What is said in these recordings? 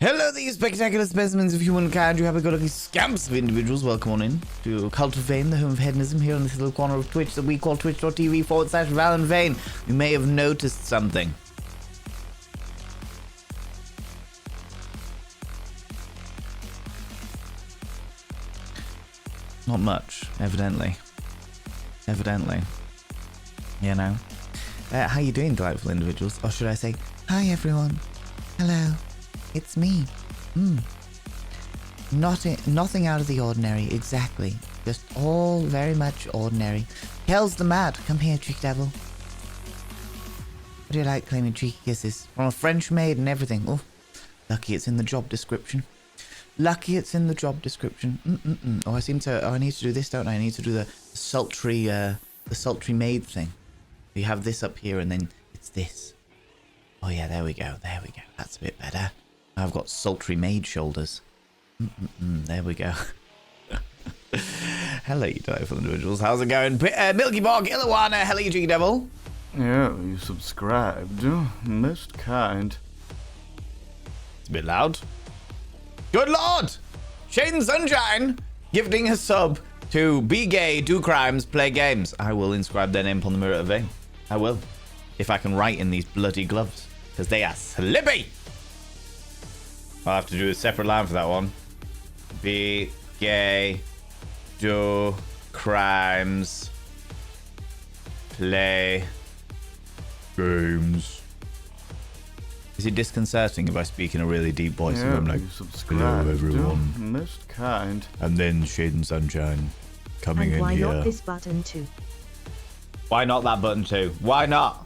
Hello, these spectacular specimens of humankind. You have a good-looking scamps of individuals. Welcome on in to Cult of Vane, the home of hedonism, here on this little corner of Twitch that we call twitch.tv/ValenVane. You may have noticed something. Not much, evidently. You know. How you doing, delightful individuals? Or should I say, hi everyone. Hello. It's me. Nothing out of the ordinary, exactly. Just all very much ordinary. Hell's the mad. Come here, cheeky devil. Would you like claiming cheeky kisses? From a French maid and everything. Oh, lucky it's in the job description. Oh, I need to do this, don't I? I need to do the sultry maid thing. You have this up here and then it's this. Oh yeah, there we go. That's a bit better. I've got sultry maid shoulders. There we go. Hello, you delightful individuals. How's it going? Milky Bog, Illawana, hello, you cheeky devil. Yeah, you subscribed. Most kind. It's a bit loud. Good lord! Shane Sunshine gifting a sub to Be Gay, Do Crimes, Play Games. I will inscribe their name upon the mirror of Vane. I will. If I can write in these bloody gloves. Because they are slippy! I'll have to do a separate line for that one. Be gay, do crimes, play games. Is it disconcerting if I speak in a really deep voice? Yeah, and I'm like, hello everyone. Most kind. And then Shade and Sunshine coming in here. Why not this button too? Why not that button too? Why not?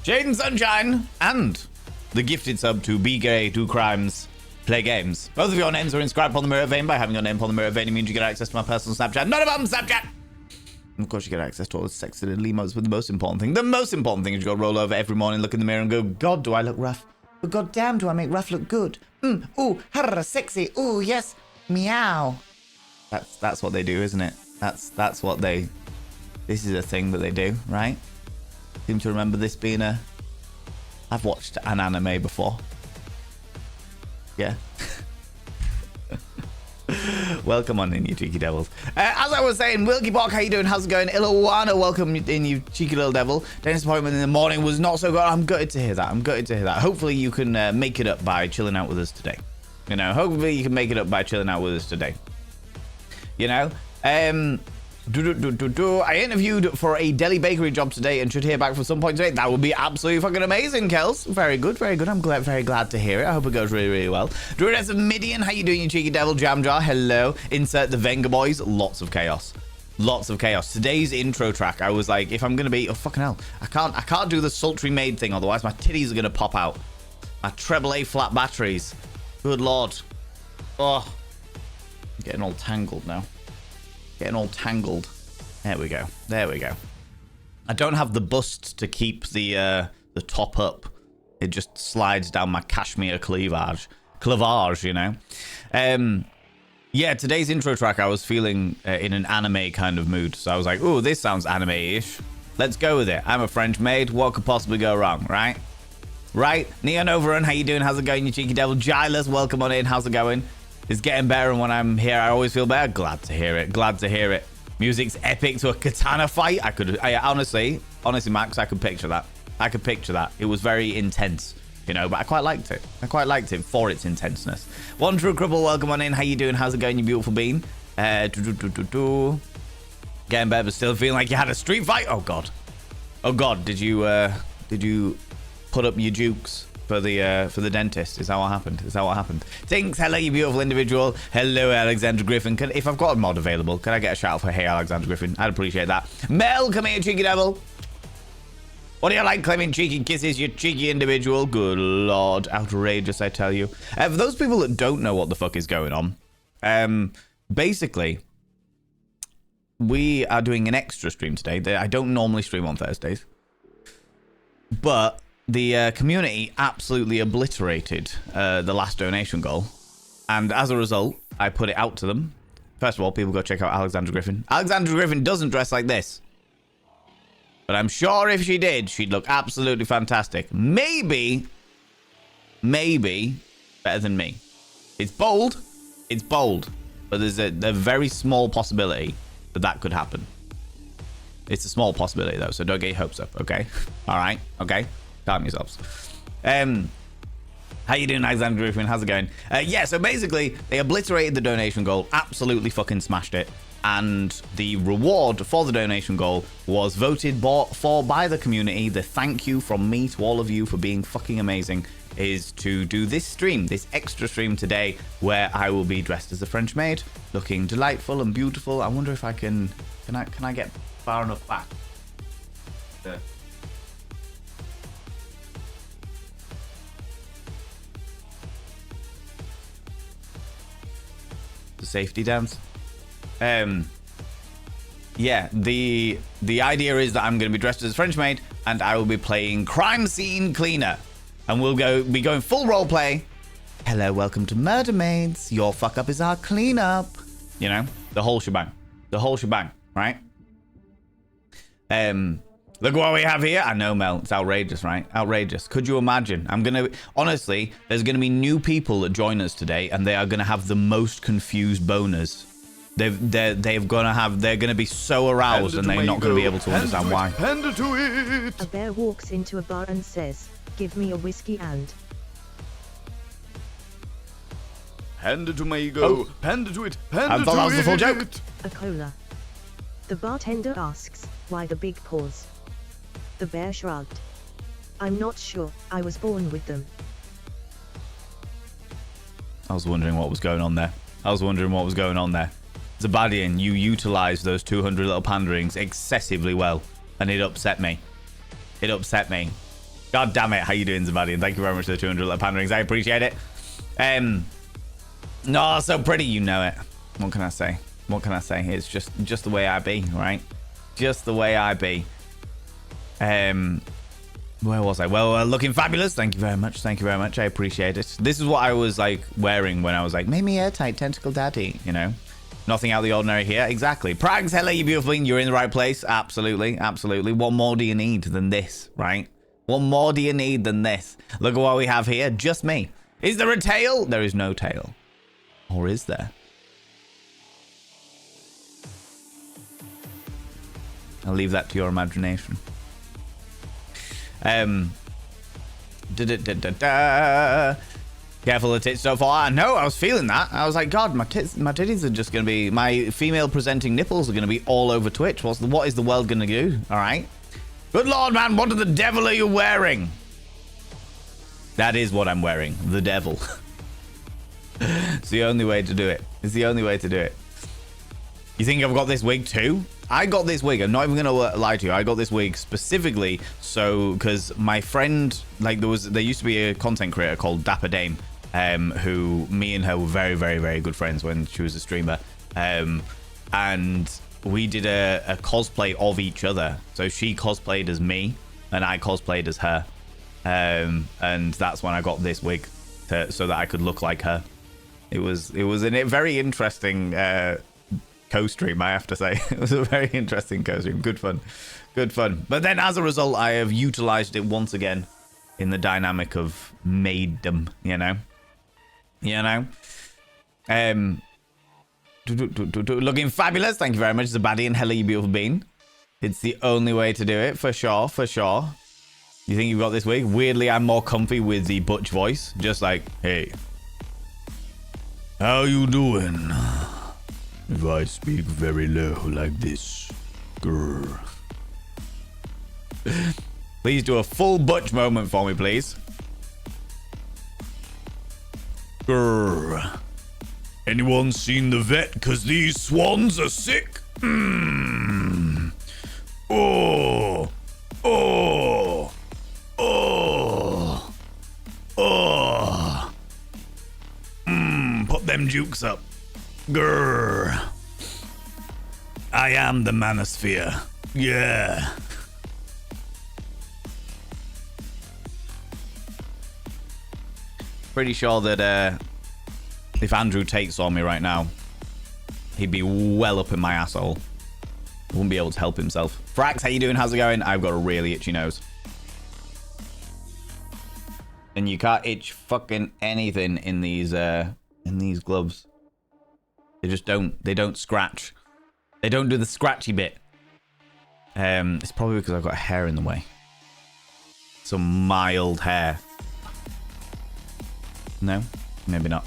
Shade and Sunshine and the gifted sub to Be Gay, Do Crimes, Play Games. Both of your names are inscribed upon the mirror of Vane. By having your name upon the mirror of Vane, it means you get access to my personal Snapchat. Not about Snapchat! And of course, you get access to all the sexy little emotes, but the most important thing is you got to roll over every morning, look in the mirror and go, God, do I look rough? But God damn, do I make rough look good? Ooh, harra, sexy, ooh, yes, meow. That's what they do, isn't it? That's what they... This is a thing that they do, right? Seem to remember this being a... I've watched an anime before. Yeah. Welcome on in, you cheeky devils. As I was saying, Wilkie Bok, how you doing? How's it going? Illawana, welcome in, you cheeky little devil. Dentist appointment in the morning was not so good. I'm gutted to hear that. Hopefully you can make it up by chilling out with us today. You know, hopefully you can make it up by chilling out with us today. You know? I interviewed for a deli bakery job today and should hear back from some point today. That would be absolutely fucking amazing, Kels. Very good. I'm very glad to hear it. I hope it goes really well. Druidess of Midian, how you doing, you cheeky devil? Jamjar, hello. Insert the Venga boys. Lots of chaos. Today's intro track, I was like, if I'm gonna be, oh fucking hell, I can't do the sultry maid thing, otherwise my titties are gonna pop out. My treble A flat batteries. Good lord. Oh, I'm getting all tangled now. There we go. I don't have the bust to keep the top up. It just slides down my cashmere cleavage, you know. Yeah, today's intro track, I was feeling in an anime kind of mood. So I was like, oh, this sounds anime-ish. Let's go with it. I'm a French maid. What could possibly go wrong, right? Right? Neon Overrun, how you doing? How's it going, you cheeky devil? Giles, welcome on in. How's it going? It's getting better, and when I'm here, I always feel better. Glad to hear it. Music's epic to a katana fight. I honestly, Max, I could picture that. It was very intense, you know, but I quite liked it. For its intenseness. One True Cripple, welcome on in. How you doing? How's it going, you beautiful bean? Getting better, but still feeling like you had a street fight. Oh god. Did you put up your jukes for the dentist? Is that what happened? Tinks, hello, you beautiful individual. Hello, Alexander Griffin. If I've got a mod available, can I get a shout out for hey, Alexander Griffin? I'd appreciate that. Mel, come here, cheeky devil. What do you like claiming cheeky kisses, you cheeky individual? Good lord, outrageous, I tell you. For those people that don't know what the fuck is going on, basically, we are doing an extra stream today. I don't normally stream on Thursdays, but the community absolutely obliterated the last donation goal. And as a result, I put it out to them. First of all, people go check out Alexander Griffin. Alexander Griffin doesn't dress like this. But I'm sure if she did, she'd look absolutely fantastic. Maybe better than me. It's bold. It's bold. But there's a very small possibility that could happen. It's a small possibility, though, so don't get your hopes up, okay? All right? Okay? Calm yourselves. How you doing, Alexander Griffin? How's it going? Yeah, so basically, they obliterated the donation goal, absolutely fucking smashed it, and the reward for the donation goal was voted for by the community. The thank you from me to all of you for being fucking amazing is to do this stream, this extra stream today, where I will be dressed as a French maid, looking delightful and beautiful. I wonder if I can I get far enough back? The safety dance. Yeah, the idea is that I'm going to be dressed as a French maid and I will be playing crime scene cleaner, and we'll be going full role play. Hello, welcome to Murder Maids. Your fuck up is our cleanup. You know, the whole shebang, right? Look what we have here. I know, Mel, it's outrageous, right? Outrageous. Could you imagine? Honestly, there's gonna be new people that join us today, and they are gonna have the most confused boners. They're gonna be so aroused, and they're not gonna be able to understand why. Panda to it. A bear walks into a bar and says, "Give me a whiskey and..." Panda to my ego. Oh. Panda to it. I Panda thought to that was the full it. joke. A cola. The bartender asks, "Why the big paws?" The bear shrugged. "I'm not sure, I was born with them." I was wondering what was going on there. Zabadian, you utilized those 200 little panderings excessively well, and it upset me. God damn it. How you doing, Zabadian? Thank you very much for the 200 little panderings. I appreciate it. No, so pretty, you know it. What can I say? It's just the way I be, right? Just the way I be. Where was I? Well, looking fabulous. Thank you very much. I appreciate it. This is what I was like wearing when I was like, make me airtight, tentacle daddy, you know? Nothing out of the ordinary here. Exactly. Prags, hello, you beautiful thing. You're in the right place. Absolutely. What more do you need than this, right? What more do you need than this? Look at what we have here. Just me. Is there a tail? There is no tail. Or is there? I'll leave that to your imagination. Careful of the tits so far. No, I was feeling that. I was like, God, my titties are just going to be, my female presenting nipples are going to be all over Twitch. What is the world going to do? All right. Good Lord, man, what the devil are you wearing? That is what I'm wearing. The devil. It's the only way to do it. You think I've got this wig too? I got this wig. I'm not even going to lie to you. I got this wig specifically so because my friend, like there used to be a content creator called Dapper Dame, who me and her were very, very, very good friends when she was a streamer. And we did a cosplay of each other. So she cosplayed as me and I cosplayed as her. And that's when I got this wig so that I could look like her. It was a very interesting co-stream, I have to say. It was a very interesting co-stream. Good fun. But then as a result, I have utilized it once again in the dynamic of maiddom, you know? Looking fabulous. Thank you very much, Zabadi and Hello, you beautiful bean. It's the only way to do it, for sure. You think you've got this wig? Weirdly, I'm more comfy with the butch voice. Just like, hey, how you doing? If I speak very low like this. Grr. Please do a full butch moment for me, please. Grr. Anyone seen the vet? 'Cause these swans are sick. Oh. Put them jukes up. Grr. I am the manosphere. Yeah. Pretty sure that if Andrew Tate saw me right now, he'd be well up in my asshole. Wouldn't be able to help himself. Frax, how you doing? How's it going? I've got a really itchy nose. And you can't itch fucking anything in these gloves. They just don't. They don't scratch. They don't do the scratchy bit. It's probably because I've got hair in the way. Some mild hair. No, maybe not.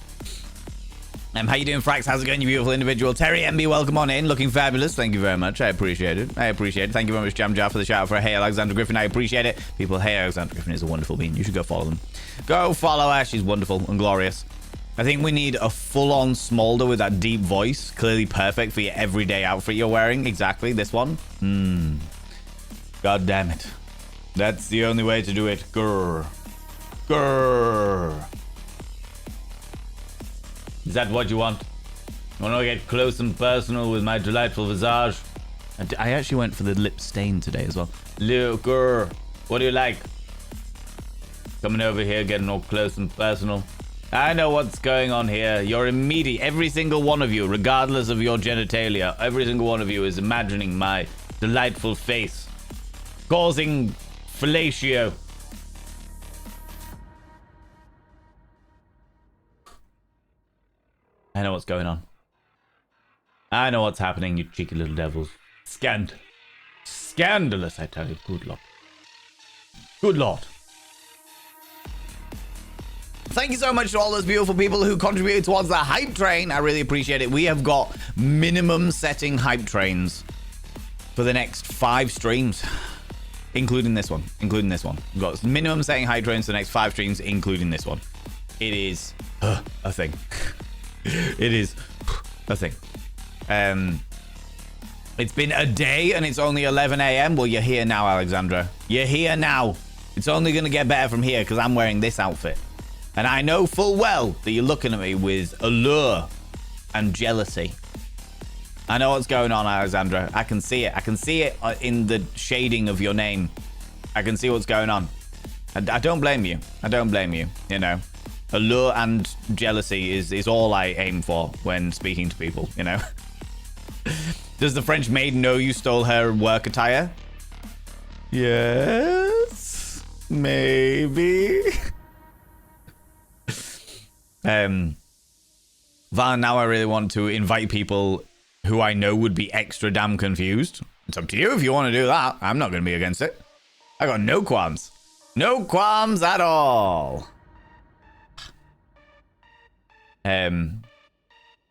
How you doing, Frax? How's it going, you beautiful individual? Terry MB, welcome on in. Looking fabulous. Thank you very much. I appreciate it. I appreciate it. Thank you very much, Jam Jar, for the shout out for Hey Alexander Griffin. I appreciate it. People, Hey Alexander Griffin is a wonderful being. You should go follow them. Go follow her. She's wonderful and glorious. I think we need a full-on Smolder with that deep voice. Clearly perfect for your everyday outfit you're wearing. Exactly. This one. God damn it. That's the only way to do it. Grrr. Grrr. Is that what you want? You want to get close and personal with my delightful visage? I actually went for the lip stain today as well. Looker, what do you like? Coming over here, getting all close and personal. I know what's going on here. You're immediate. Every single one of you, regardless of your genitalia, every single one of you is imagining my delightful face, causing fellatio. I know what's going on. I know what's happening, you cheeky little devils. Scandalous, I tell you. Good Lord. Good Lord. Thank you so much to all those beautiful people who contributed towards the hype train. I really appreciate it. We have got minimum setting hype trains for the next 5 streams, including this one. We've got minimum setting hype trains for the next 5 streams, including this one. It is a thing. It is a thing. It's been a day and it's only 11 a.m. Well, you're here now, Alexandra. You're here now. It's only going to get better from here because I'm wearing this outfit. And I know full well that you're looking at me with allure and jealousy. I know what's going on, Alexandra. I can see it. I can see it in the shading of your name. I can see what's going on. I don't blame you. I don't blame you, you know. Allure and jealousy is all I aim for when speaking to people, you know. Does the French maid know you stole her work attire? Yes, maybe. Van, now I really want to invite people who I know would be extra damn confused. It's up to you if you want to do that. I'm not going to be against it. I got no qualms. No qualms at all. An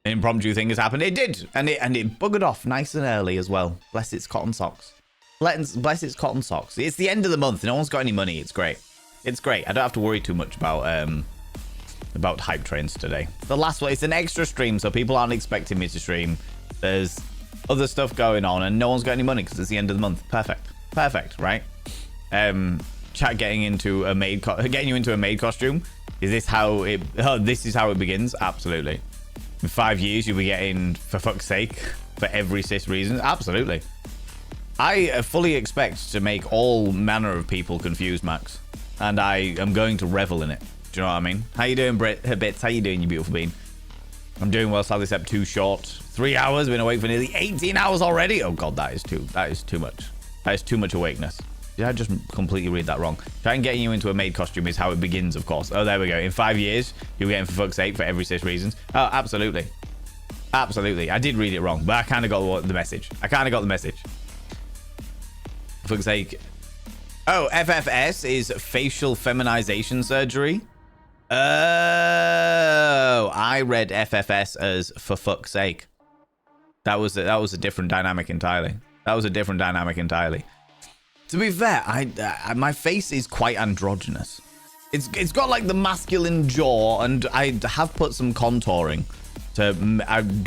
impromptu thing has happened. It did, and it buggered off nice and early as well. Bless its cotton socks. Bless its cotton socks. It's the end of the month. No one's got any money. It's great. It's great. I don't have to worry too much about hype trains today. The last one. It's an extra stream, so people aren't expecting me to stream. There's other stuff going on, and no one's got any money because it's the end of the month. Perfect, right? Chat getting you into a maid costume. Is this how it? Oh, this is how it begins. Absolutely. In 5 years, you'll be getting, for fuck's sake, for every cis reason. Absolutely. I fully expect to make all manner of people confused, Max, and I am going to revel in it. Do you know what I mean? How you doing, Bits? How you doing, you beautiful bean? I'm doing well. Sadly, step too short. 3 hours. Been awake for nearly 18 hours already. Oh god, that is too much. That is too much awakeness. Did I just completely read that wrong? Trying getting you into a maid costume is how it begins, of course. Oh, there we go. In 5 years, you'll be getting for fuck's sake for every 6 reasons. Oh, absolutely. Absolutely. I did read it wrong, but I kind of got the message. For fuck's sake. Oh, FFS is facial feminization surgery. Oh, I read FFS as for fuck's sake. That was a different dynamic entirely. To be fair, my face is quite androgynous. It's got like the masculine jaw, and I have put some contouring.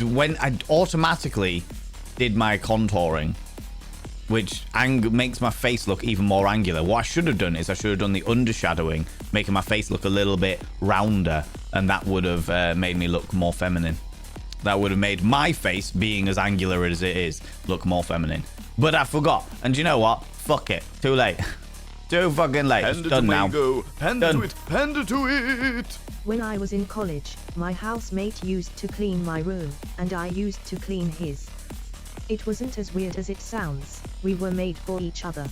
When I automatically did my contouring, which makes my face look even more angular. What I should have done is I should have done the undershadowing, making my face look a little bit rounder, and that would have made me look more feminine. That would have made my face, being as angular as it is, look more feminine. But I forgot, and you know what? Fuck it. Too late. Too fucking late. It's done now. Hand it to it. Hand it to it. When I was in college, my housemate used to clean my room, and I used to clean his. It wasn't as weird as it sounds. We were made for each other.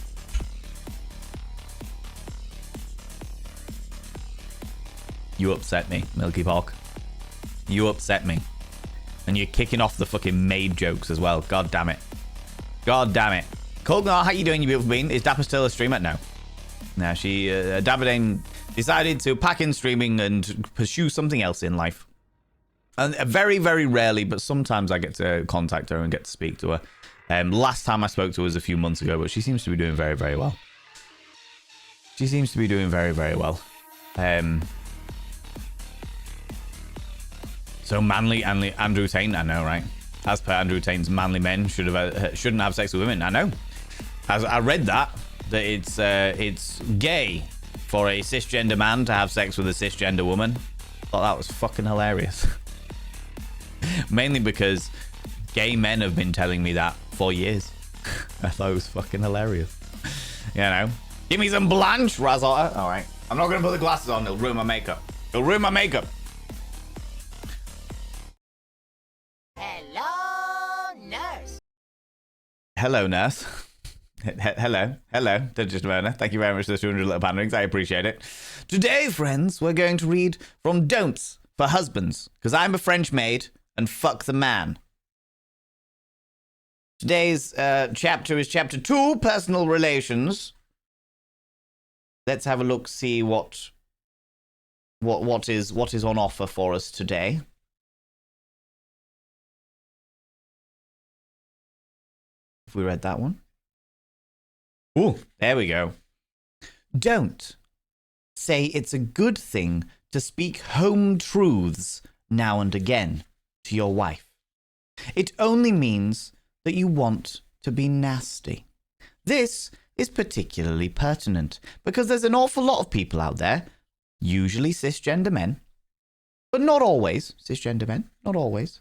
You upset me, Milky Pork. You upset me. And you're kicking off the fucking maid jokes as well. God damn it. God damn it. Colgar, how you doing, you beautiful bean? Is Dapper still a streamer? No. Now she, Davide decided to pack in streaming and pursue something else in life. And very, very rarely, but sometimes I get to contact her and get to speak to her. Last time I spoke to her was a few months ago, but she seems to be doing very, very well. She seems to be doing very, very well. So manly Andrew Tate, I know, right? As per Andrew Tate's, manly men shouldn't have sex with women. I know. As I read that it's gay for a cisgender man to have sex with a cisgender woman. Thought that was fucking hilarious. Mainly because gay men have been telling me that for years. I thought it was fucking hilarious. You know, give me some Blanche, Razotta. All right, I'm not gonna put the glasses on. It'll ruin my makeup. It'll ruin my makeup. Hello, nurse. Hello. Just Werner. Thank you very much for the 200 little panderings. I appreciate it. Today, friends, we're going to read from Don'ts for Husbands, because I'm a French maid and fuck the man. Today's chapter is chapter 2, personal relations. Let's have a look, see what is on offer for us today. If we read that one. Ooh, there we go. Don't say it's a good thing to speak home truths now and again to your wife. It only means that you want to be nasty. This is particularly pertinent because there's an awful lot of people out there, usually cisgender men, but not always, cisgender men, not always,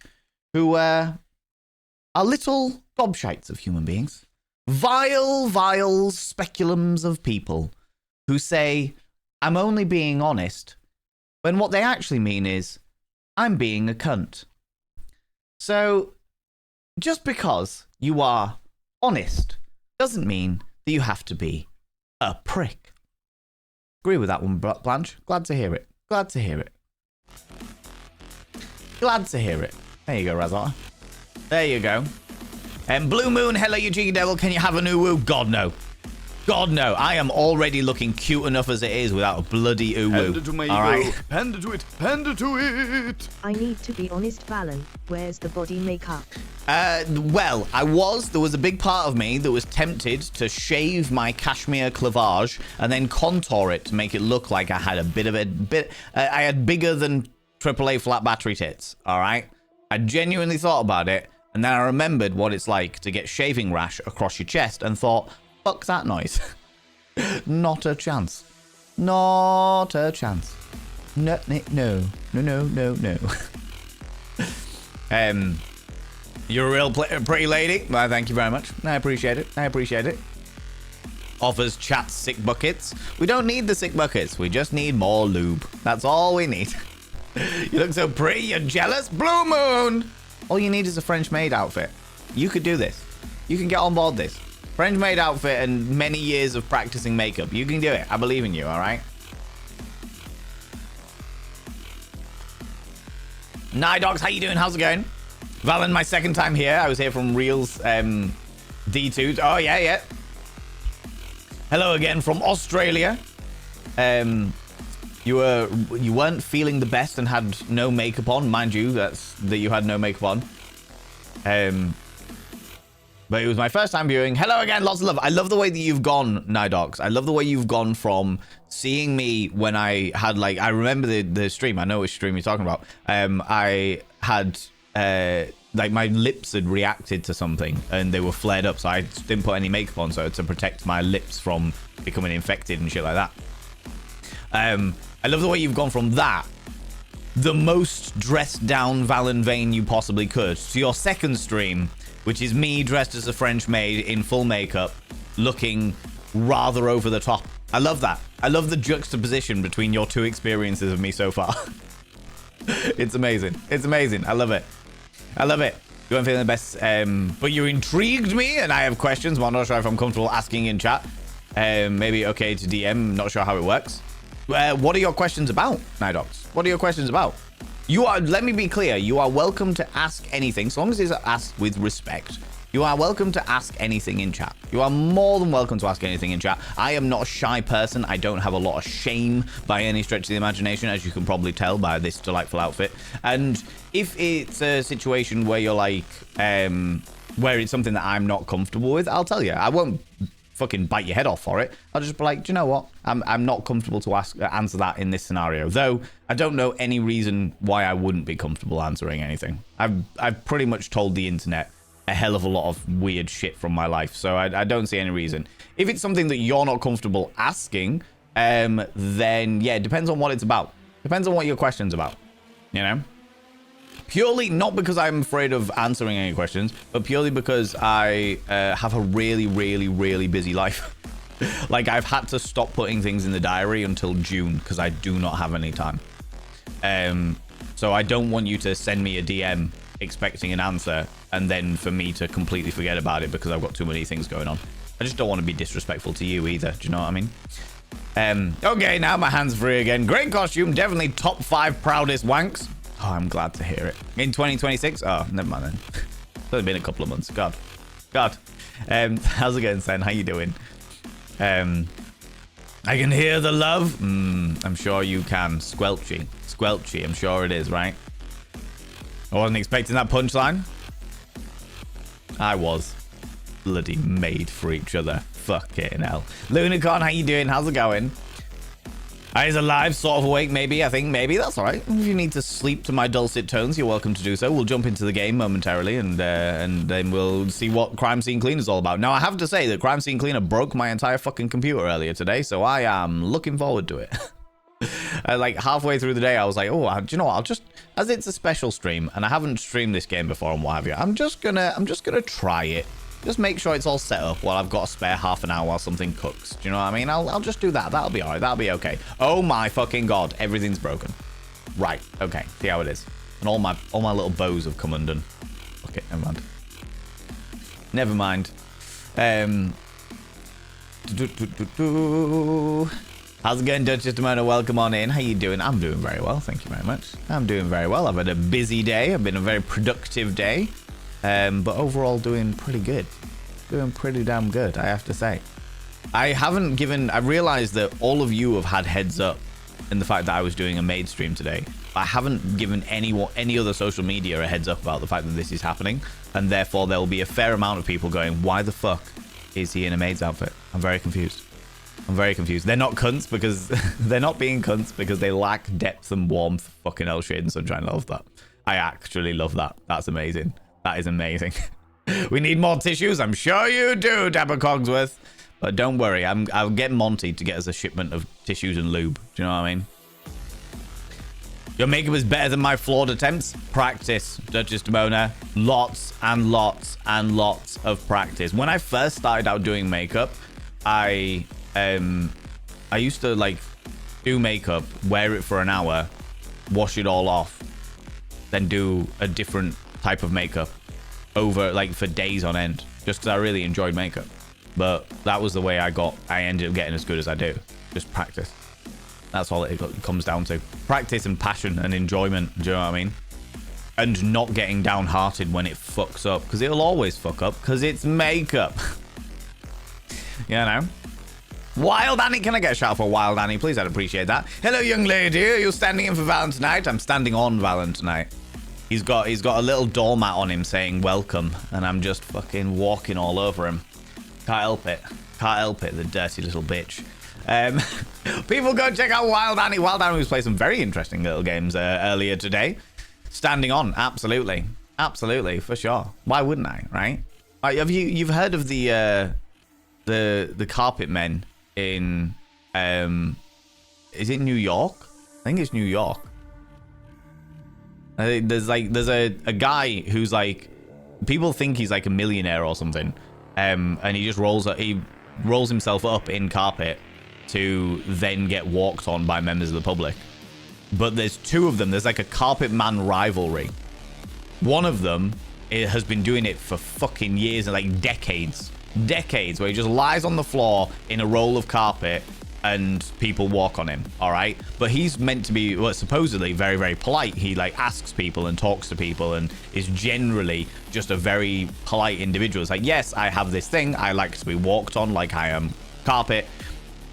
who are little gobshites of human beings. Vile speculums of people who say, I'm only being honest, when what they actually mean is, I'm being a cunt. So, just because you are honest doesn't mean that you have to be a prick. Agree with that one, Blanche. Glad to hear it. Glad to hear it. Glad to hear it. There you go, Razotta. There you go. And Blue Moon, hello, you cheeky devil. Can you have a new woo? God, no. God, no. I am already looking cute enough as it is without a bloody oo-woo. Panda to my all ego. right? Panda to it. Panda to it. I need to be honest, Valen. Where's the body makeup? Well, there was a big part of me that was tempted to shave my cashmere clavage and then contour it to make it look like I had I had bigger than AAA flat battery tits, all right? I genuinely thought about it, and then I remembered what it's like to get shaving rash across your chest and thought, fuck that noise. Not a chance. Not a chance. No. You're a real pretty lady. Well, thank you very much. I appreciate it. Offers chat sick buckets. We don't need the sick buckets. We just need more lube. That's all we need. You look so pretty. You're jealous. Blue Moon. All you need is a French maid outfit. You could do this. You can get on board this. French maid outfit and many years of practicing makeup. You can do it. I believe in you, all right? Nidox, how you doing? How's it going? Valen, my second time here. I was here from Reels D2. Oh, yeah. Hello again from Australia. You weren't feeling the best and had no makeup on. Mind you, that you had no makeup on. But it was my first time viewing. Hello again, lots of love. I love the way that you've gone, Nidox. I love the way you've gone from seeing me when I had, like, I remember the stream. I know which stream you're talking about. I had, like, my lips had reacted to something and they were flared up. So I didn't put any makeup on to protect my lips from becoming infected and shit like that. I love the way you've gone from that, the most dressed down Valen Vane you possibly could, to your second stream, which is me dressed as a French maid in full makeup, looking rather over the top. I love that. I love the juxtaposition between your two experiences of me so far. It's amazing. It's amazing. I love it. I love it. You weren't feeling the best, but you intrigued me, and I have questions, but I'm not sure if I'm comfortable asking in chat. Maybe okay to DM, not sure how it works. What are your questions about, Nidox? What are your questions about? You are, let me be clear, you are welcome to ask anything, so long as it's asked with respect. You are welcome to ask anything in chat. You are more than welcome to ask anything in chat. I am not a shy person. I don't have a lot of shame by any stretch of the imagination, as you can probably tell by this delightful outfit. And if it's a situation where you're like, where it's something that I'm not comfortable with, I'll tell you. I won't fucking bite your head off for it. I'll just be like, do you know what? I'm not comfortable to answer that in this scenario. Though I don't know any reason why I wouldn't be comfortable answering anything. I've pretty much told the internet a hell of a lot of weird shit from my life, so I don't see any reason. If it's something that you're not comfortable asking, then yeah, it depends on what it's about. Depends on what your question's about, you know? Purely not because I'm afraid of answering any questions, but purely because I have a really, really, really busy life. Like, I've had to stop putting things in the diary until June because I do not have any time. So I don't want you to send me a DM expecting an answer and then for me to completely forget about it because I've got too many things going on. I just don't want to be disrespectful to you either. Do you know what I mean? Okay, now my hand's free again. Great costume. Definitely top 5 proudest wanks. Oh, I'm glad to hear it. In 2026? Oh, never mind then. It's only been a couple of months. God. How's it going, Sen? How you doing? I can hear the love. I'm sure you can. Squelchy. I'm sure it is, right? I wasn't expecting that punchline. I was. Bloody made for each other. Fucking hell. Lunicorn, how you doing? How's it going? Eyes alive, sort of awake, maybe. I think maybe. That's all right. If you need to sleep to my dulcet tones, you're welcome to do so. We'll jump into the game momentarily, and then we'll see what Crime Scene Cleaner is all about. Now, I have to say that Crime Scene Cleaner broke my entire fucking computer earlier today, so I am looking forward to it. Like, halfway through the day, I was like, oh, do you know what? I'll just, as it's a special stream, and I haven't streamed this game before and what have you, I'm just gonna try it. Just make sure it's all set up while I've got a spare half an hour while something cooks. Do you know what I mean? I'll just do that. That'll be all right. That'll be okay. Oh my fucking god. Everything's broken. Right. Okay. See how it is. And all my little bows have come undone. Okay. Never mind. How's it going, Duchess Demona? Welcome on in. How you doing? I'm doing very well. Thank you very much. I'm doing very well. I've had a busy day. I've been a very productive day. But overall doing pretty good. Doing pretty damn good, I have to say. I realized that all of you have had heads up in the fact that I was doing a maid stream today. I haven't given any other social media a heads up about the fact that this is happening, and therefore there will be a fair amount of people going, why the fuck is he in a maid's outfit? I'm very confused. They're not cunts because they're not being cunts because they lack depth and warmth. Fucking hell, Shade and Sunshine. I love that. I actually love that. That's amazing. That is amazing. We need more tissues. I'm sure you do, Dapper Cogsworth. But don't worry. I'll get Monty to get us a shipment of tissues and lube. Do you know what I mean? Your makeup is better than my flawed attempts. Practice, Duchess Demona. Lots and lots and lots of practice. When I first started out doing makeup, I used to like do makeup, wear it for an hour, wash it all off, then do a different type of makeup over like for days on end, just because I really enjoyed makeup. But that was the way I ended up getting as good as I do. Just practice. That's all it comes down to. Practice and passion and enjoyment. Do you know what I mean? And not getting downhearted when it fucks up, because it'll always fuck up, because it's makeup. You know? Wild Annie, can I get a shout out for Wild Annie, please? I'd appreciate that. Hello, young lady. Are you standing in for Valentine? I'm standing on Valentine. He's got a little doormat on him saying welcome, and I'm just fucking walking all over him. Can't help it, the dirty little bitch. People go check out Wild Annie. Wild Annie was playing some very interesting little games earlier today. Standing on, absolutely, for sure. Why wouldn't I, right? You've heard of the carpet men in is it New York? I think it's New York. There's a guy who's like, people think he's like a millionaire or something, and he just rolls himself up in carpet to then get walked on by members of the public. But there's two of them. There's like a carpet man rivalry. One of them it has been doing it for fucking years and like decades, where he just lies on the floor in a roll of carpet and people walk on him. All right, but he's meant to be, well, supposedly very, very polite. He like asks people and talks to people and is generally just a very polite individual. It's like, yes, I have this thing, I like to be walked on like I am carpet.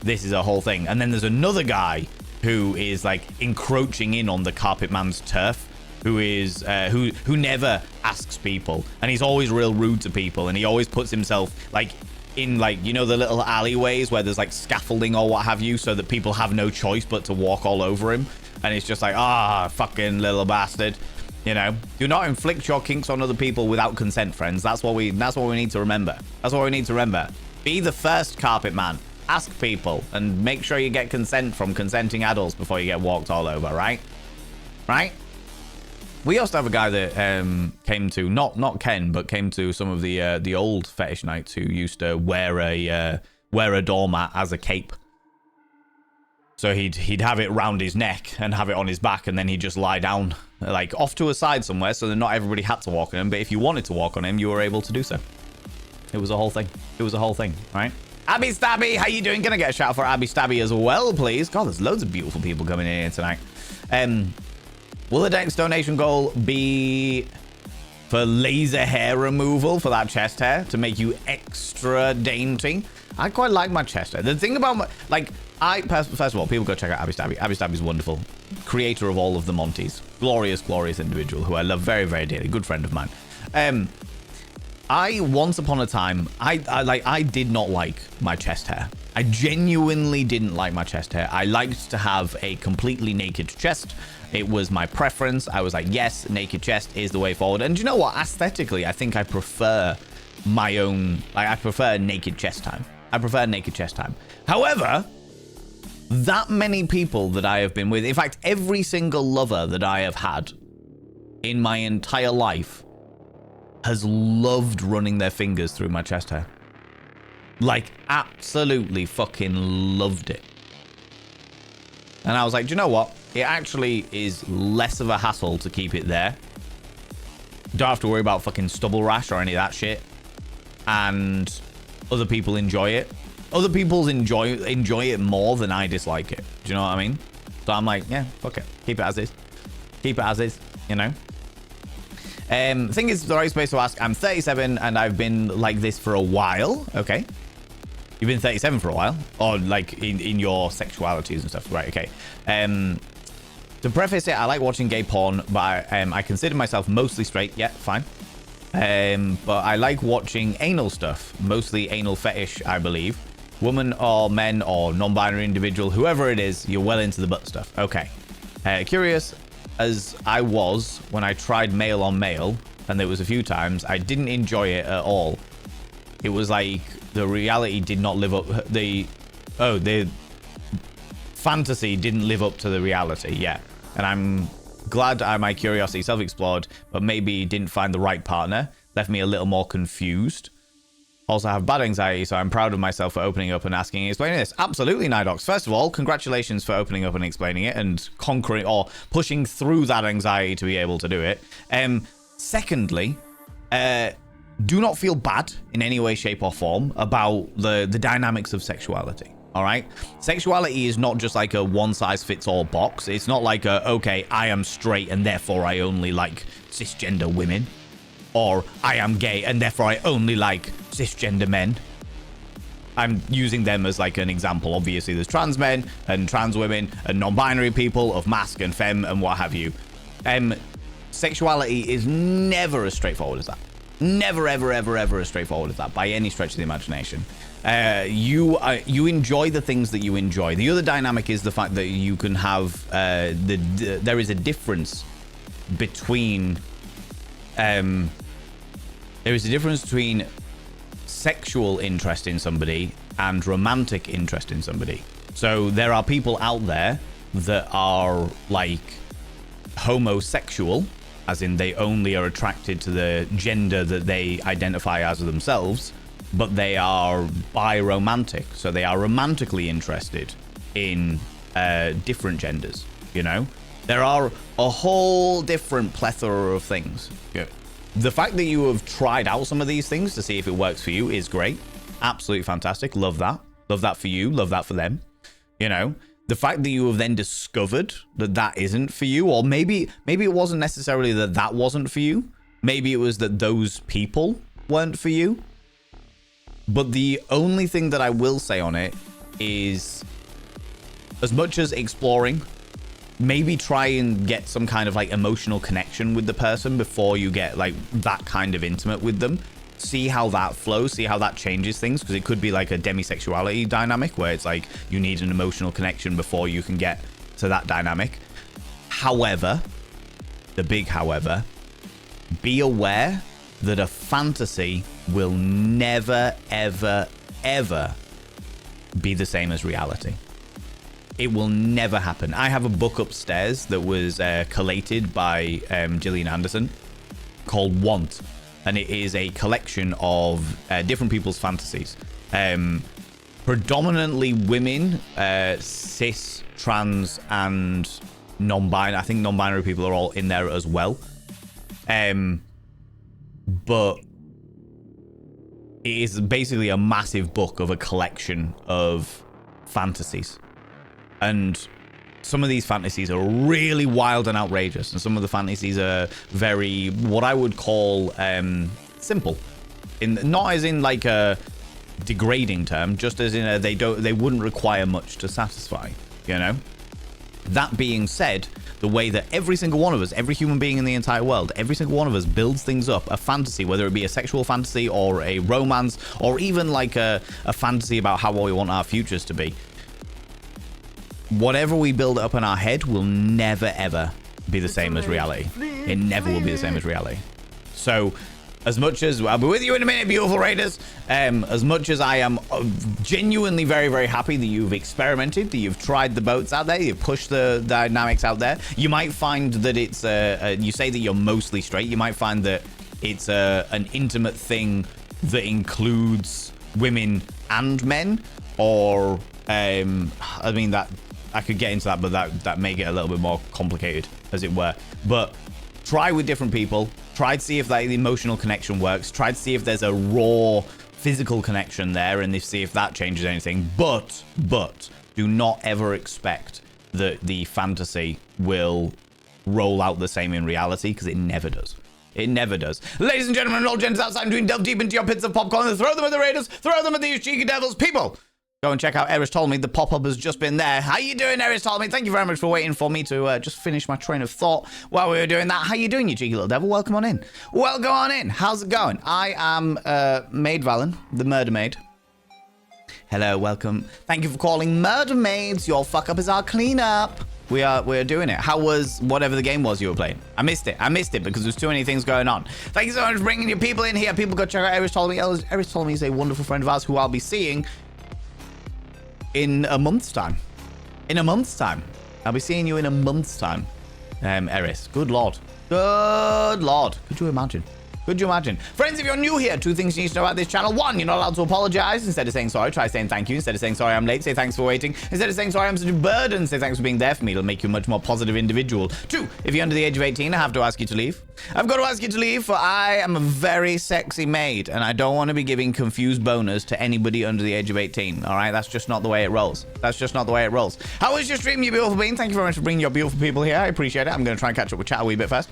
This is a whole thing. And then there's another guy who is like encroaching in on the carpet man's turf, who is who never asks people, and he's always real rude to people, and he always puts himself like in, like, you know, the little alleyways where there's like scaffolding or what have you, so that people have no choice but to walk all over him. And it's just like, fucking little bastard. You know, do not inflict your kinks on other people without consent, friends. That's what we need to remember. That's what we need to remember. Be the first carpet man. Ask people and make sure you get consent from consenting adults before you get walked all over, right? Right? We also have a guy that came to, not Ken, but came to some of the old fetish nights, who used to wear a doormat as a cape. So he'd have it round his neck and have it on his back, and then he'd just lie down like off to a side somewhere, so that not everybody had to walk on him, but if you wanted to walk on him, you were able to do so. It was a whole thing. It was a whole thing, right? Abby Stabby, how you doing? Gonna get a shout out for Abby Stabby as well, please. God, there's loads of beautiful people coming in here tonight. Will the next donation goal be for laser hair removal for that chest hair to make you extra dainty? I quite like my chest hair. The thing about my, like, first of all, people go check out Abby Stabby. Abby Stabby's wonderful. Creator of all of the Monties. Glorious, glorious individual who I love very, very dearly. Good friend of mine. Once upon a time, I did not like my chest hair. I genuinely didn't like my chest hair. I liked to have a completely naked chest. It was my preference. I was like, yes, naked chest is the way forward. And you know what? Aesthetically, I think I prefer my own, like, I prefer naked chest time. I prefer naked chest time. However, that many people that I have been with, in fact, every single lover that I have had in my entire life has loved running their fingers through my chest hair. Like, absolutely fucking loved it. And I was like, do you know what? It actually is less of a hassle to keep it there. Don't have to worry about fucking stubble rash or any of that shit. And other people enjoy it. Other people enjoy it more than I dislike it. Do you know what I mean? So I'm like, yeah, fuck it. Keep it as is. Keep it as is, you know? Thing is, the right space to ask, I'm 37 and I've been like this for a while. Okay. You've been 37 for a while? Or like in your sexualities and stuff. Right, okay. To preface it, I like watching gay porn, but I consider myself mostly straight. Yeah, fine. But I like watching anal stuff. Mostly anal fetish, I believe. Woman or men or non-binary individual, whoever it is, you're well into the butt stuff. Okay. Curious as I was when I tried male on male, and there was a few times, I didn't enjoy it at all. It was like the reality did not live up. The fantasy didn't live up to the reality. Yeah. And I'm glad my curiosity self-explored, but maybe didn't find the right partner. Left me a little more confused. Also have bad anxiety, so I'm proud of myself for opening up and asking and explaining this. Absolutely, Nidox. First of all, congratulations for opening up and explaining it and conquering or pushing through that anxiety to be able to do it. Secondly, do not feel bad in any way, shape, or form about the dynamics of sexuality. All right. Sexuality is not just like a one-size-fits-all box. It's not like okay, I am straight and therefore I only like cisgender women. Or I am gay and therefore I only like cisgender men. I'm using them as like an example. Obviously, there's trans men and trans women and non-binary people of masc and femme and what have you. Sexuality is never as straightforward as that. Never, ever, ever, ever as straightforward as that by any stretch of the imagination. You enjoy the things that you enjoy. The other dynamic is the fact that you can have there is a difference between sexual interest in somebody and romantic interest in somebody. So there are people out there that are like homosexual, as in they only are attracted to the gender that they identify as themselves, but they are biromantic, so they are romantically interested in different genders, you know? There are a whole different plethora of things. The fact that you have tried out some of these things to see if it works for you is great. Absolutely fantastic. Love that. Love that for you. Love that for them. You know, the fact that you have then discovered that that isn't for you, or maybe it wasn't necessarily that that wasn't for you. Maybe it was that those people weren't for you. But the only thing that I will say on it is, as much as exploring, maybe try and get some kind of like emotional connection with the person before you get like that kind of intimate with them. See how that flows, see how that changes things, because it could be like a demisexuality dynamic where it's like you need an emotional connection before you can get to that dynamic. However, the big however, be aware that a fantasy will never, ever, ever be the same as reality. It will never happen. I have a book upstairs that was collated by Gillian Anderson called Want. And it is a collection of different people's fantasies. Predominantly women, cis, trans, and non-binary. I think non-binary people are all in there as well. But it is basically a massive book of a collection of fantasies. And some of these fantasies are really wild and outrageous, and some of the fantasies are very, what I would call simple, not as in like a degrading term, just as in they wouldn't require much to satisfy, you know. That being said, the way that every single one of us, every human being in the entire world, every single one of us builds things up, a fantasy, whether it be a sexual fantasy or a romance, or even like a fantasy about how we want our futures to be. Whatever we build up in our head will never, ever be the same as reality. It never will be the same as reality. So, as much as I'll be with you in a minute, beautiful raiders, as much as I am genuinely very, very happy that you've experimented, that you've tried the boats out there, you've pushed the dynamics out there, you might find that it's, you say that you're mostly straight, you might find that it's an intimate thing that includes women and men, or, I mean, that I could get into that, but that may get a little bit more complicated, as it were. But try with different people. Try to see if the emotional connection works. Try to see if there's a raw physical connection there, and see if that changes anything. But do not ever expect that the fantasy will roll out the same in reality, because it never does. It never does. Ladies and gentlemen, all gents outside, doing delve deep into your pits of popcorn and throw them at the raiders. Throw them at these cheeky devils. People, go and check out Eris Told Me. The pop-up has just been there. How you doing, Eris Told Me? Thank you very much for waiting for me to just finish my train of thought while we were doing that. How you doing, you cheeky little devil? Welcome on in. Welcome on in. How's it going? I am Maid Valen, the Murder Maid. Hello, welcome. Thank you for calling Murder Maids. Your fuck up is our cleanup. We're doing it. How was whatever the game was you were playing? I missed it because there's too many things going on. Thank you so much for bringing your people in here. People go check out Eris Told Me. Eris Told Me is a wonderful friend of ours who I'll be seeing in a month's time. In a month's time. I'll be seeing you in a month's time, Eris. Good Lord. Good Lord. Could you imagine? Could you imagine? Friends, if you're new here, 2 things you need to know about this channel. 1, you're not allowed to apologize. Instead of saying sorry, try saying thank you. Instead of saying sorry, I'm late, say thanks for waiting. Instead of saying sorry, I'm such a burden, say thanks for being there for me. It'll make you a much more positive individual. 2, if you're under the age of 18, I have to ask you to leave. I've got to ask you to leave, for I am a very sexy maid, and I don't want to be giving confused boners to anybody under the age of 18. All right? That's just not the way it rolls. That's just not the way it rolls. How was your stream, you beautiful being? Thank you very much for bringing your beautiful people here. I appreciate it. I'm going to try and catch up with chat a wee bit first.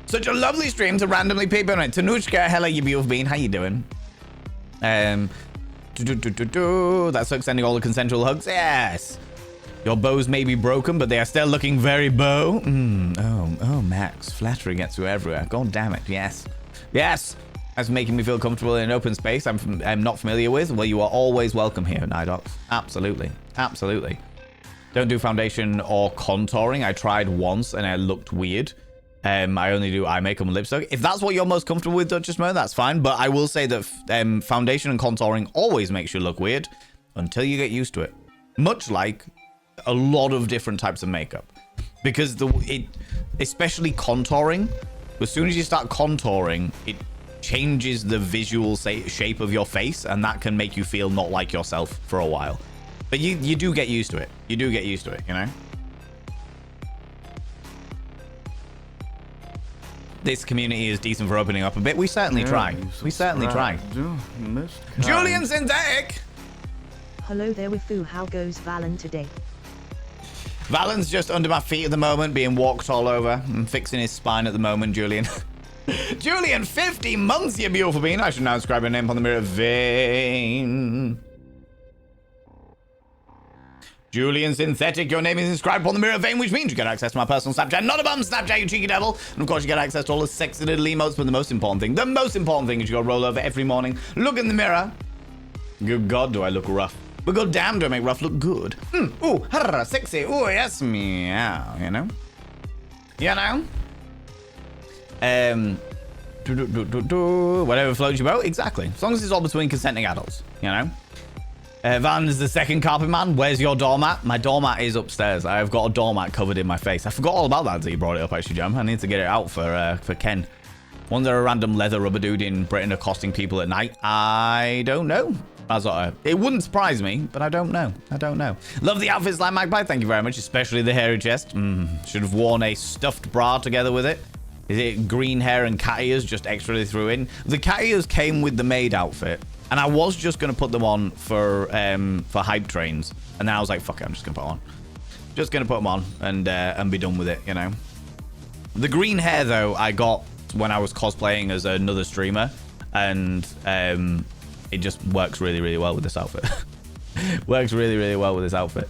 Such a lovely stream to randomly people on it. Tanushka, hello, you beautiful bean. How you doing? That's extending all the consensual hugs. Yes. Your bows may be broken, but they are still looking very bow. Oh, Max. Flattery gets you everywhere. God damn it. Yes. Yes. That's making me feel comfortable in an open space I'm not familiar with. Well, you are always welcome here, Nidox. Absolutely. Absolutely. Don't do foundation or contouring. I tried once and I looked weird. I only do eye makeup and lipstick. If that's what you're most comfortable with, Duchess Mo, that's fine. But I will say that foundation and contouring always makes you look weird until you get used to it. Much like a lot of different types of makeup. Because especially contouring, as soon as you start contouring, it changes the visual shape of your face, and that can make you feel not like yourself for a while. But you do get used to it. You do get used to it, you know? this community is decent for opening up a bit. We certainly try. We certainly try. Julian Synthetic! Hello there, Wifu. How goes Valen today? Valen's just under my feet at the moment, being walked all over. I'm fixing his spine at the moment, Julian. Julian, 50 months, you beautiful being. I should now inscribe your name on the mirror vein. Julian Synthetic, your name is inscribed upon the mirror vein, which means you get access to my personal Snapchat. Not a bum Snapchat, you cheeky devil. And of course, you get access to all the sexy little emotes. But the most important thing is you go roll over every morning, look in the mirror. Good God, do I look rough? But god damn, do I make rough look good? Ooh, harra, sexy. Ooh, yes, meow. You know? You know? Whatever floats your boat. Exactly. As long as it's all between consenting adults. You know? Van is the second carpet man. Where's your doormat? My doormat is upstairs. I've got a doormat covered in my face. I forgot all about that until you brought it up, actually, Jam. I need to get it out for Ken. Was there a random leather rubber dude in Britain accosting people at night? I don't know. It wouldn't surprise me, but I don't know. I don't know. Love the outfits, like Magpie. Thank you very much, especially the hairy chest. Should have worn a stuffed bra together with it. Is it green hair and cat ears just extra threw in? The cat ears came with the maid outfit, and I was just going to put them on for hype trains. And then I was like, fuck it, I'm just going to put them on. Just going to put them on and be done with it, you know. The green hair, though, I got when I was cosplaying as another streamer, and it just works really, really well with this outfit. Works really, really well with this outfit.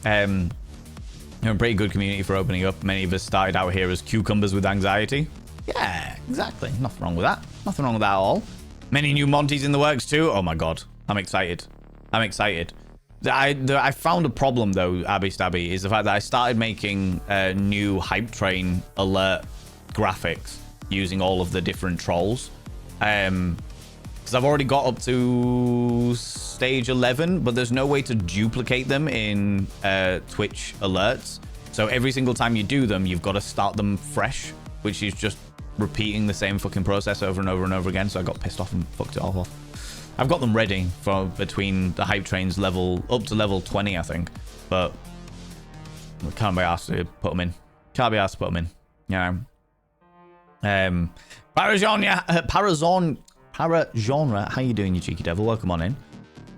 You're a pretty good community for opening up. Many of us started out here as cucumbers with anxiety. Yeah, exactly. Nothing wrong with that. Nothing wrong with that at all. Many new Monties in the works too. Oh my God. I'm excited. I'm excited. I found a problem though, Abby Stabby, is the fact that I started making new hype train alert graphics using all of the different trolls. Because I've already got up to stage 11, but there's no way to duplicate them in Twitch alerts. So every single time you do them, you've got to start them fresh, which is just repeating the same fucking process over and over and over again. So I got pissed off and fucked it all off. I've got them ready for between the hype trains level up to level 20, I think, but I can't be asked to put them in. Can't be asked to put them in. You know. Paragenre, how you doing, you cheeky devil? Welcome on in.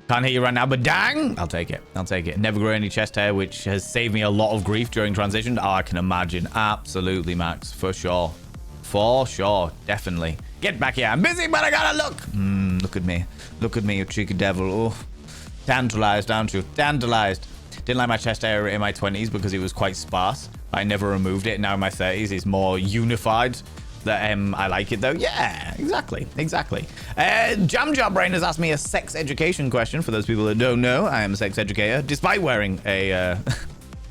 Can't hear you right now, but dang! I'll take it. I'll take it. Never grew any chest hair, which has saved me a lot of grief during transition. Oh, I can imagine. Absolutely, Max. For sure. For sure. Definitely. Get back here. I'm busy, but I gotta look. Look at me. Look at me, you cheeky devil. Oh, tantalized, aren't you? Tantalized. Didn't like my chest hair in my 20s because it was quite sparse. I never removed it. Now in my 30s, it's more unified. I like it though. Yeah, exactly. Jam Job Brain has asked me a sex education question. For those people that don't know, I am a sex educator, despite wearing a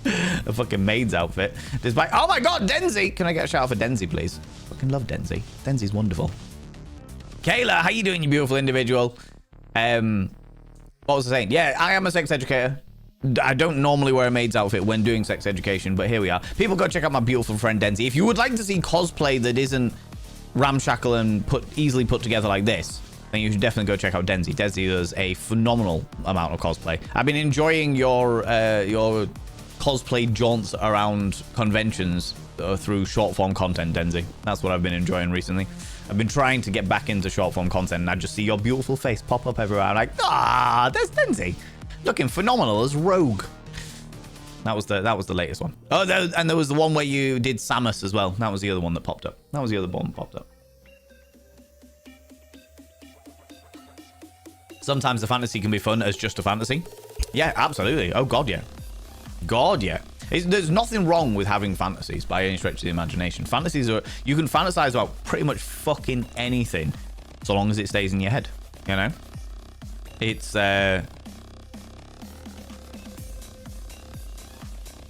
a fucking maid's outfit. Despite, oh my God, Denzi! Can I get a shout out for Denzi, please? Fucking love Denzi. Denzi's wonderful. Kayla, how you doing, you beautiful individual? What was I saying? Yeah, I am a sex educator. I don't normally wear a maid's outfit when doing sex education, but here we are. People, go check out my beautiful friend Denzi. If you would like to see cosplay that isn't ramshackle and easily put together like this, then you should definitely go check out Denzi. Denzi does a phenomenal amount of cosplay. I've been enjoying your cosplay jaunts around conventions through short form content, Denzi. That's what I've been enjoying recently. I've been trying to get back into short form content, and I just see your beautiful face pop up everywhere. I'm like, ah, there's Denzi. Looking phenomenal as Rogue. That was the latest one. Oh, and there was the one where you did Samus as well. That was the other one that popped up. That was the other one that popped up. Sometimes the fantasy can be fun as just a fantasy. Yeah, absolutely. Oh, God, yeah. God, yeah. There's nothing wrong with having fantasies by any stretch of the imagination. Fantasies are... You can fantasize about pretty much fucking anything so long as it stays in your head, you know?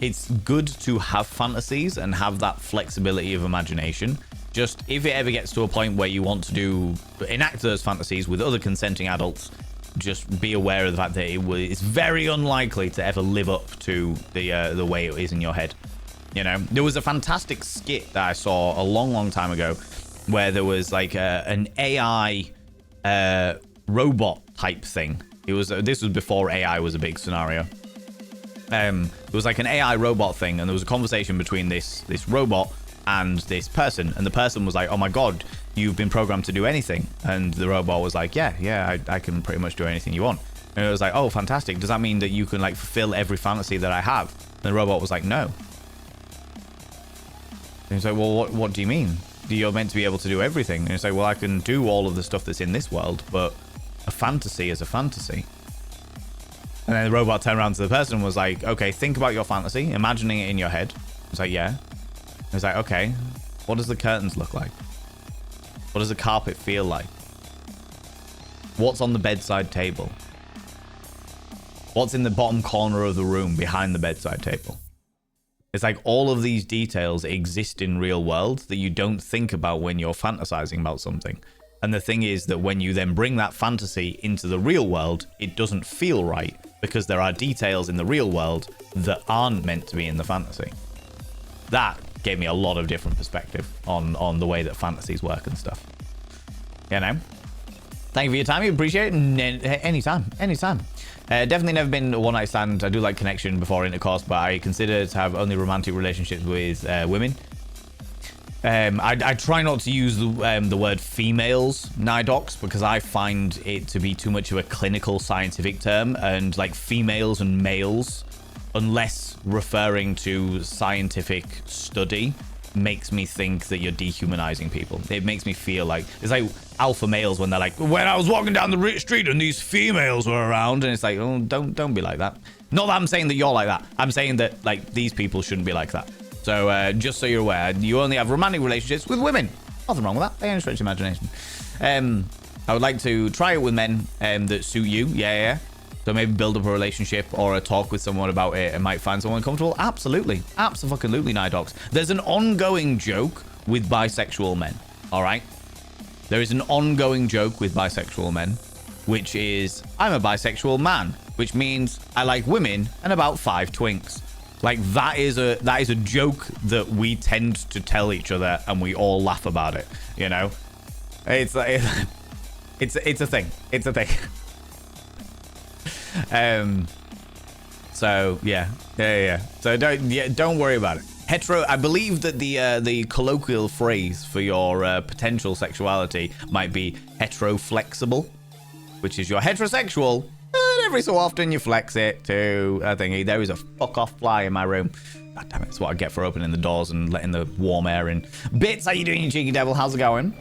It's good to have fantasies and have that flexibility of imagination. Just if it ever gets to a point where you want to enact those fantasies with other consenting adults, just be aware of the fact that it's very unlikely to ever live up to the way it is in your head. You know, there was a fantastic skit that I saw a long time ago where there was like an AI robot type thing. This was before AI was a big scenario. There was like an AI robot thing, and there was a conversation between this robot and this person. And the person was like, oh my God, you've been programmed to do anything. And the robot was like, yeah, I can pretty much do anything you want. And it was like, oh, fantastic. Does that mean that you can like fulfill every fantasy that I have? And the robot was like, no. And he's like, well, what do you mean? You're meant to be able to do everything. And it's like, well, I can do all of the stuff that's in this world, but a fantasy is a fantasy. And then the robot turned around to the person and was like, okay, think about your fantasy, imagining it in your head. It's like, yeah. It's like, okay, what does the curtains look like? What does the carpet feel like? What's on the bedside table? What's in the bottom corner of the room behind the bedside table? It's like all of these details exist in real world that you don't think about when you're fantasizing about something. And the thing is that when you then bring that fantasy into the real world, it doesn't feel right because there are details in the real world that aren't meant to be in the fantasy. That gave me a lot of different perspective on the way that fantasies work and stuff. You know? Thank you for your time. We appreciate it. Anytime. Definitely never been a one-night stand. I do like connection before intercourse, but I consider to have only romantic relationships with women. I try not to use the word females, Nidox, because I find it to be too much of a clinical scientific term, and like females and males, unless referring to scientific study, makes me think that you're dehumanizing people. It makes me feel like it's like alpha males when they're like, when I was walking down the street and these females were around, and it's like, oh, don't be like that. Not that I'm saying that you're like that. I'm saying that like these people shouldn't be like that. So just so you're aware, you only have romantic relationships with women. Nothing wrong with that. They only stretch imagination. I would like to try it with men that suit you. Yeah. So maybe build up a relationship or a talk with someone about it and might find someone comfortable. Absolutely. Absolutely, Nidox. There's an ongoing joke with bisexual men. All right? There is an ongoing joke with bisexual men, which is, I'm a bisexual man, which means I like women and about 5 twinks. Like that is a joke that we tend to tell each other and we all laugh about it, you know? It's like it's a thing. It's a thing. So yeah. So don't worry about it. Hetero. I believe that the colloquial phrase for your potential sexuality might be heteroflexible, which is you're heterosexual, and every so often you flex it to a thingy. There is a fuck off fly in my room. God damn it! That's what I get for opening the doors and letting the warm air in. Bits, how you doing, you cheeky devil? How's it going?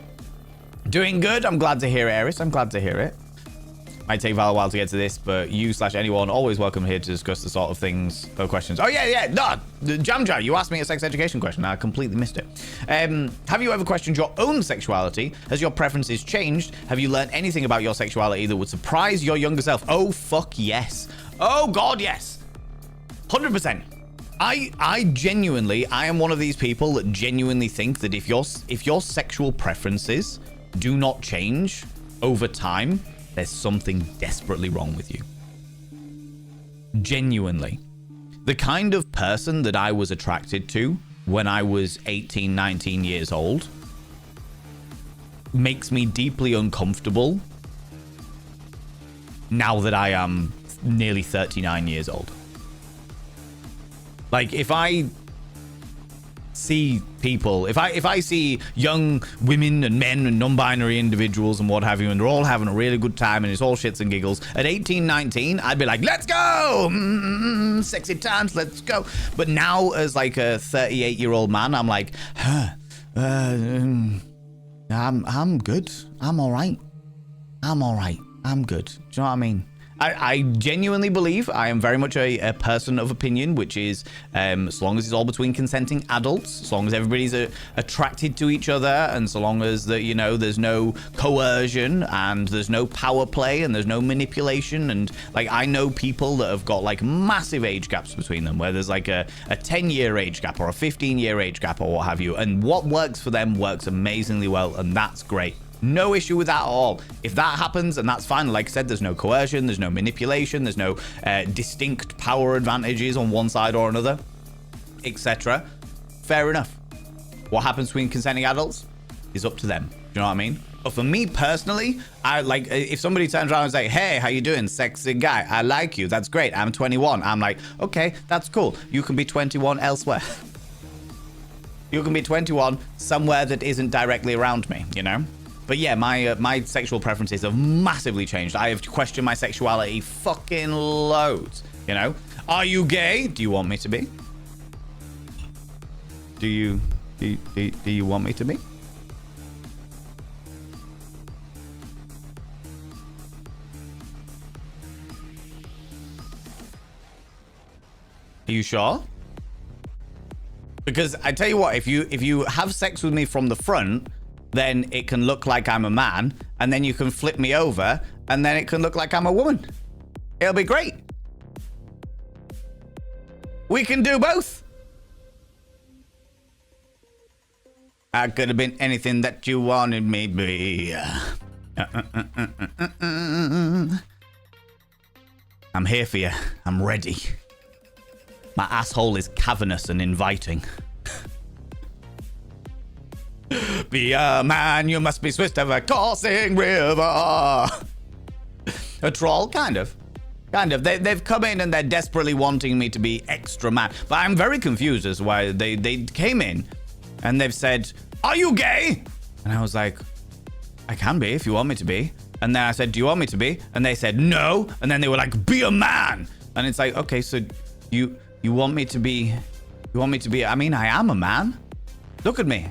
Doing good. I'm glad to hear it, Eris. I'm glad to hear it. Might take Val a while to get to this, but you/anyone always welcome here to discuss the sort of things or questions. Oh yeah, no, Jamja, you asked me a sex education question. I completely missed it. Have you ever questioned your own sexuality? Has your preferences changed? Have you learned anything about your sexuality that would surprise your younger self? Oh fuck yes. Oh god yes. 100%. I genuinely, I am one of these people that genuinely think that if your sexual preferences do not change over time, there's something desperately wrong with you. Genuinely. The kind of person that I was attracted to when I was 18, 19 years old makes me deeply uncomfortable now that I am nearly 39 years old. Like, if I see people, if I see young women and men and non-binary individuals and what have you, and they're all having a really good time and it's all shits and giggles, at 18, 19, I'd be like, let's go! Sexy times, let's go. But now, as like a 38-year-old man, I'm like, I'm good. I'm all right. I'm good. Do you know what I mean? I genuinely believe I am very much a person of opinion, which is as long as it's all between consenting adults, as long as everybody's attracted to each other, and so long as there's no coercion and there's no power play and there's no manipulation. And like, I know people that have got like massive age gaps between them, where there's like a 10-year age gap or a 15-year age gap or what have you, and what works for them works amazingly well, and that's great. No issue with that at all. If that happens, and that's fine. Like I said, there's no coercion, there's no manipulation, there's no distinct power advantages on one side or another, etc. Fair enough. What happens between consenting adults is up to them. Do you know what I mean? But for me personally, I like, if somebody turns around and say, hey, how you doing, sexy guy? I like you. That's great. I'm 21. I'm like, okay, that's cool. You can be 21 elsewhere. You can be 21 somewhere that isn't directly around me, you know? But yeah, my sexual preferences have massively changed. I have questioned my sexuality fucking loads, you know? Are you gay? Do you want me to be? Do you want me to be? Are you sure? Because I tell you what, if you have sex with me from the front, then it can look like I'm a man, and then you can flip me over, and then it can look like I'm a woman. It'll be great. We can do both. I could have been anything that you wanted me to be. I'm here for you. I'm ready. My asshole is cavernous and inviting. Be a man, you must be swift of a coursing river. A troll, kind of. Kind of. They've come in and they're desperately wanting me to be extra man. But I'm very confused as to why they came in and they've said, are you gay? And I was like, I can be if you want me to be. And then I said, do you want me to be? And they said, no. And then they were like, be a man. And it's like, okay, so you want me to be, I mean, I am a man. Look at me.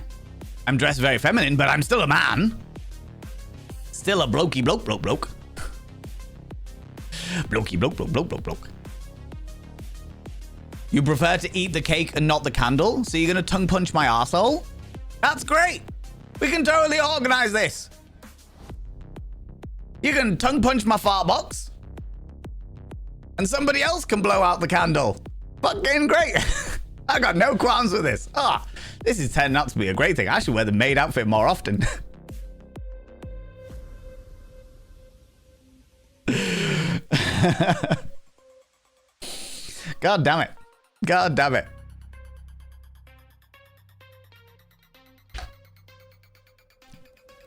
I'm dressed very feminine, but I'm still a man. Still a blokey bloke. Blokey bloke. You prefer to eat the cake and not the candle? So you're going to tongue punch my arsehole? That's great. We can totally organize this. You can tongue punch my fart box. And somebody else can blow out the candle. Fucking great. I got no qualms with this. This is turning out to be a great thing. I should wear the maid outfit more often. God damn it. God damn it.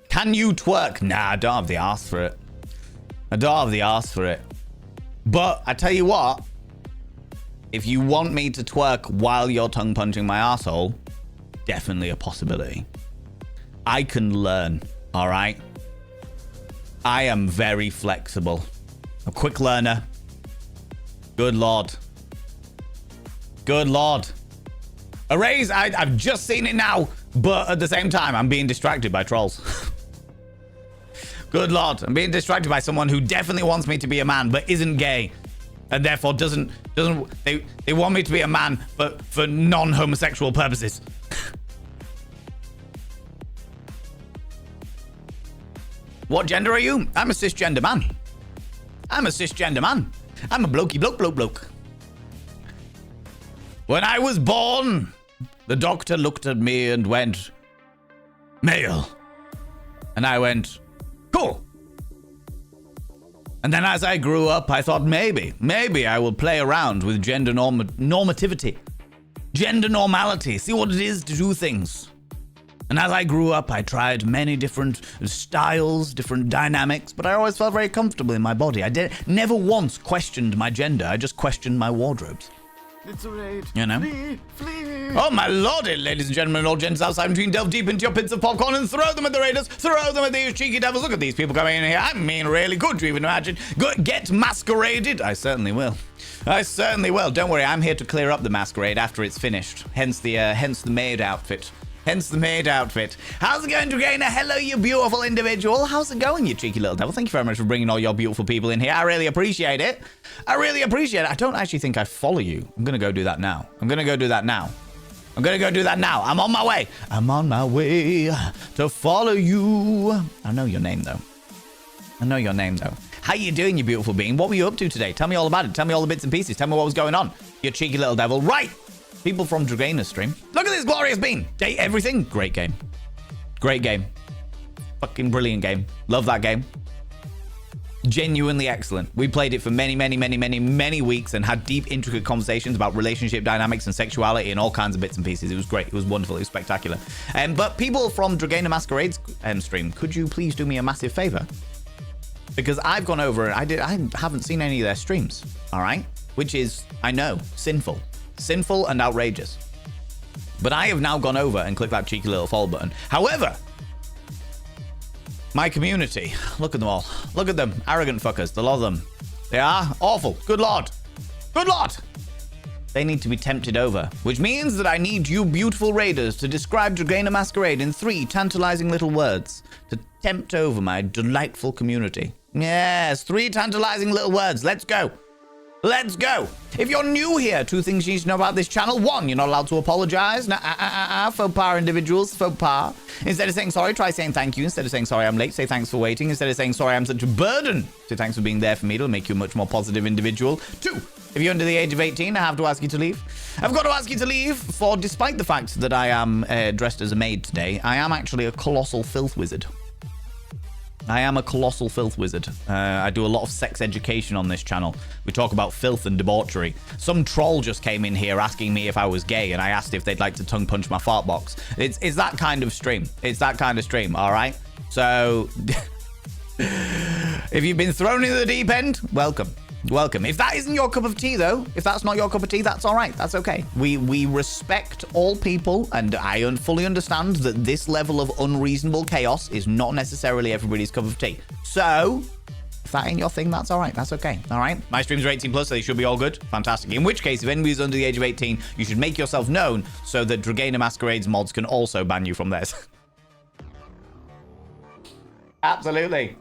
Can you twerk? Nah, I don't have the arse for it. But I tell you what, if you want me to twerk while you're tongue punching my asshole, definitely a possibility. I can learn, all right? I am very flexible. A quick learner. Good Lord. Good Lord. A raise, I've just seen it now, but at the same time, I'm being distracted by trolls. Good Lord, I'm being distracted by someone who definitely wants me to be a man, but isn't gay. And therefore they want me to be a man, but for non-homosexual purposes. What gender are you? I'm a cisgender man. I'm a blokey bloke. When I was born, the doctor looked at me and went, male. And I went, cool. And then as I grew up, I thought maybe I will play around with gender normativity. Gender normality. See what it is to do things. And as I grew up, I tried many different styles, different dynamics, but I always felt very comfortable in my body. I never once questioned my gender. I just questioned my wardrobes. It's a raid. You know? Flee. Oh my lordy, ladies and gentlemen, all gents outside between, delve deep into your pits of popcorn and throw them at the raiders. Throw them at these cheeky devils. Look at these people coming in here. I mean, really, could you even imagine? Get masqueraded? I certainly will. Don't worry, I'm here to clear up the masquerade after it's finished. Hence the maid outfit. How's it going, Dragainer? Hello, you beautiful individual. How's it going, you cheeky little devil? Thank you very much for bringing all your beautiful people in here. I really appreciate it. I don't actually think I follow you. I'm going to go do that now. I'm on my way. To follow you. I know your name, though. How you doing, you beautiful being? What were you up to today? Tell me all about it. Tell me all the bits and pieces. Tell me what was going on. You cheeky little devil. Right. People from Dragaina's stream. Look at this glorious bean. Date everything. Great game. Fucking brilliant game. Love that game. Genuinely excellent. We played it for many weeks and had deep, intricate conversations about relationship dynamics and sexuality and all kinds of bits and pieces. It was great. It was wonderful. It was spectacular. But people from Dragaina Masquerade's stream, could you please do me a massive favor? Because I've gone over and I haven't seen any of their streams. All right? Which is, I know, sinful and outrageous. But I have now gone over and clicked that cheeky little follow button. However, my community, look at them all. Look at them, arrogant fuckers, the lot of them. They are awful. Good lord. Good lord. They need to be tempted over, which means that I need you beautiful raiders to describe Dragaina Masquerade in 3 tantalizing little words to tempt over my delightful community. Yes, 3 tantalizing little words. Let's go. Let's go. If you're new here, 2 things you need to know about this channel. 1, you're not allowed to apologize. Faux pas individuals, faux pas. Instead of saying sorry, try saying thank you. Instead of saying sorry, I'm late, say thanks for waiting. Instead of saying sorry, I'm such a burden, say thanks for being there for me. It'll make you a much more positive individual. 2, if you're under the age of 18, I have to ask you to leave. I've got to ask you to leave, for despite the fact that I am dressed as a maid today, I am actually a colossal filth wizard. I am a colossal filth wizard. I do a lot of sex education on this channel. We talk about filth and debauchery. Some troll just came in here asking me if I was gay, and I asked if they'd like to tongue punch my fart box. It's that kind of stream. It's that kind of stream, all right? So, if you've been thrown into the deep end, welcome. Welcome. If that isn't your cup of tea, though, if that's not your cup of tea, that's all right. That's okay. We respect all people, and I fully understand that this level of unreasonable chaos is not necessarily everybody's cup of tea. So, if that ain't your thing, that's all right. That's okay. All right? My streams are 18 plus, so they should be all good. Fantastic. In which case, if anybody's under the age of 18, you should make yourself known so that Dragaina Masquerade's mods can also ban you from theirs. Absolutely.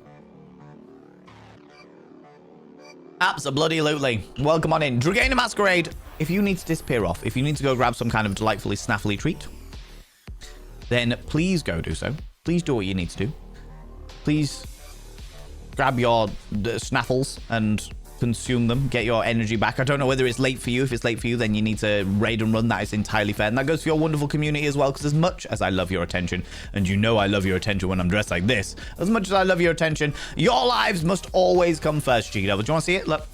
Absolutely. Welcome on in. Dragaina Masquerade, if you need to disappear off, if you need to go grab some kind of delightfully snaffly treat, then please go do so. Please do what you need to do. Please grab your snaffles and consume them. Get your energy back. I don't know whether it's late for you. If it's late for you, then you need to raid and run. That is entirely fair. And that goes for your wonderful community as well, because as much as I love your attention, and you know I love your attention when I'm dressed like this, as much as I love your attention, your lives must always come first, Cheeky Devil. Do you want to see it? Look.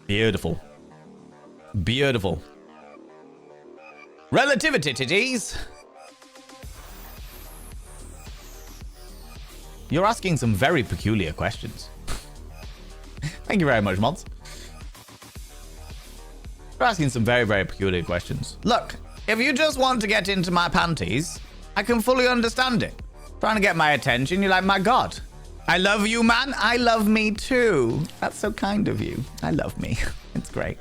Beautiful. Beautiful. Relativity titties. You're asking some very peculiar questions. Thank you very much, mods. You're asking some very, very peculiar questions. Look, if you just want to get into my panties, I can fully understand it. Trying to get my attention, you're like, my God. I love you, man. I love me too. That's so kind of you. I love me. It's great.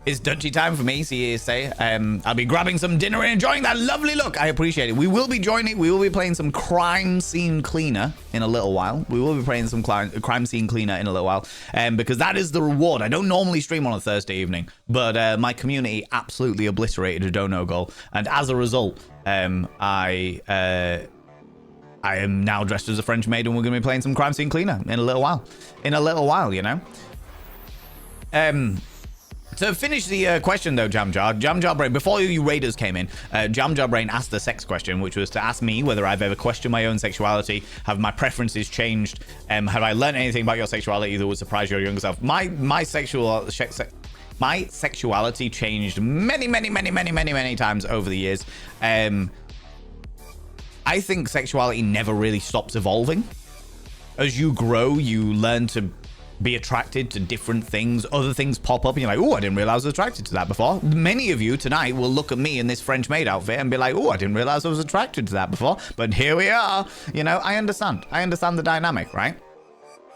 It's dunchy time for me, see you say. I'll be grabbing some dinner and enjoying that lovely look. I appreciate it. We will be playing some Crime Scene Cleaner in a little while. We will be playing some Crime Scene Cleaner in a little while, because that is the reward. I don't normally stream on a Thursday evening, but my community absolutely obliterated a dono goal, and as a result, I am now dressed as a French maid, and we're going to be playing some Crime Scene Cleaner in a little while. You know. To finish the question, though, Jamjar Brain, before you raiders came in, Jamjar Brain asked the sex question, which was to ask me whether I've ever questioned my own sexuality, have my preferences changed, have I learned anything about your sexuality that would surprise your younger self. My sexuality changed many times over the years. I think sexuality never really stops evolving. As you grow, you learn to be attracted to different things. Other things pop up and you're like, oh, I didn't realize I was attracted to that before. Many of you tonight will look at me in this French maid outfit and be like, oh, I didn't realize I was attracted to that before, but here we are. You know, I understand the dynamic, right?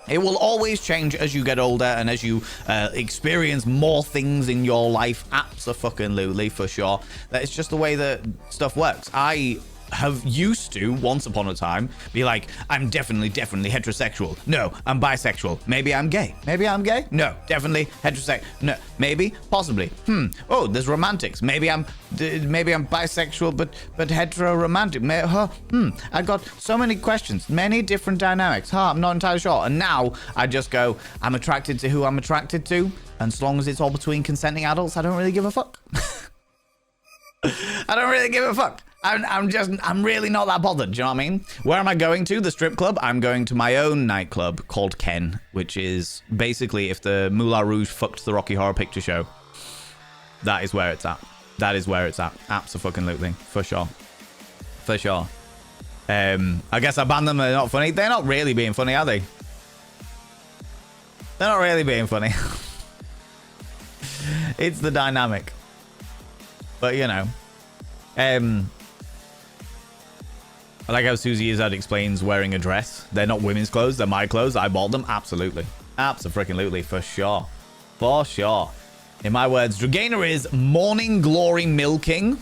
It will always change as you get older and as you experience more things in your life. Abso-fucking-lutely, for sure. That's just the way that stuff works. I have used to, once upon a time, be like, I'm definitely heterosexual. No, I'm bisexual. Maybe I'm gay. No, definitely heterosexual. No, maybe, possibly. Oh, there's romantics. Maybe I'm bisexual, but hetero-romantic. I got so many questions, many different dynamics. I'm not entirely sure. And now I just go, I'm attracted to who I'm attracted to, and as long as it's all between consenting adults, I don't really give a fuck. I don't really give a fuck. I'm really not that bothered. Do you know what I mean? Where am I going to? The strip club? I'm going to my own nightclub called Ken, which is basically if the Moulin Rouge fucked the Rocky Horror Picture Show. That is where it's at. Abso-fucking-lutely. For sure. I guess I banned them. They're not funny. They're not really being funny, are they? They're not really being funny. It's the dynamic. But, you know. I like how Susie Izzard explains wearing a dress. They're not women's clothes. They're my clothes. I bought them. Absolutely. Abso-freaking-lutely. For sure. For sure. In my words, Dragaina is morning glory milking.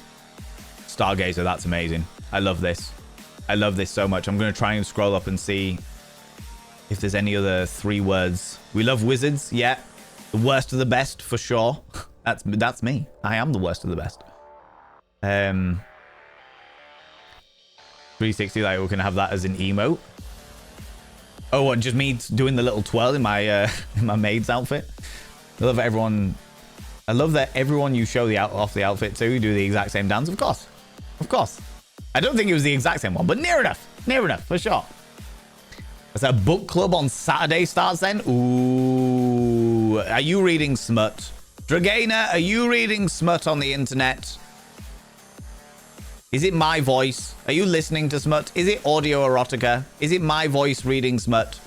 Stargazer. That's amazing. I love this. I love this so much. I'm going to try and scroll up and see if there's any other 3 words. We love wizards. Yeah. The worst of the best, for sure. That's me. I am the worst of the best. 360, like, we can have that as an emote. Oh, what, just me doing the little twirl in my maid's outfit? I love everyone. I love that everyone you show off the outfit to do the exact same dance. Of course. Of course. I don't think it was the exact same one, but near enough. Near enough, for sure. Is that book club on Saturday starts then? Ooh. Are you reading smut? Dragaina, are you reading smut on the internet? Is it my voice? Are you listening to smut? Is it audio erotica? Is it my voice reading smut?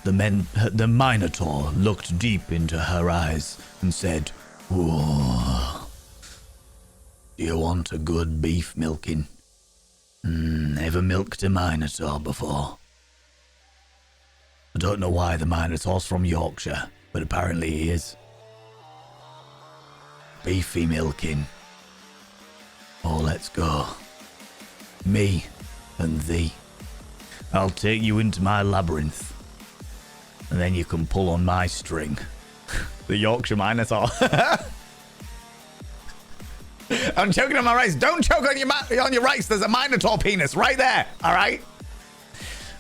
The Minotaur looked deep into her eyes and said, "Whoa. Do you want a good beef milking? Ever milked a Minotaur before? I don't know why the Minotaur's from Yorkshire, but apparently he is. Beefy milking. Oh, let's go. Me and thee. I'll take you into my labyrinth. And then you can pull on my string." The Yorkshire Minotaur. I'm choking on my rice. Don't choke on your rice. There's a Minotaur penis right there. All right?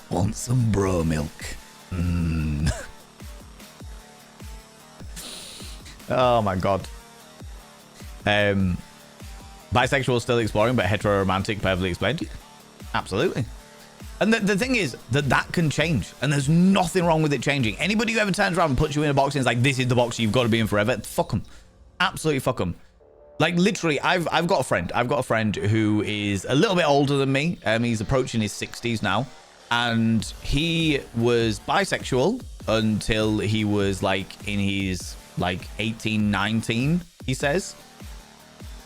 Want some bro milk? Oh, my God. Bisexual still exploring, but hetero-romantic perfectly explained. Absolutely. And the thing is that can change, and there's nothing wrong with it changing. Anybody who ever turns around and puts you in a box and is like, this is the box you've got to be in forever, fuck them. Absolutely fuck them. Like, literally, I've got a friend who is a little bit older than me. He's approaching his 60s now, and he was bisexual until he was like in his like 18, 19, he says.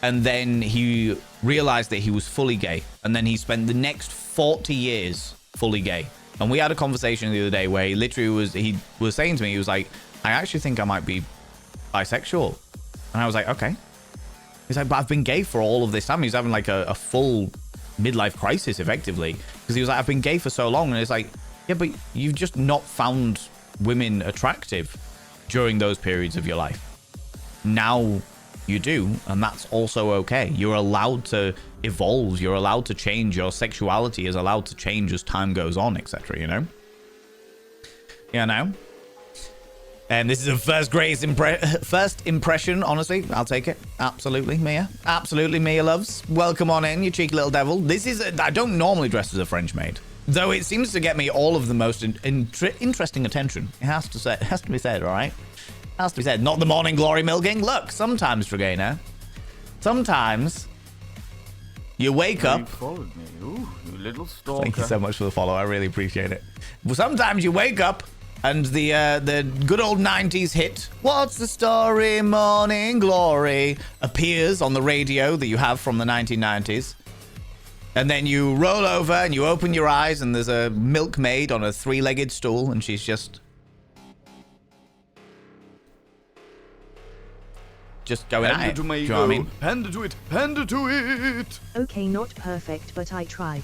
And then he realized that he was fully gay. And then he spent the next 40 years fully gay. And we had a conversation the other day where he was saying to me, he was like, I actually think I might be bisexual. And I was like, okay. He's like, but I've been gay for all of this time. He's having like a full midlife crisis, effectively. Because he was like, I've been gay for so long. And it's like, yeah, but you've just not found women attractive during those periods of your life. Now you do, and that's also okay. You're allowed to evolve. You're allowed to change. Your sexuality is allowed to change as time goes on, etc. You know? You know? And this is a first impression, honestly. I'll take it. Absolutely, Mia. Absolutely, Mia loves. Welcome on in, you cheeky little devil. I don't normally dress as a French maid, though it seems to get me all of the most interesting attention. It has to be said, all right? Has to be said. Not the morning glory milking. Look, sometimes, Dragaina, sometimes you wake up. You followed me. Ooh, you little stalker. Thank you so much for the follow. I really appreciate it. Well, sometimes you wake up and the good old 90s hit, "What's the Story, Morning Glory," appears on the radio that you have from the 1990s. And then you roll over and you open your eyes and there's a milkmaid on a 3-legged stool and she's just going at it. Do you know what I mean? Hand it to it. Hand it to it. Okay, not perfect, but I tried.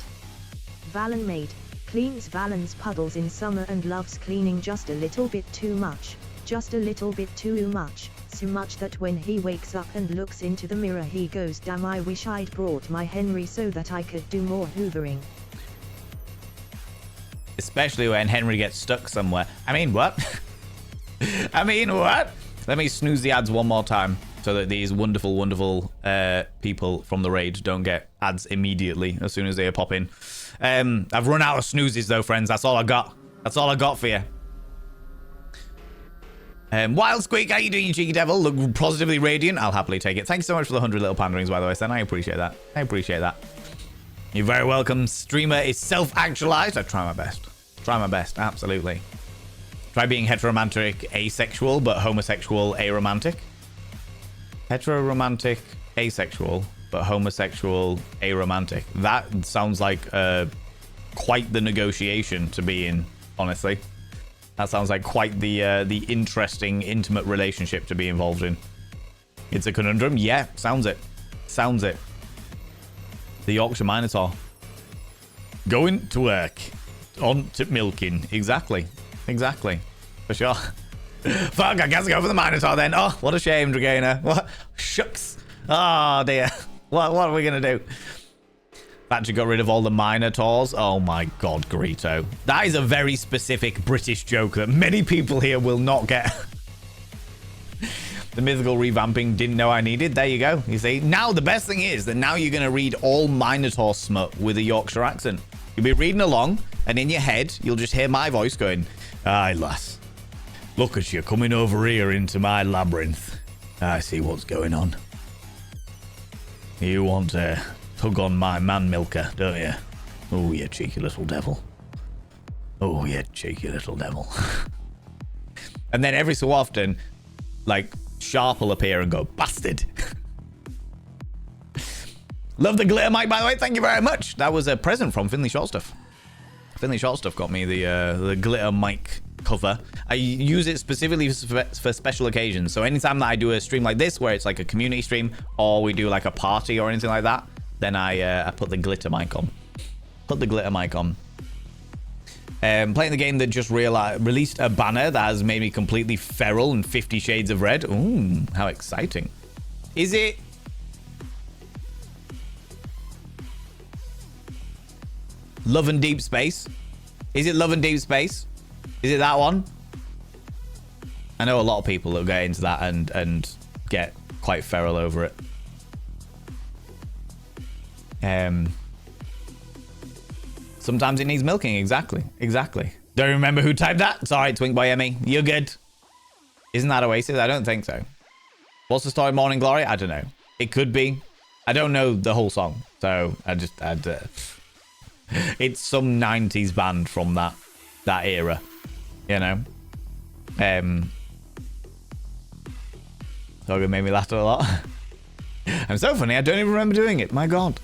Valen maid. Cleans Valen's puddles in summer and loves cleaning just a little bit too much. Just a little bit too much. So much that when he wakes up and looks into the mirror he goes, damn, I wish I'd brought my Henry so that I could do more hoovering. Especially when Henry gets stuck somewhere. I mean, what? I mean, what? Let me snooze the ads one more time so that these wonderful, wonderful people from the raid don't get ads immediately as soon as they pop in. I've run out of snoozes though, friends. That's all I got. That's all I got for you. Wild Squeak, how you doing, you cheeky devil? Look positively radiant. I'll happily take it. Thanks so much for the 100 little panderings, by the way, Sen. I appreciate that. I appreciate that. You're very welcome. Streamer is self-actualized. I try my best. Try my best, absolutely. Try being heteroromantic, asexual, but homosexual, aromantic. Heteroromantic, asexual, but homosexual, aromantic. That sounds like quite the negotiation to be in, honestly. That sounds like quite the interesting, intimate relationship to be involved in. It's a conundrum? Yeah, sounds it. Sounds it. The Yorkshire Minotaur. Going to work. On to milking. Exactly. Exactly. For sure. Fuck, I guess I go for the Minotaur then. Oh, what a shame, Dragainer. What? Shucks. Oh, dear. What are we going to do? Thatcher got rid of all the Minotaurs. Oh, my God, Greeto. That is a very specific British joke that many people here will not get. The mythical revamping didn't know I needed. There you go. You see? Now, the best thing is that now you're going to read all Minotaur smut with a Yorkshire accent. You'll be reading along, and in your head, you'll just hear my voice going, aye, lass. Look at you coming over here into my labyrinth. I see what's going on. You want to tug on my man milker, don't you? Oh, you cheeky little devil. Oh, you cheeky little devil. And then every so often, like, Sharp will appear and go, bastard. Love the glitter mic, by the way. Thank you very much. That was a present from Finley Shortstuff. Finley Shortstuff got me the glitter mic cover. I use it specifically for special occasions. So anytime that I do a stream like this, where it's like a community stream, or we do like a party or anything like that, then I put the glitter mic on. Put the glitter mic on. Playing the game that just released a banner that has made me completely feral and 50 Shades of Red. Ooh, how exciting. Is it... Love and Deep Space? Is it Love and Deep Space? Is it that one? I know a lot of people that get into that and get quite feral over it. Sometimes it needs milking. Exactly. Don't remember who typed that. Sorry, Twink Boy Emmy. You're good. Isn't that Oasis? I don't think so. What's the story, Morning Glory? I don't know. It could be. I don't know the whole song. So I just had to... It's some 90s band from that era. You know? So it made me laugh a lot. I'm so funny. I don't even remember doing it. My God.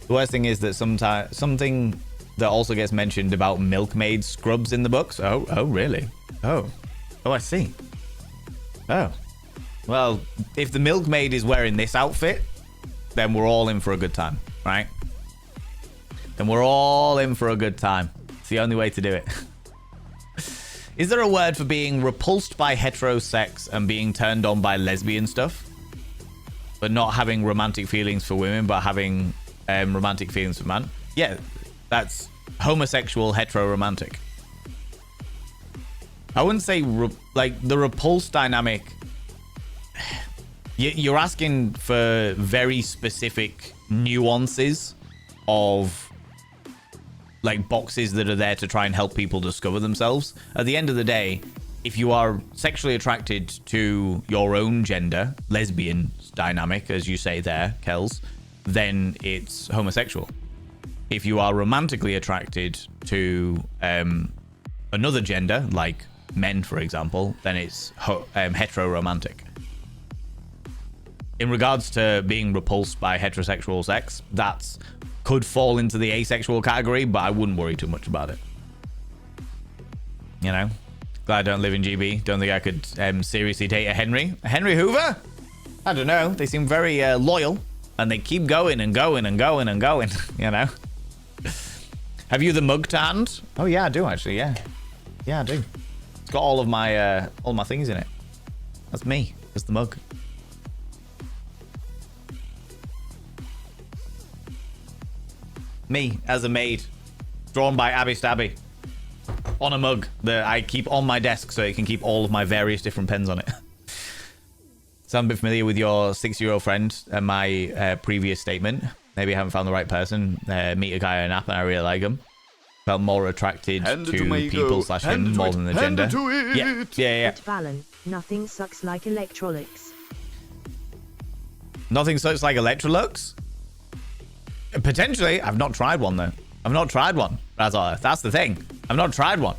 The worst thing is that sometimes something that also gets mentioned about milkmaid scrubs in the books. Oh, really? Oh, I see. Oh, well, if the milkmaid is wearing this outfit, then we're all in for a good time, right? Then we're all in for a good time. It's the only way to do it. Is there a word for being repulsed by hetero sex and being turned on by lesbian stuff, but not having romantic feelings for women, but having romantic feelings for men? Yeah, that's homosexual heteroromantic. I wouldn't say like the repulse dynamic. You're asking for very specific nuances of like boxes that are there to try and help people discover themselves. At the end of the day, if you are sexually attracted to your own gender, lesbian dynamic, as you say there, Kels, then it's homosexual. If you are romantically attracted to another gender, like men, for example, then it's heteroromantic. In regards to being repulsed by heterosexual sex, that's could fall into the asexual category, but I wouldn't worry too much about it. You know? Glad I don't live in GB. Don't think I could seriously date a Henry. A Henry Hoover? I don't know. They seem very loyal, and they keep going and going and going and going, you know? Have you the mug to hand? Oh, yeah, I do, actually, yeah. Yeah, I do. It's got all my things in it. That's me. That's the mug. Me, as a maid. Drawn by Abby Stabby. On a mug that I keep on my desk so it can keep all of my various different pens on it. So I'm a bit familiar with your 6-year-old friend and my previous statement. Maybe I haven't found the right person. Meet a guy on an app and I really like him. Felt more attracted to people / him more than the gender. Yeah. Valen, nothing sucks like Electrolux. Nothing sucks like Electrolux? Potentially. I've not tried one, though. I've not tried one. That's the thing. I've not tried one.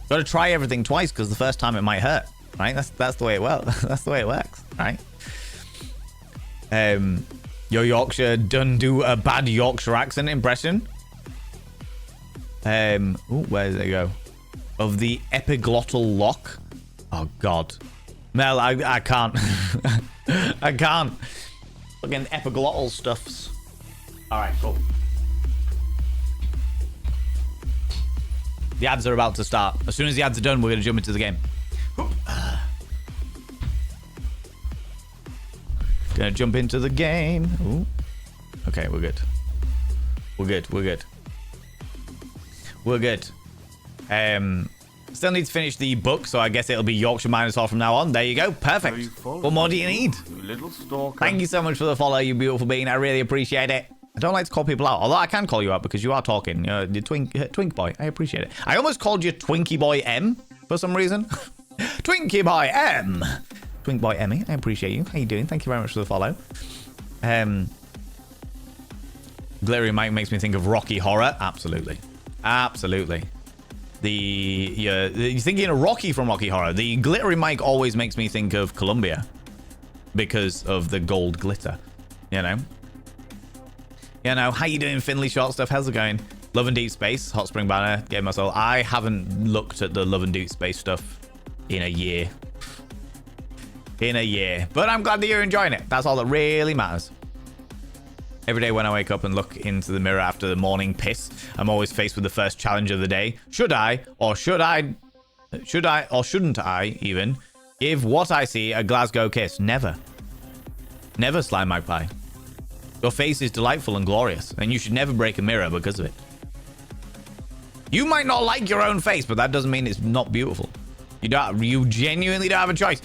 Got to try everything twice because the first time it might hurt, right? That's the way it works. That's the way it works, right? Your Yorkshire done do a bad Yorkshire accent impression. Ooh, where does it go? Of the epiglottal lock. Oh God, Mel, I can't. I can't. Fucking epiglottal stuffs. All right, cool. The ads are about to start. As soon as the ads are done, we're gonna jump into the game. Gonna jump into the game. Ooh. Okay, we're good. We're good. We're good. We're good. Still need to finish the book, so I guess it'll be Yorkshire Minotaur from now on. There you go. Perfect. What more do you need? You little stalker. Thank you so much for the follow, you beautiful being. I really appreciate it. I don't like to call people out, although I can call you out because you are talking. The Twink Boy. I appreciate it. I almost called you Twinkie Boy M for some reason. Twinkie Boy M. Twink Boy Emmy. I appreciate you. How you doing? Thank you very much for the follow. Glittery Mike makes me think of Rocky Horror. Absolutely. Absolutely. You're thinking of Rocky from Rocky Horror. The Glittery Mike always makes me think of Columbia because of the gold glitter. You know? How you doing, Finley Short Stuff? How's it going? Love and Deep Space, Hot Spring Banner, Game My Soul. I haven't looked at the Love and Deep Space stuff in a year. But I'm glad that you're enjoying it. That's all that really matters. Every day when I wake up and look into the mirror after the morning piss, I'm always faced with the first challenge of the day. Should I or shouldn't I even give what I see a Glasgow kiss? Never. Never, Slime Magpie. Your face is delightful and glorious, and you should never break a mirror because of it. You might not like your own face, but that doesn't mean it's not beautiful. You genuinely don't have a choice.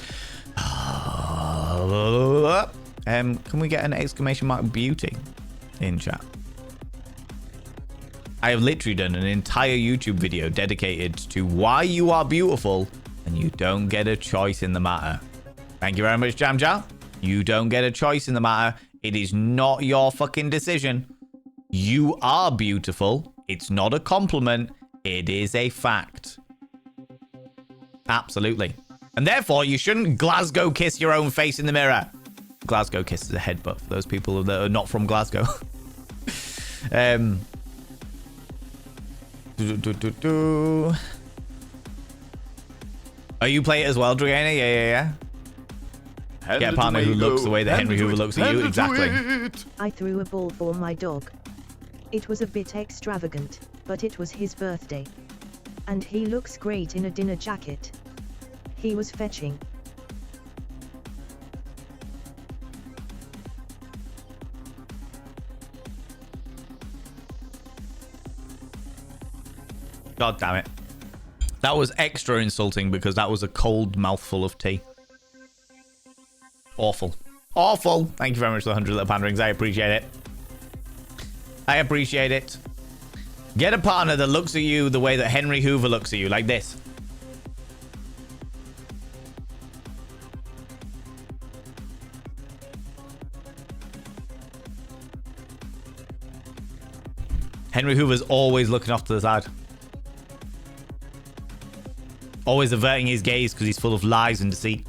Can we get an exclamation mark beauty in chat? I have literally done an entire YouTube video dedicated to why you are beautiful and you don't get a choice in the matter. Thank you very much, Jam Jam. You don't get a choice in the matter. It is not your fucking decision. You are beautiful. It's not a compliment. It is a fact. Absolutely. And therefore, you shouldn't Glasgow kiss your own face in the mirror. Glasgow kiss is a headbutt for those people that are not from Glasgow. Oh, you play it as well, Dragana? Yeah. Get a partner who looks the way that Henry Hoover looks at you. Exactly. I threw a ball for my dog. It was a bit extravagant, but it was his birthday. And he looks great in a dinner jacket. He was fetching. God damn it. That was extra insulting because that was a cold mouthful of tea. Awful. Awful. Thank you very much for the 100 little panderings. I appreciate it. I appreciate it. Get a partner that looks at you the way that Henry Hoover looks at you, like this. Henry Hoover's always looking off to the side. Always averting his gaze because he's full of lies and deceit.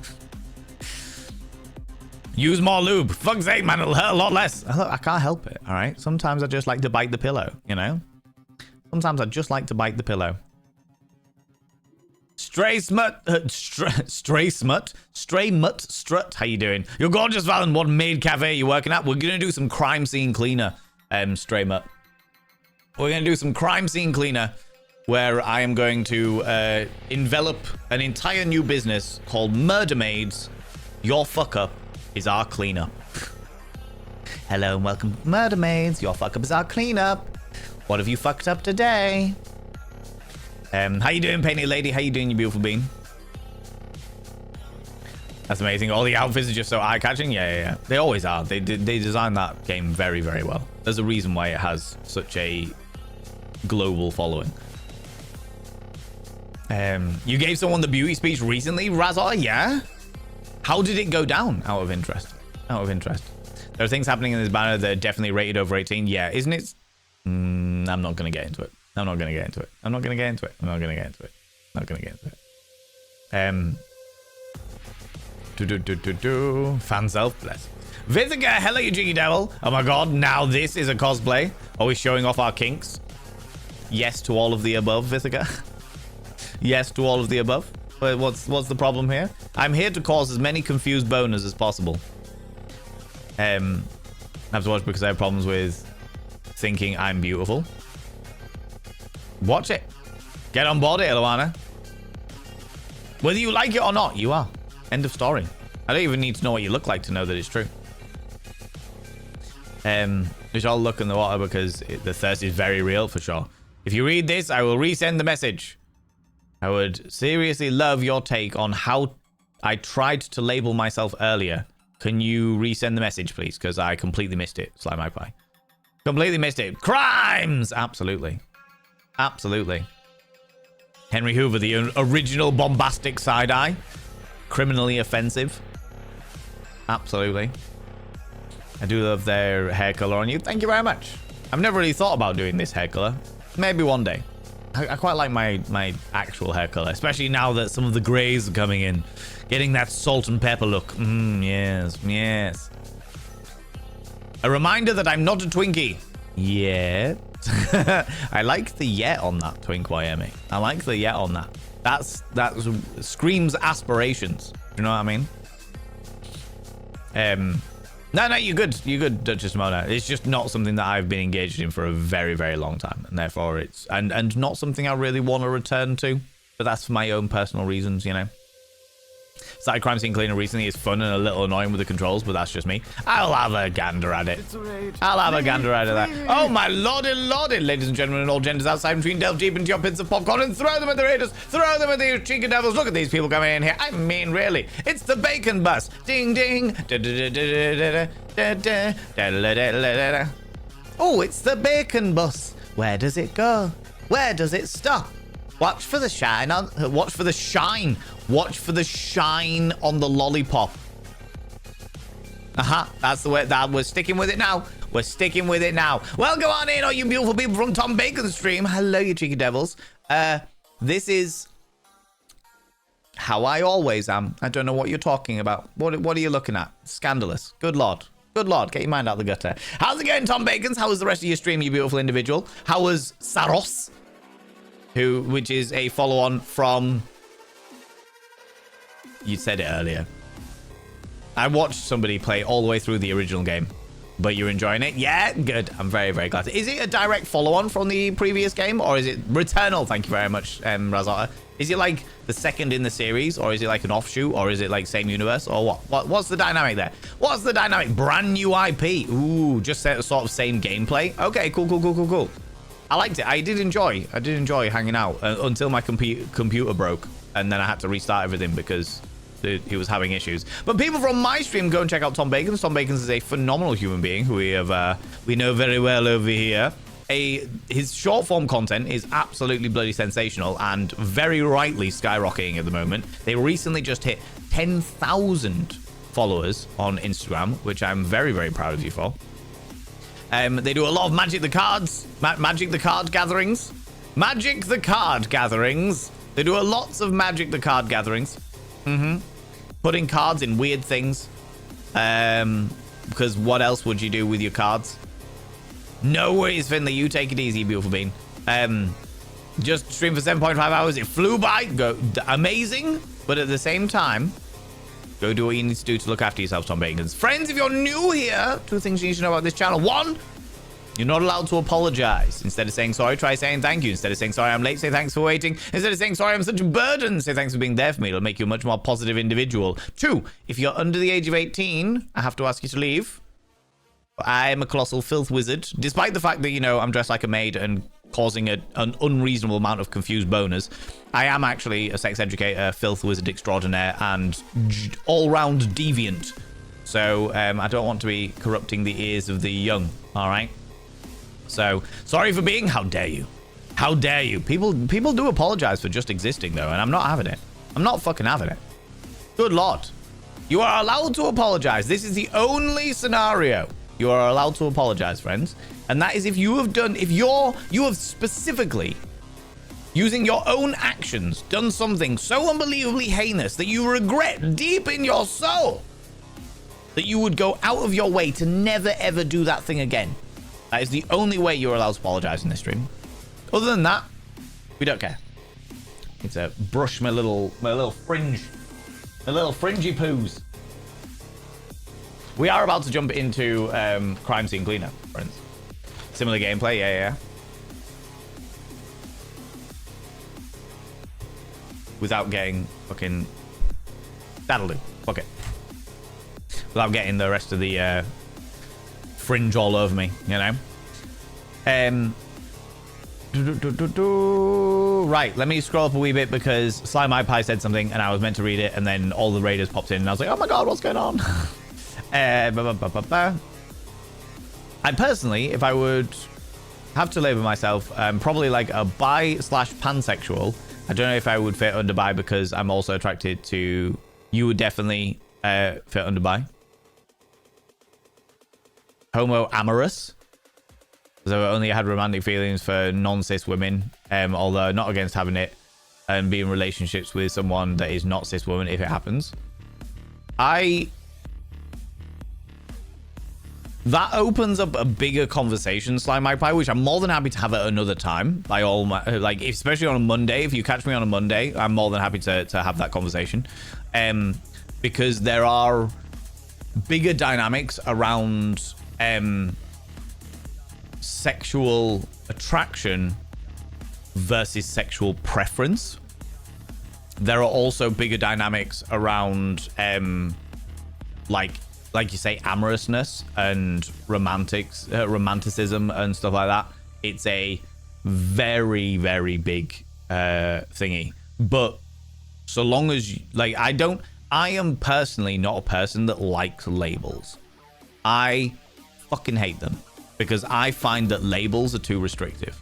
Use more lube. Fuck's sake, man, it'll hurt a lot less. I can't help it, all right? Sometimes I just like to bite the pillow, you know? Sometimes I just like to bite the pillow. Stray mutt strut. How you doing? You're gorgeous, Valen. What maid cafe are you working at? We're gonna do some crime scene cleaner, Stray mutt. We're gonna do some crime scene cleaner where I am going to envelop an entire new business called Murder Maids. Your fuck up is our cleanup. Hello and welcome to Murder Maids. Your fuck up is our cleanup. What have you fucked up today? How you doing, Painted Lady? How you doing, you beautiful bean? That's amazing. All the outfits are just so eye-catching. Yeah. They always are. They designed that game very, very well. There's a reason why it has such a global following. You gave someone the beauty speech recently, Razor? Yeah. How did it go down? Out of interest. There are things happening in this banner that are definitely rated over 18. Yeah, isn't it? I'm not going to get into it. I'm not going to get into it. I'm not going to get into it. I'm not going to get into it. I'm not going to get into it. Fan self bless. Vithica, hello you cheeky devil. Oh my god, now this is a cosplay. Are we showing off our kinks? Yes to all of the above, Vithica. Yes to all of the above. But what's the problem here? I'm here to cause as many confused boners as possible. I have to watch because I have problems with thinking I'm beautiful. Watch it. Get on board it, Eloana. Whether you like it or not, you are. End of story. I don't even need to know what you look like to know that it's true. We shall look in the water because the thirst is very real for sure. If you read this, I will resend the message. I would seriously love your take on how I tried to label myself earlier. Can you resend the message, please? Because I completely missed it. Slime my pie. Completely missed it. Crimes! Absolutely. Absolutely. Henry Hoover, the original bombastic side-eye. Criminally offensive. Absolutely. I do love their hair color on you. Thank you very much. I've never really thought about doing this hair color. Maybe one day. I quite like my actual hair color, especially now that some of the grays are coming in. Getting that salt and pepper look. Yes, yes. A reminder that I'm not a Twinkie. Yet. I like the yet on that, Twink YME. I like the yet on that. That screams aspirations. You know what I mean? No, you're good. You're good, Duchess Mona. It's just not something that I've been engaged in for a very, very long time. And therefore it's... And not something I really want to return to. But that's for my own personal reasons, you know. Started Crime Scene Cleaner recently. It's fun and a little annoying with the controls, but that's just me. I'll have a gander at it. I'll have a gander at that. Oh, my lordy, lordy. Ladies and gentlemen, in all genders outside between, delve deep into your pits of popcorn and throw them at the raiders. Throw them at these cheeky devils. Look at these people coming in here. I mean, really. It's the bacon bus. Ding, ding. Oh, it's the bacon bus. Where does it go? Where does it stop? Watch for the shine on... Watch for the shine. Watch for the shine on the lollipop. That's the way... That we're sticking with it now. We're sticking with it now. Well, go on in, all you beautiful people from Tom Bacon's stream. Hello, you cheeky devils. This is... how I always am. I don't know what you're talking about. What are you looking at? Scandalous. Good lord. Good lord. Get your mind out the gutter. How's it going, Tom Bacons? How was the rest of your stream, you beautiful individual? How was Saros? Which is a follow-on from... You said it earlier. I watched somebody play all the way through the original game. But you're enjoying it? Yeah, good. I'm very, very glad. Is it a direct follow-on from the previous game? Or is it Returnal? Thank you very much, Razata. Is it like the second in the series? Or is it like an offshoot? Or is it like same universe? Or what? What's the dynamic there? What's the dynamic? Brand new IP. Ooh, just sort of same gameplay. Okay, cool. I liked it. I did enjoy hanging out until my computer broke. And then I had to restart everything because he was having issues. But people from my stream, go and check out Tom Bacons. Tom Bacons is a phenomenal human being who we know very well over here. His short form content is absolutely bloody sensational and very rightly skyrocketing at the moment. They recently just hit 10,000 followers on Instagram, which I'm very, very proud of you for. They do a lot of Magic the Card gatherings. They do lots of Magic the Card gatherings. Putting cards in weird things. Because what else would you do with your cards? No worries, Finley. You take it easy, beautiful bean. Just stream for 7.5 hours. It flew by. Amazing. But at the same time, go do what you need to do to look after yourself, Tom Bacons. Friends, if you're new here, 2 things you need to know about this channel. 1, you're not allowed to apologize. Instead of saying sorry, try saying thank you. Instead of saying sorry, I'm late, say thanks for waiting. Instead of saying sorry, I'm such a burden, say thanks for being there for me. It'll make you a much more positive individual. 2, if you're under the age of 18, I have to ask you to leave. I am a colossal filth wizard. Despite the fact that, you know, I'm dressed like a maid and causing an unreasonable amount of confused boners, I am actually a sex educator, filth wizard extraordinaire, and all-round deviant. So I don't want to be corrupting the ears of the young, all right? So, sorry for being... How dare you? How dare you? People do apologize for just existing, though, and I'm not having it. I'm not fucking having it. Good lord. You are allowed to apologize. This is the only scenario you are allowed to apologize, friends. And that is if you have done, if you have specifically, using your own actions, done something so unbelievably heinous that you regret deep in your soul that you would go out of your way to never ever do that thing again. That is the only way you're allowed to apologize in this stream. Other than that, we don't care. Need to brush my little fringe. The little fringy poos. We are about to jump into crime scene cleanup, friends. Similar gameplay, yeah. Without getting fucking... That'll do. Fuck it. Without getting the rest of the fringe all over me, you know? Right, let me scroll up a wee bit because Slime My Pie said something and I was meant to read it and then all the raiders popped in and I was like, oh my god, what's going on? I personally, if I would have to label myself, probably like a bi/pansexual. I don't know if I would fit under bi because I'm also attracted to... You would definitely fit under bi. Homo amorous. So I only had romantic feelings for non-cis women, although not against having it and being in relationships with someone that is not cis woman if it happens. That opens up a bigger conversation, Slime Magpie, which I'm more than happy to have at another time. By all my, like, especially on a Monday. If you catch me on a Monday, I'm more than happy to have that conversation, because there are bigger dynamics around sexual attraction versus sexual preference. There are also bigger dynamics around like you say, amorousness and romanticism and stuff like that. It's a very, very big thingy. But so long as you, like, I am personally not a person that likes labels. I fucking hate them because I find that labels are too restrictive.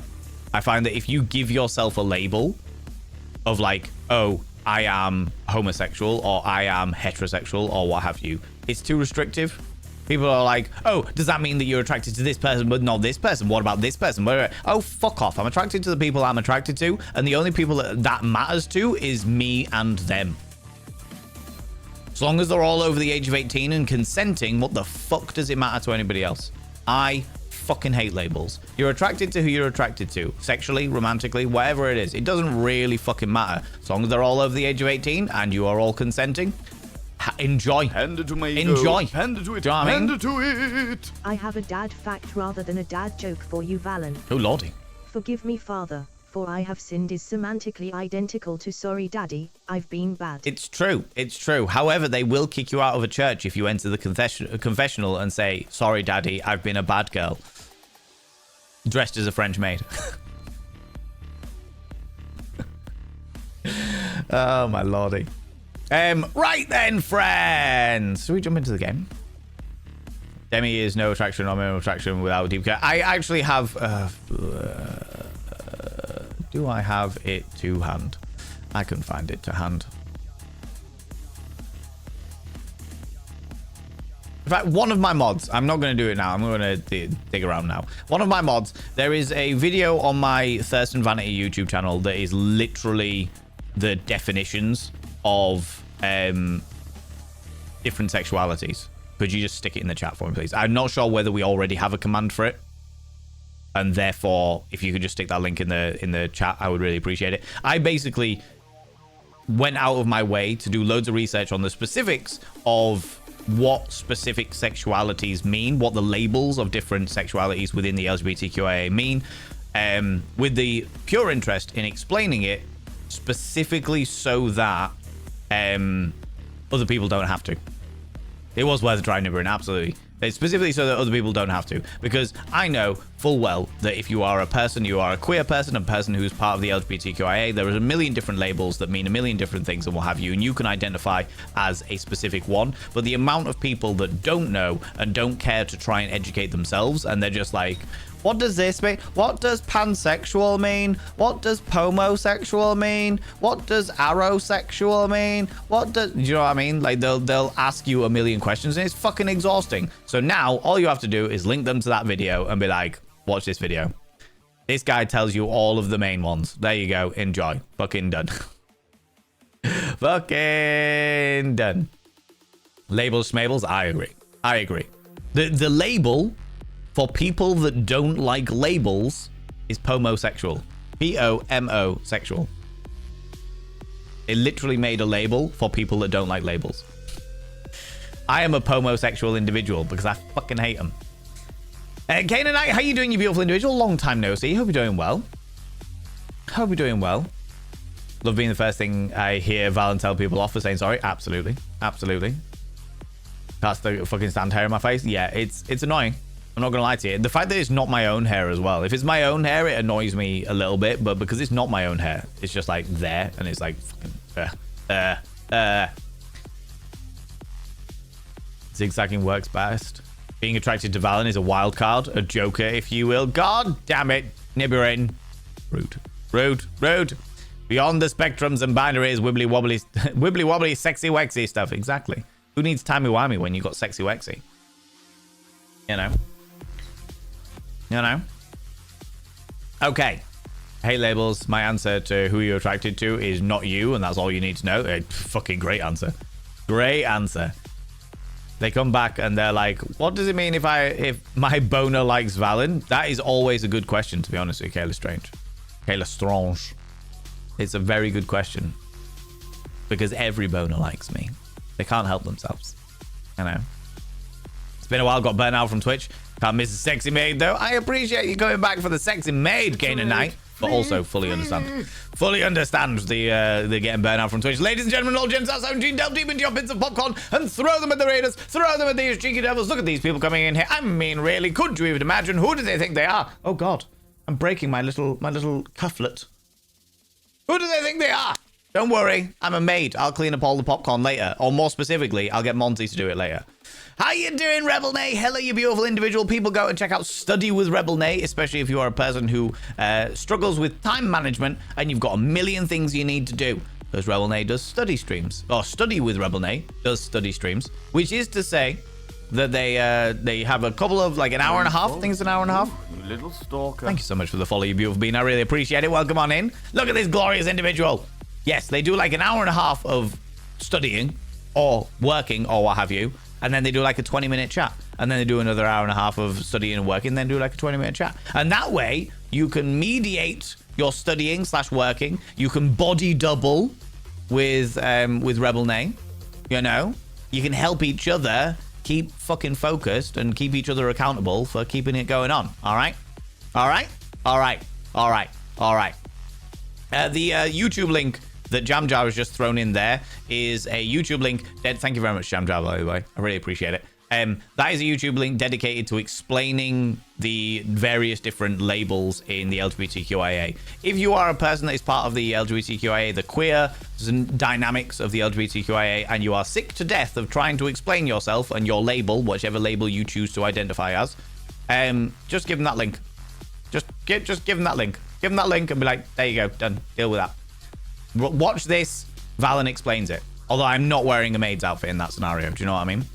I find that if you give yourself a label of like, oh, I am homosexual or I am heterosexual or what have you, it's too restrictive. People are like, oh, does that mean that you're attracted to this person but not this person? What about this person? Oh, fuck off. I'm attracted to the people I'm attracted to, and the only people that matters to is me and them. As long as they're all over the age of 18 and consenting, what the fuck does it matter to anybody else? I fucking hate labels. You're attracted to who you're attracted to, sexually, romantically, whatever it is. It doesn't really fucking matter. As long as they're all over the age of 18 and you are all consenting, enjoy. Hand it to me. Enjoy. Hand it to it. Do you know what I mean? Hand it to it. I have a dad fact rather than a dad joke for you, Valen. Oh, lordy. Forgive me, father, for I have sinned is semantically identical to sorry, daddy, I've been bad. It's true. It's true. However, they will kick you out of a church if you enter the confessional and say, sorry, daddy, I've been a bad girl. Dressed as a French maid. Oh, my lordy. Right then, friends. Should we jump into the game? Demi is no attraction or minimal attraction without deep care. I actually have... do I have it to hand? I can find it to hand. In fact, one of my mods, I'm not going to do it now. I'm going to dig around now. One of my mods, there is a video on my Thirst and Vanity YouTube channel that is literally the definitions of different sexualities. Could you just stick it in the chat for me, please? I'm not sure whether we already have a command for it, and therefore, if you could just stick that link in the chat, I would really appreciate it. I basically went out of my way to do loads of research on the specifics of what specific sexualities mean, what the labels of different sexualities within the LGBTQIA mean, with the pure interest in explaining it specifically so that other people don't have to. It was worth trying, Nibbering, absolutely. It's specifically so that other people don't have to, because I know full well that if you are a person, you are a queer person, a person who's part of the LGBTQIA, there are a million different labels that mean a million different things and what have you, and you can identify as a specific one. But the amount of people that don't know and don't care to try and educate themselves, and they're just like, What does this mean? What does pansexual mean? What does pomosexual mean? What does arrowsexual mean? What does... Do you know what I mean? Like, they'll ask you a million questions, and it's fucking exhausting. So now, all you have to do is link them to that video and be like, watch this video. This guy tells you all of the main ones. There you go. Enjoy. Fucking done. Fucking done. Labels, schmabels, I agree. I agree. The label for people that don't like labels is pomosexual. P-O-M-O sexual. It literally made a label for people that don't like labels. I am a pomosexual individual because I fucking hate them. Canaanite, how you doing, you beautiful individual? Long time no see. Hope you're doing well. Hope you're doing well. Love being the first thing I hear Valen tell people off for saying sorry. Absolutely. Absolutely. That's the fucking stand hair in my face. Yeah, it's annoying. I'm not gonna lie to you. The fact that it's not my own hair as well. If it's my own hair, it annoys me a little bit, but because it's not my own hair, it's just like there, and it's like fucking Zigzagging works best. Being attracted to Valen is a wild card, a joker, if you will. God damn it, Nibirin. Rude, rude, rude. Beyond the spectrums and binaries, wibbly wobbly, wibbly wobbly, sexy wexy stuff. Exactly. Who needs timey-wimey when you got sexy wexy? You know? You know? Okay. Hey, labels. My answer to who you're attracted to is not you, and that's all you need to know. Fucking great answer. Great answer. They come back and they're like, what does it mean if my boner likes Valen? That is always a good question, to be honest with you, Kayla Strange. Kayla Strange. It's a very good question. Because every boner likes me. They can't help themselves. You know. It's been a while, got burnt out from Twitch. Can't miss a sexy maid, though. I appreciate you coming back for the sexy maid, Canaanite. But also fully understand. Fully understand the getting burnt out from Twitch. Ladies and gentlemen, all gents out 17, delve deep into your bits of popcorn and throw them at the raiders. Throw them at these cheeky devils. Look at these people coming in here. I mean, really, could you even imagine? Who do they think they are? Oh, God. I'm breaking my little cufflet. Who do they think they are? Don't worry, I'm a maid. I'll clean up all the popcorn later. Or more specifically, I'll get Monty to do it later. How you doing, Rebel Nay? Hello, you beautiful individual. People go and check out Study with Rebel Nay, especially if you are a person who struggles with time management and you've got a million things you need to do. Because Rebel Nay does study streams. Or Study with Rebel Nay does study streams. Which is to say that they have a couple of, like, an hour and a half. I think it's an hour and a half. Little stalker. Thank you so much for the follow, you beautiful being. I really appreciate it. Welcome on in. Look at this glorious individual. Yes, they do like an hour and a half of studying or working or what have you. And then they do like a 20-minute chat. And then they do another hour and a half of studying and working. Then do like a 20-minute chat. And that way, you can mediate your studying / working. You can body double with Rebel Nay. You know? You can help each other keep fucking focused and keep each other accountable for keeping it going on. All right? All right? All right. All right. All right. The YouTube link that Jamjar has just thrown in there is a YouTube link. Thank you very much, Jamjar, by the way. I really appreciate it. That is a YouTube link dedicated to explaining the various different labels in the LGBTQIA. If you are a person that is part of the LGBTQIA, the queer dynamics of the LGBTQIA, and you are sick to death of trying to explain yourself and your label, whichever label you choose to identify as, just give them that link. Just give them that link. Give them that link and be like, there you go, done. Deal with that. Watch this. Valen explains it. Although I'm not wearing a maid's outfit in that scenario. Do you know what I mean? Do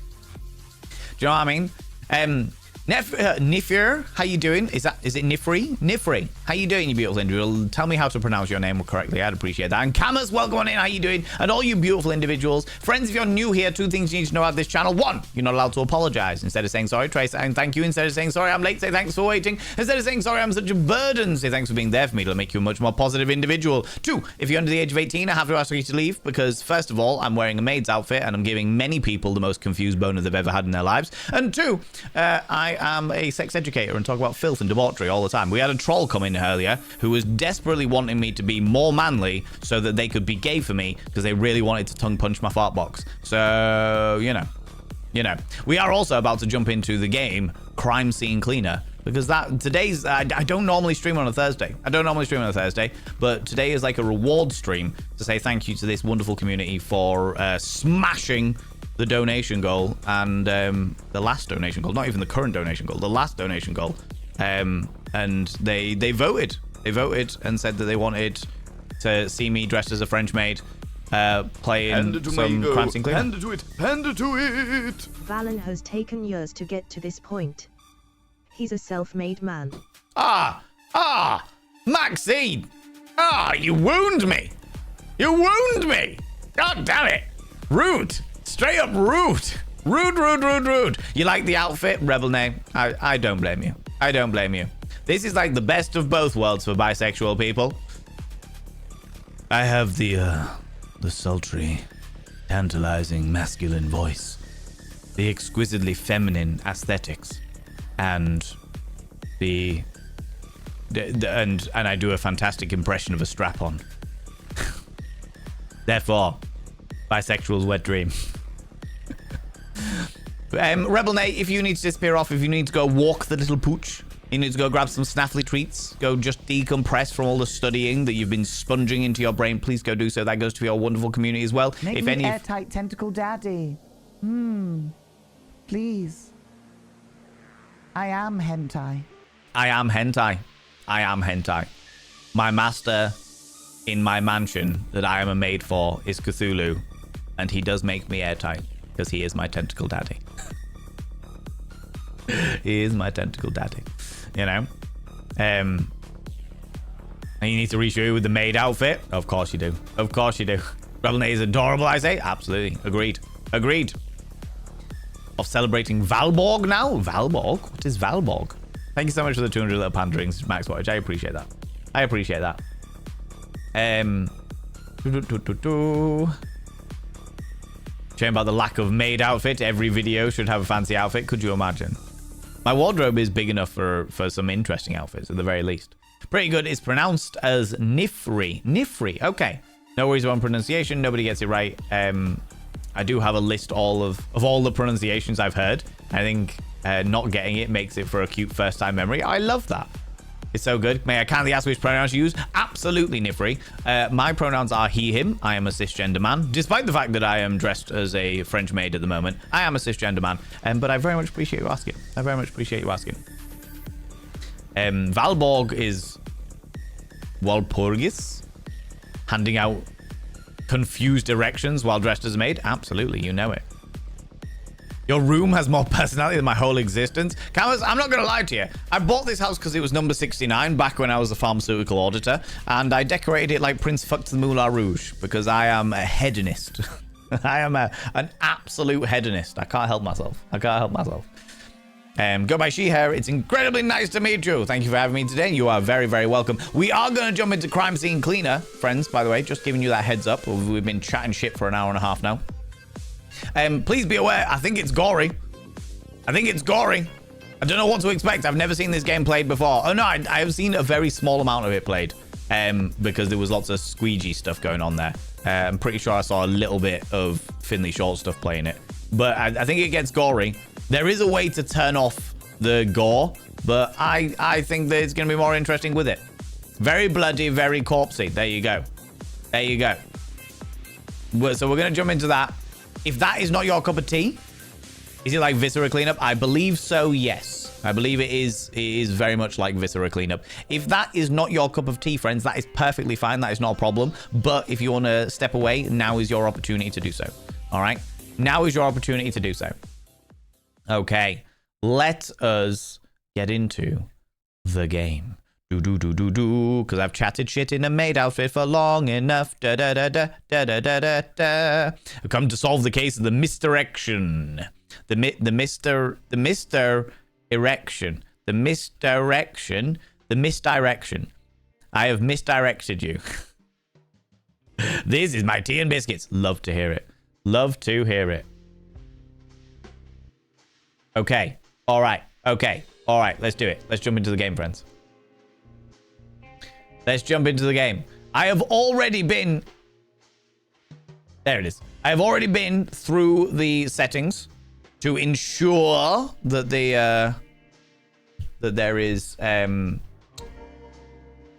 you know what I mean? Nifir, how you doing? Is it Nifri? Nifri, how you doing, you beautiful individual? Tell me how to pronounce your name correctly. I'd appreciate that. And Camus, welcome on in. How you doing? And all you beautiful individuals. Friends, if you're new here, 2 things you need to know about this channel. 1, you're not allowed to apologize. Instead of saying sorry, try saying thank you. Instead of saying sorry, I'm late, say thanks for waiting. Instead of saying sorry, I'm such a burden, say thanks for being there for me. It'll make you a much more positive individual. 2, if you're under the age of 18, I have to ask you to leave because, first of all, I'm wearing a maid's outfit and I'm giving many people the most confused boner they've ever had in their lives. And 2, I am a sex educator and talk about filth and debauchery all the time. We had a troll come in earlier who was desperately wanting me to be more manly so that they could be gay for me because they really wanted to tongue punch my fart box. So, you know. We are also about to jump into the game Crime Scene Cleaner because today's I don't normally stream on a Thursday. But today is like a reward stream to say thank you to this wonderful community for smashing the donation goal and the last donation goal, not even the current donation goal, the last donation goal and they voted. They voted and said that they wanted to see me dressed as a French maid, playing some crime scene cleaner. Hand it to it. Hand it to it. Valen has taken years to get to this point. He's a self-made man. Maxine! You wound me! You wound me! God damn it! Rude! Straight up rude! Rude. You like the outfit? Rebel name. I don't blame you. I don't blame you. This is like the best of both worlds for bisexual people. I have the sultry, tantalizing masculine voice, the exquisitely feminine aesthetics, and and I do a fantastic impression of a strap-on. Therefore, bisexual's wet dream. Rebel Nate, if you need to disappear off, if you need to go walk the little pooch, you need to go grab some snaffly treats, go just decompress from all the studying that you've been sponging into your brain, please go do so. That goes to your wonderful community as well. Make me airtight tentacle daddy. Please. I am hentai. I am hentai. I am hentai. My master in my mansion that I am a maid for is Cthulhu, and he does make me airtight because he is my tentacle daddy. He is my tentacle daddy, you know. And you need to reassure you with the maid outfit. Of course you do. Of course you do. Rebel Nate is adorable, I say. Absolutely. Agreed. Of celebrating Valborg now? Valborg? What is Valborg? Thank you so much for the 200 little panderings, Max Wattage. I appreciate that. Shame about the lack of maid outfit. Every video should have a fancy outfit. Could you imagine? My wardrobe is big enough for some interesting outfits, at the very least. Pretty good. It's pronounced as Nifri. Nifri. Okay. No worries about pronunciation. Nobody gets it right. I do have a list of all the pronunciations I've heard. I think not getting it makes it for a cute first-time memory. I love that. It's so good. May I kindly ask which pronouns you use? Absolutely, Nifri. My pronouns are he, him. I am a cisgender man. Despite the fact that I am dressed as a French maid at the moment, I am a cisgender man. But I very much appreciate you asking. Valborg is Walpurgis, handing out confused erections while dressed as a maid. Absolutely, you know it. Your room has more personality than my whole existence. Cameras, I'm not going to lie to you. I bought this house because it was number 69 back when I was a pharmaceutical auditor, and I decorated it like Prince fucked the Moulin Rouge because I am a hedonist. I am an absolute hedonist. I can't help myself. Go by She-Hair. It's incredibly nice to meet you. Thank you for having me today. You are very, very welcome. We are going to jump into Crime Scene Cleaner, friends, by the way. Just giving you that heads up. We've been chatting shit for an hour and a half now. Please be aware, I think it's gory. I don't know what to expect. I've never seen this game played before. Oh no, I have seen a very small amount of it played. Because there was lots of squeegee stuff going on there. I'm pretty sure I saw a little bit of Finley Short stuff playing it. But I think it gets gory. There is a way to turn off the gore, but I think that it's going to be more interesting with it. Very bloody, very corpsey. There you go. So we're going to jump into that. If that is not your cup of tea, is it like viscera cleanup? I believe so, yes. I believe it is very much like viscera cleanup. If that is not your cup of tea, friends, that is perfectly fine. That is not a problem. But if you want to step away, now is your opportunity to do so. All right? Now is your opportunity to do so. Okay. Let us get into the game. Because I've chatted shit in a maid outfit for long enough. I've come to solve the case of the misdirection. The misdirection. I have misdirected you. This is my tea and biscuits. Love to hear it. Okay. All right. Let's do it. Let's jump into the game, friends. Let's jump into the game. I have already been... There it is. I have already been through the settings to ensure that that there is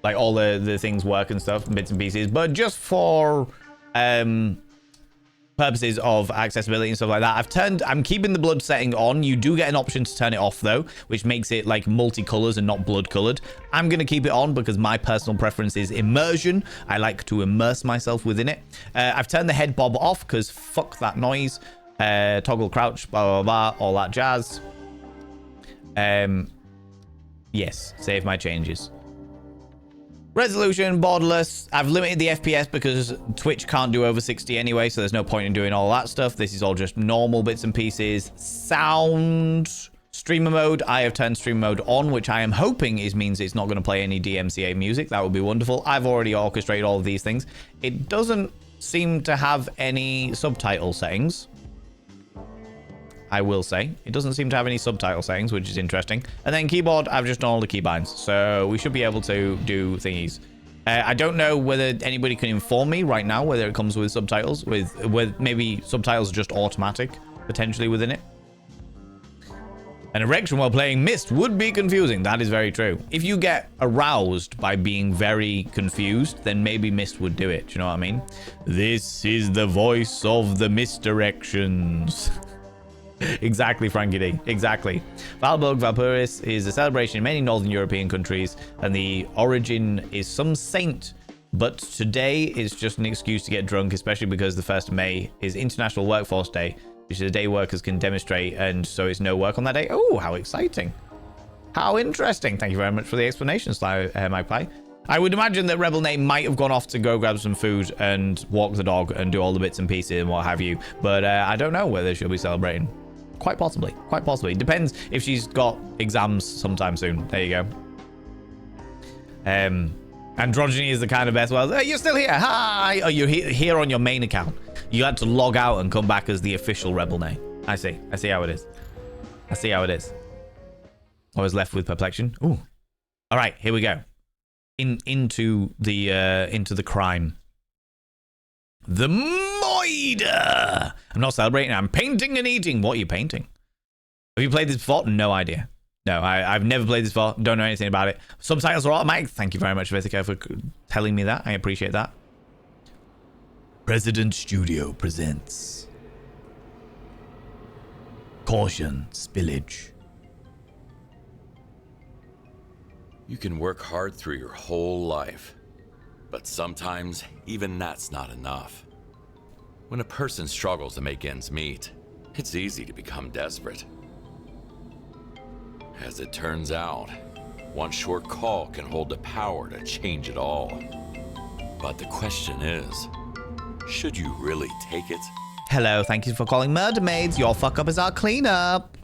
like all the things work and stuff, bits and pieces. But just for purposes of accessibility and stuff like that. I'm keeping the blood setting on. You do get an option to turn it off though, which makes it like multicolors and not blood colored. I'm going to keep it on because my personal preference is immersion. I like to immerse myself within it. I've turned the head bob off because fuck that noise. Toggle crouch, blah, blah, blah, all that jazz. Yes, save my changes. Resolution, borderless. I've limited the FPS because Twitch can't do over 60 anyway, so there's no point in doing all that stuff. This is all just normal bits and pieces. Sound. Streamer mode. I have turned streamer mode on, which I am hoping means it's not going to play any DMCA music. That would be wonderful. I've already orchestrated all of these things. It doesn't seem to have any subtitle settings. I will say. It doesn't seem to have any subtitle settings, which is interesting. And then keyboard, I've just done all the keybinds. So we should be able to do thingies. I don't know whether anybody can inform me right now whether it comes with subtitles, with maybe subtitles are just automatic, potentially within it. An erection while playing Myst would be confusing. That is very true. If you get aroused by being very confused, then maybe Myst would do it. Do you know what I mean? This is the voice of the misdirections. Exactly, Frankie D. Exactly. Valborg Valpuris is a celebration in many Northern European countries, and the origin is some saint. But today is just an excuse to get drunk, especially because the 1st of May is International Workforce Day, which is a day workers can demonstrate, and so it's no work on that day. Oh, how exciting. How interesting. Thank you very much for the explanation, Magpie. I would imagine that Rebel Name might have gone off to go grab some food and walk the dog and do all the bits and pieces and what have you, but I don't know whether she'll be celebrating. Quite possibly. Quite possibly. Depends if she's got exams sometime soon. There you go. Androgyny is the kind of best. Well, hey, you're still here. Hi. Oh, you're here on your main account. You had to log out and come back as the official Rebel Name. I see. I see how it is. I see how it is. I was left with perplexion. Ooh. All right. Here we go. Into the crime. The Moida! I'm not celebrating. I'm painting and eating. What are you painting? Have you played this before? No idea. No, I've never played this before. Don't know anything about it. Subtitles are automatic. Thank you very much, Vesica, for telling me that. I appreciate that. President Studio presents Caution Spillage. You can work hard through your whole life, but sometimes even that's not enough. When a person struggles to make ends meet, it's easy to become desperate. As it turns out, one short call can hold the power to change it all. But the question is, should you really take it? Hello, thank you for calling Murder Maids. Your fuck up is our cleanup.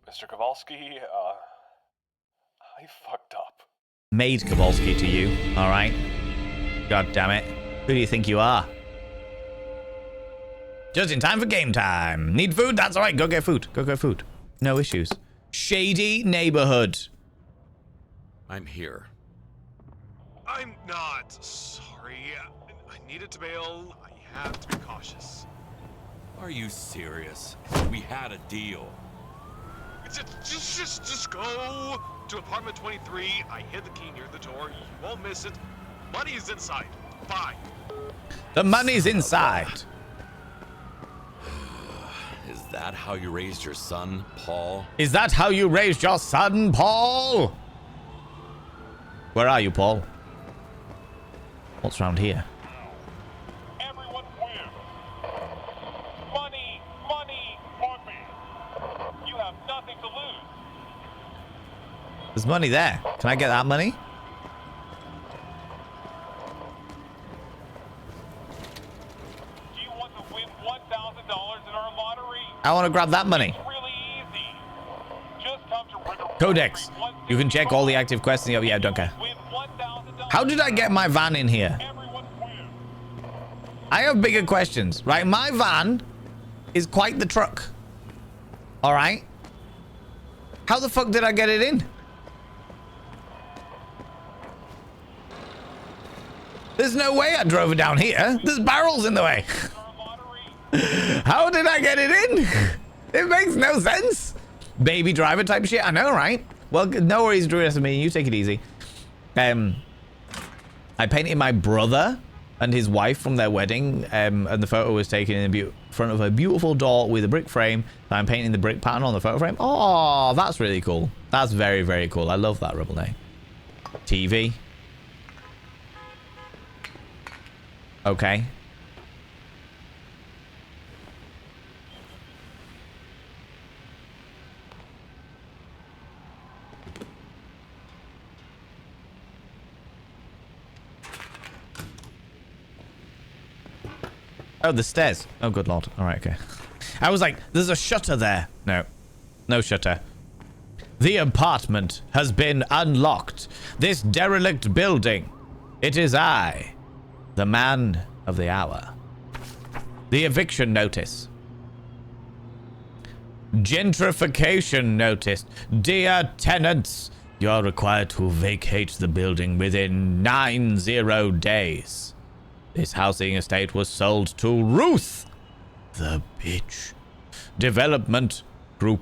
Mr. Kowalski, I fucked up. Maid Kowalski to you, all right? God damn it. Who do you think you are? Just in time for game time. Need food? That's all right. Go get food. Go get food. No issues. Shady neighborhood. I'm here. I'm not sorry. I needed to bail. I have to be cautious. Are you serious? We had a deal. Just go to apartment 23. I hid the key near the door. You won't miss it. Money is inside. Bye. The money's inside. Is that how you raised your son, Paul? Is that how you raised your son, Paul? Where are you, Paul? What's around here? Everyone win. Money, money, for me. You have nothing to lose. There's money there. Can I get that money? Do you want to win $1,000 in our lottery? I want to grab that money. It's really easy. Just come to River Codex. You can check all the active quests. And yeah, don't care. Win $1,000. How did I get my van in here? Everyone win. I have bigger questions, right? My van is quite the truck. All right. How the fuck did I get it in? There's no way I drove it down here. There's barrels in the way. How did I get it in? It makes no sense. Baby driver type shit. I know, right? Well, no worries, Drew. Me. You take it easy. I painted my brother and his wife from their wedding, and the photo was taken in front of a beautiful door with a brick frame. I'm painting the brick pattern on the photo frame. Oh, that's really cool. That's very, very cool. I love that rebel name. TV. Okay. Oh, the stairs. Oh, good lord. All right, okay. I was like, there's a shutter there. No. No shutter. The apartment has been unlocked. This derelict building. It is I, the man of the hour. The eviction notice. Gentrification notice. Dear tenants, you are required to vacate the building within 90 days. This housing estate was sold to Ruth, the bitch, Development Group,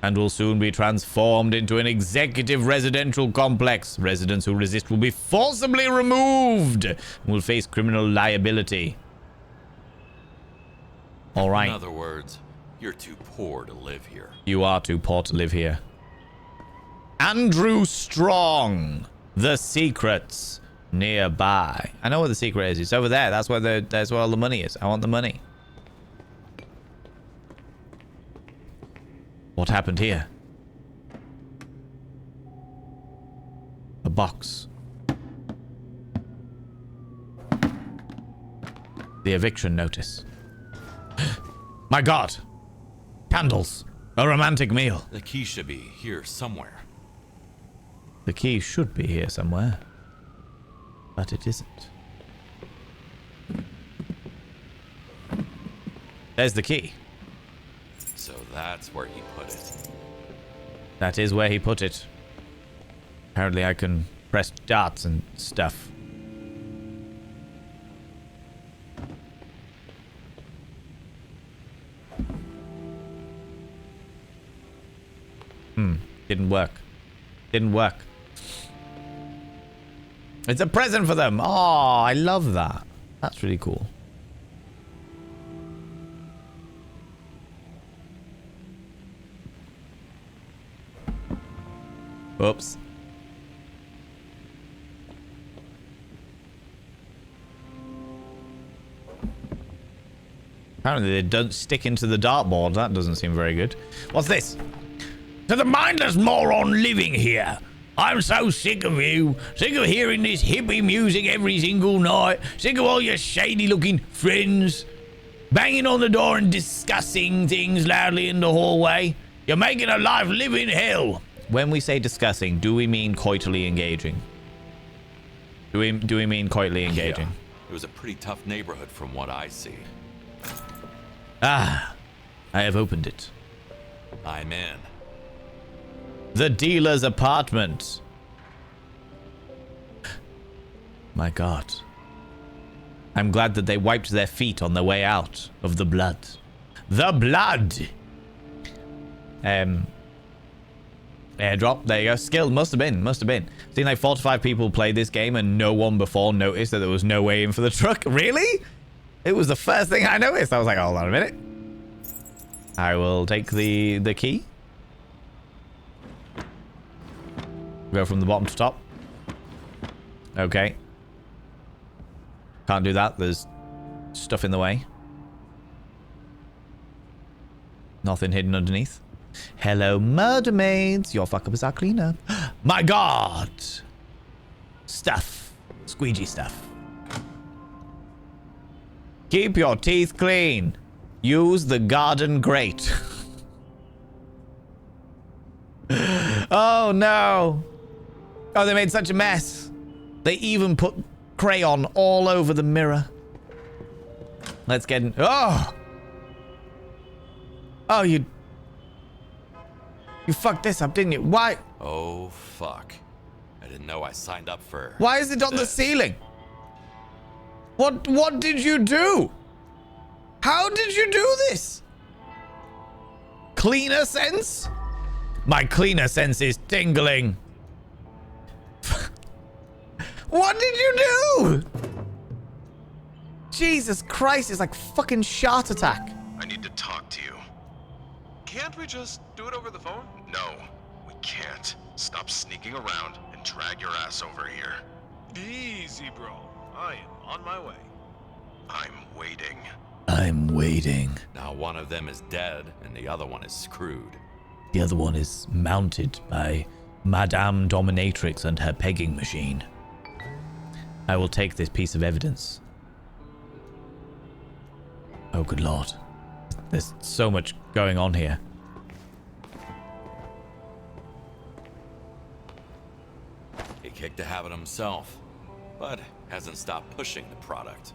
and will soon be transformed into an executive residential complex. Residents who resist will be forcibly removed and will face criminal liability. All right. In other words, you're too poor to live here. You are too poor to live here. Andrew Strong, The Secrets. Nearby. I know where the secret is. It's over there. That's where all the money is. I want the money. What happened here? A box. The eviction notice. My God! Candles. A romantic meal. The key should be here somewhere. The key should be here somewhere. But it isn't. There's the key. So that's where he put it. That is where he put it. Apparently I can press darts and stuff. Didn't work. Didn't work. It's a present for them. Oh, I love that. That's really cool. Oops. Apparently they don't stick into the dartboard. That doesn't seem very good. What's this? To the mindless moron living here. I'm so sick of you. Sick of hearing this hippie music every single night. Sick of all your shady-looking friends banging on the door and discussing things loudly in the hallway. You're making a life living hell. When we say discussing, do we mean coitally engaging? Do we mean coitally engaging? Yeah, it was a pretty tough neighborhood from what I see. Ah, I have opened it. I'm in. The dealer's apartment. My God. I'm glad that they wiped their feet on their way out of the blood. The blood! Airdrop. There you go. Skill. Must have been. Must have been. Seen like 4 to 5 people play this game and no one before noticed that there was no way in for the truck. Really? It was the first thing I noticed. I was like, hold on a minute. I will take the key. Go from the bottom to top. Okay. Can't do that. There's stuff in the way. Nothing hidden underneath. Hello, Murder Maids. Your fuck up is our cleaner. My God. Stuff. Squeegee stuff. Keep your teeth clean. Use the garden grate. Oh, no. Oh, they made such a mess. They even put crayon all over the mirror. Let's get in. Oh! Oh, you fucked this up, didn't you? Why? Oh, fuck. I didn't know I signed up for... Why is it on the ceiling? What did you do? How did you do this? Cleaner sense? My cleaner sense is tingling. What did you do? Jesus Christ, it's like fucking heart attack. I need to talk to you. Can't we just do it over the phone? No, we can't. Stop sneaking around and drag your ass over here. Easy, bro. I am on my way. I'm waiting. I'm waiting. Now one of them is dead and the other one is screwed. The other one is mounted by Madame Dominatrix and her pegging machine. I will take this piece of evidence. Oh, good lord. There's so much going on here. He kicked the habit himself, but hasn't stopped pushing the product.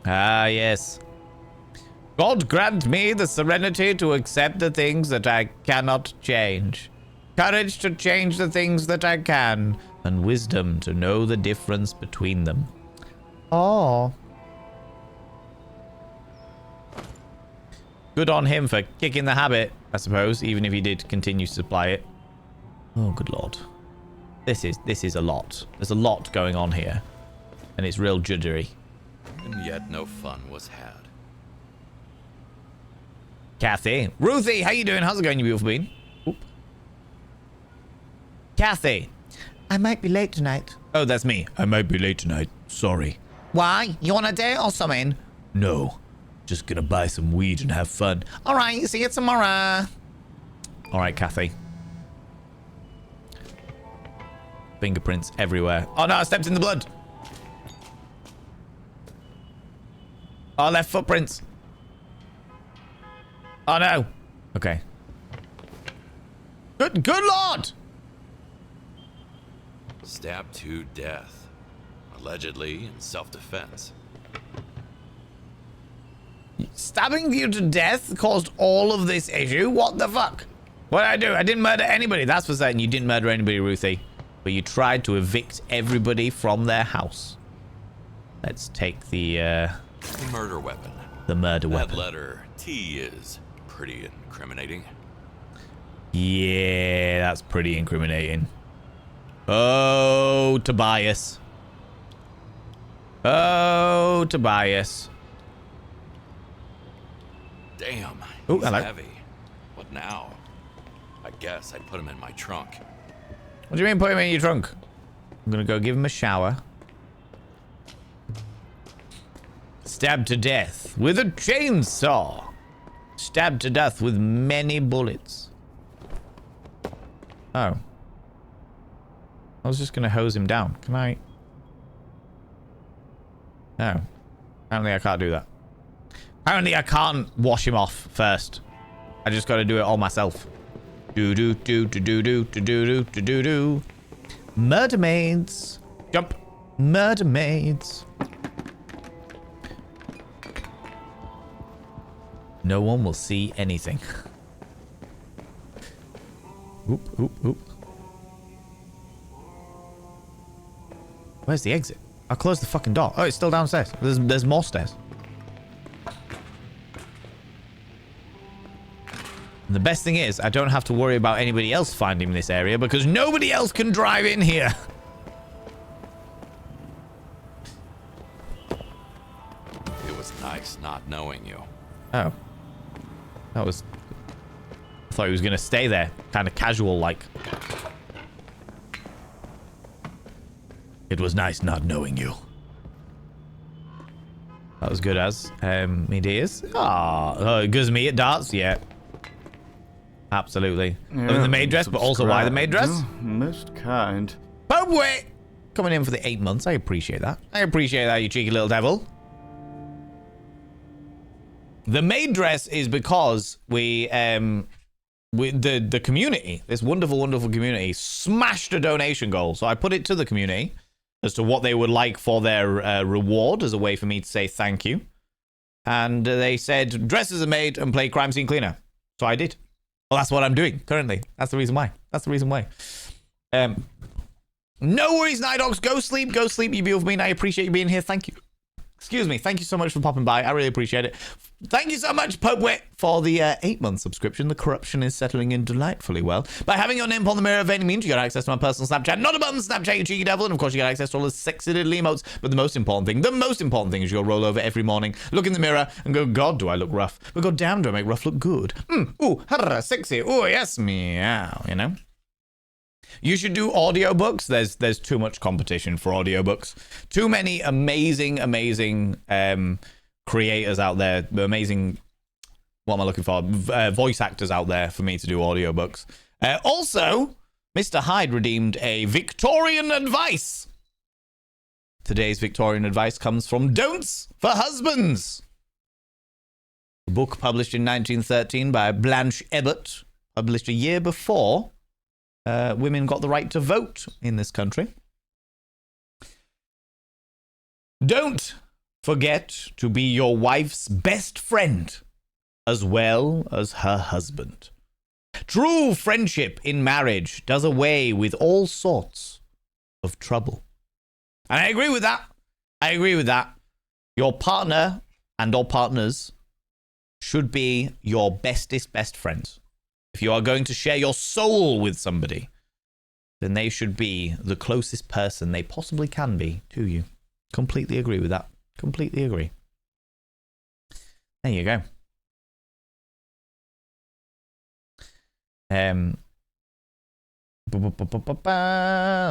Ah, yes. God grant me the serenity to accept the things that I cannot change. Courage to change the things that I can. And wisdom to know the difference between them. Oh. Good on him for kicking the habit, I suppose, even if he did continue to supply it. Oh, good lord. This is a lot. There's a lot going on here. And it's real judgery. And yet no fun was had. Kathy. Ruthie, how you doing? How's it going, you beautiful bean? Oop. Kathy. I might be late tonight. Oh, that's me. I might be late tonight. Sorry. Why? You on a date or something? No. Just gonna buy some weed and have fun. Alright, see you tomorrow. Alright, Kathy. Fingerprints everywhere. Oh no, I stepped in the blood. Oh, left footprints. Oh no. Okay. Good lord! Stabbed to death. Allegedly in self-defense. Stabbing you to death caused all of this issue? What the fuck? What did I do? I didn't murder anybody. That's for certain. You didn't murder anybody, Ruthie. But you tried to evict everybody from their house. Let's take the Murder weapon. murder That weapon. letter T is pretty incriminating. Yeah, that's pretty incriminating. Oh, Tobias. Oh, Tobias. Damn, Ooh, he's hello. heavy. What now? I guess I'd put him in my trunk. What do you mean put him in your trunk? I'm gonna go give him a shower. Stabbed to death with a chainsaw. Stabbed to death with many bullets. Oh. I was just gonna hose him down. Can I? No. Apparently I can't do that. Apparently I can't wash him off first. I just gotta do it all myself. Do. Murder Maids. Jump. Murder Maids. No one will see anything. Oop. Where's the exit? I'll close the fucking door. Oh, it's still downstairs. There's more stairs. And the best thing is, I don't have to worry about anybody else finding this area because nobody else can drive in here. It was nice not knowing you. Oh. That was... I thought he was going to stay there. Kind of casual like. It was nice not knowing you. That was good as. Me dears. Oh, it gives me at darts? Yeah. Absolutely. Loving the maid dress, but also why the maid dress? Oh, most kind. Oh, wait! Coming in for the 8 months. I appreciate that. I appreciate that, you cheeky little devil. The maid dress is because the community, this wonderful, wonderful community, smashed a donation goal. So I put it to the community as to what they would like for their reward as a way for me to say thank you. And they said, dress as a maid and play crime scene cleaner. So I did. Well, that's what I'm doing currently. That's the reason why. No worries, Night Dogs. Go sleep, you beautiful being. I appreciate you being here. Thank you. Excuse me. Thank you so much for popping by. I really appreciate it. Thank you so much, Popewit, for the 8-month subscription. The corruption is settling in delightfully well. By having your name on the mirror of any means, you get access to my personal Snapchat. Not a button Snapchat, you cheeky devil. And of course, you get access to all the sexy little emotes. But the most important thing is you'll roll over every morning, look in the mirror, and go, God, do I look rough? But God damn, do I make rough look good? Ooh, sexy. Ooh, yes, meow, you know? You should do audiobooks. There's too much competition for audiobooks. Too many amazing creators out there. Amazing, what am I looking for? Voice actors out there for me to do audiobooks. Also, Mr. Hyde redeemed a Victorian advice. Today's Victorian advice comes from Don'ts for Husbands. A book published in 1913 by Blanche Ebbott, published a year before women got the right to vote in this country. Don't forget to be your wife's best friend as well as her husband. True friendship in marriage does away with all sorts of trouble. And I agree with that. Your partner and or partners should be your bestest best friends. If you are going to share your soul with somebody, then they should be the closest person they possibly can be to you. Completely agree with that. Completely agree. There you go. Let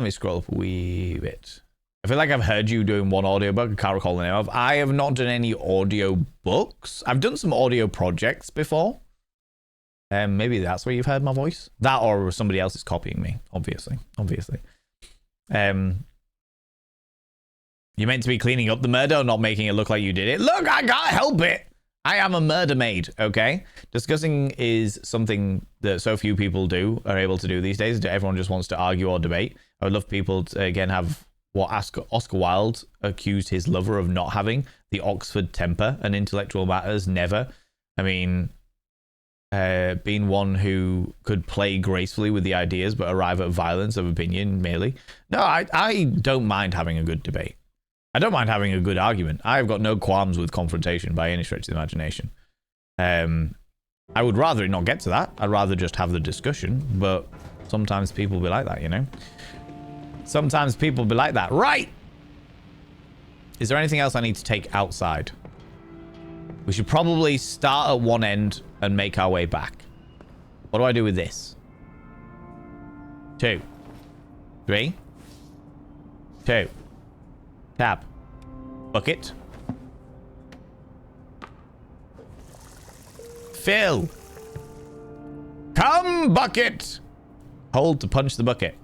me scroll up a wee bit. I feel like I've heard you doing one audiobook. I can't recall the name of. I have not done any audio books. I've done some audio projects before. Maybe that's where you've heard my voice. That or somebody else is copying me, obviously. You're meant to be cleaning up the murder, not making it look like you did it. Look, I can't help it. I am a murder maid, okay? Discussing is something that so few people are able to do these days. Everyone just wants to argue or debate. I would love people to, again, have what Oscar Wilde accused his lover of not having, the Oxford temper and intellectual matters, never. I mean, being one who could play gracefully with the ideas but arrive at violence of opinion merely. No, I don't mind having a good debate. I don't mind having a good argument. I've got no qualms with confrontation by any stretch of the imagination. I would rather it not get to that. I'd rather just have the discussion, but sometimes people be like that, you know? Sometimes people be like that. Right! Is there anything else I need to take outside? We should probably start at one end and make our way back. What do I do with this? 2. 3. 2. Tab. Bucket. Fill. Come, bucket! Hold to punch the bucket.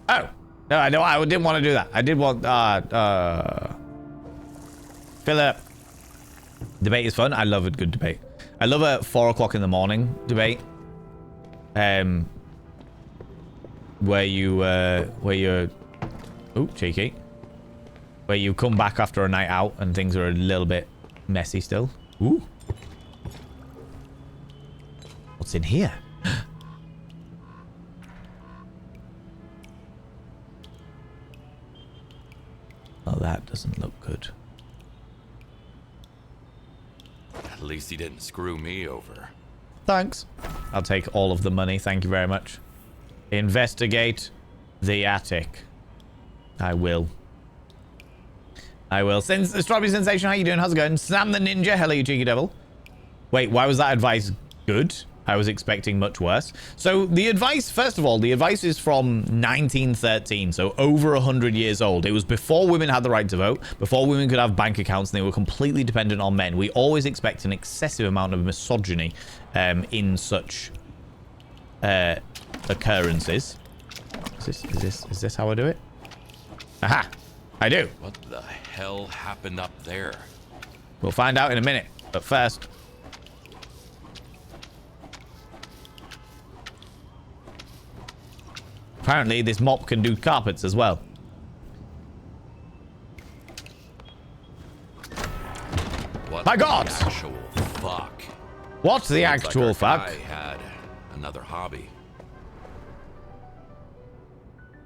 Oh. No, I didn't want to do that. I did want, fill up. Debate is fun. I love a good debate. I love a 4 o'clock in the morning debate. Where you're, oh, cheeky. Where you come back after a night out and things are a little bit messy still. Ooh. What's in here? Well, that doesn't look good. At least he didn't screw me over. Thanks. I'll take all of the money. Thank you very much. Investigate the attic. I will. Strawberry Sensation, how you doing? How's it going? Sam the Ninja. Hello, you cheeky devil. Wait, why was that advice good? I was expecting much worse. So the advice, first of all, the advice is from 1913, so over 100 years old. It was before women had the right to vote, before women could have bank accounts, and they were completely dependent on men. We always expect an excessive amount of misogyny in such occurrences. Is this how I do it? Aha! I do. What the hell happened up there? We'll find out in a minute, but first... Apparently, this mop can do carpets as well. What My God! The actual fuck? What's the actual fuck? I had another hobby.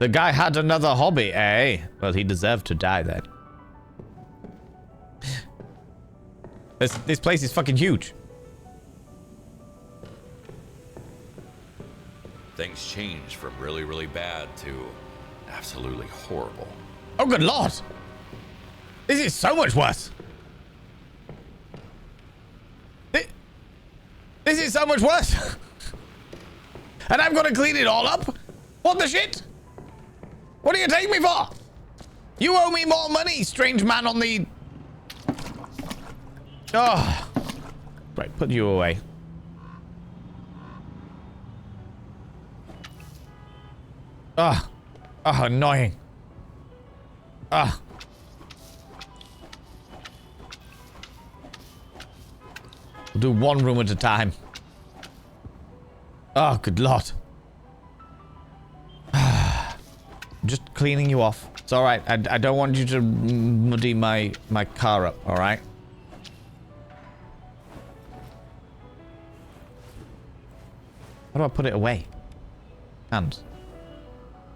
The guy had another hobby, eh? Well, he deserved to die then. This place is fucking huge. Things change from really, really bad to absolutely horrible. Oh, good lord. This is so much worse. This is so much worse. And I've got to clean it all up? What the shit? What do you take me for? You owe me more money, strange man on the... Oh. Right, put you away. Ah. Oh, annoying. Ah. We'll do one room at a time. Oh, good lord. I'm just cleaning you off. It's all right. I don't want you to muddy my car up, all right? How do I put it away? Hands.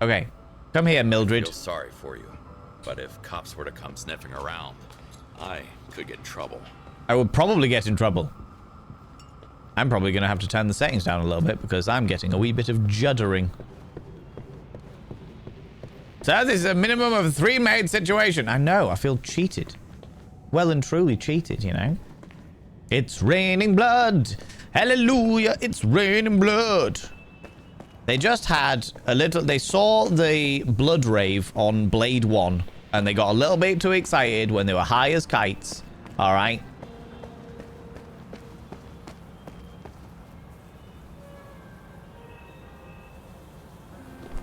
Okay. Come here, I Mildred. feel sorry for you, but if cops were to come sniffing around, I could get in trouble. I would probably get in trouble. I'm probably going to have to turn the settings down a little bit because I'm getting a wee bit of juddering. So this is a minimum of a 3-maid situation. I know, I feel cheated. Well and truly cheated, you know. It's raining blood. Hallelujah, it's raining blood. They just had a little... They saw the blood rave on Blade 1 and they got a little bit too excited when they were high as kites. All right.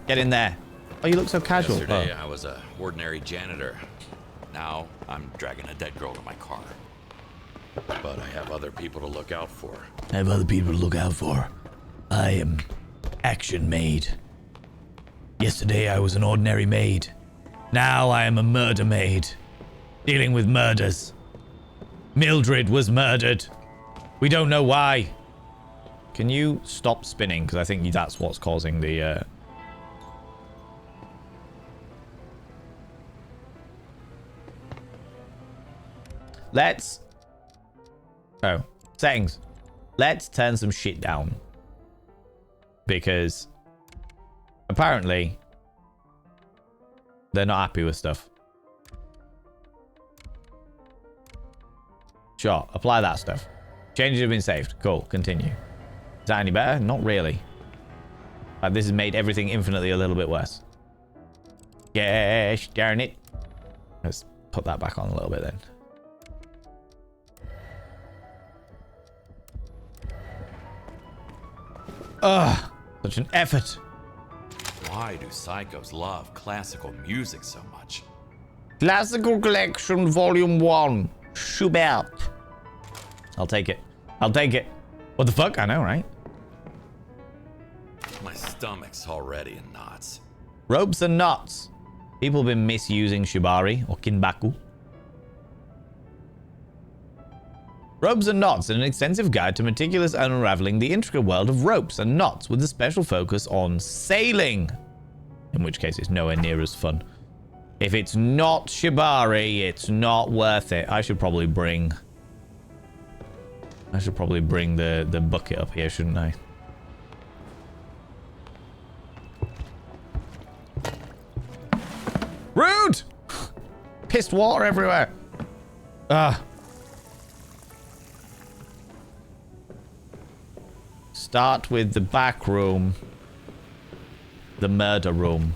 Get in there. Oh, you look so casual. Yesterday, I was a ordinary janitor. Now, I'm dragging a dead girl to my car. But I have other people to look out for. I have other people to look out for. I am action maid. Yesterday, I was an ordinary maid. Now, I am a murder maid. Dealing with murders. Mildred was murdered. We don't know why. Can you stop spinning? Because I think that's what's causing the... Let's... Oh. Settings. Let's turn some shit down. Because... apparently... they're not happy with stuff. Sure. Apply that stuff. Changes have been saved. Cool. Continue. Is that any better? Not really. This has made everything infinitely a little bit worse. Gosh, darn it. Let's put that back on a little bit then. Ugh, such an effort. Why do psychos love classical music so much? Classical Collection Volume 1. Schubert. I'll take it. I'll take it. What the fuck? I know, right? My stomach's already in knots. Ropes and knots. People have been misusing shibari or kinbaku. Ropes and Knots, an extensive guide to meticulous unraveling the intricate world of ropes and knots with a special focus on sailing. In which case it's nowhere near as fun. If it's not shibari, it's not worth it. I should probably bring the bucket up here, shouldn't I? Rude! Pissed water everywhere. Ah. Start with the back room. The murder room.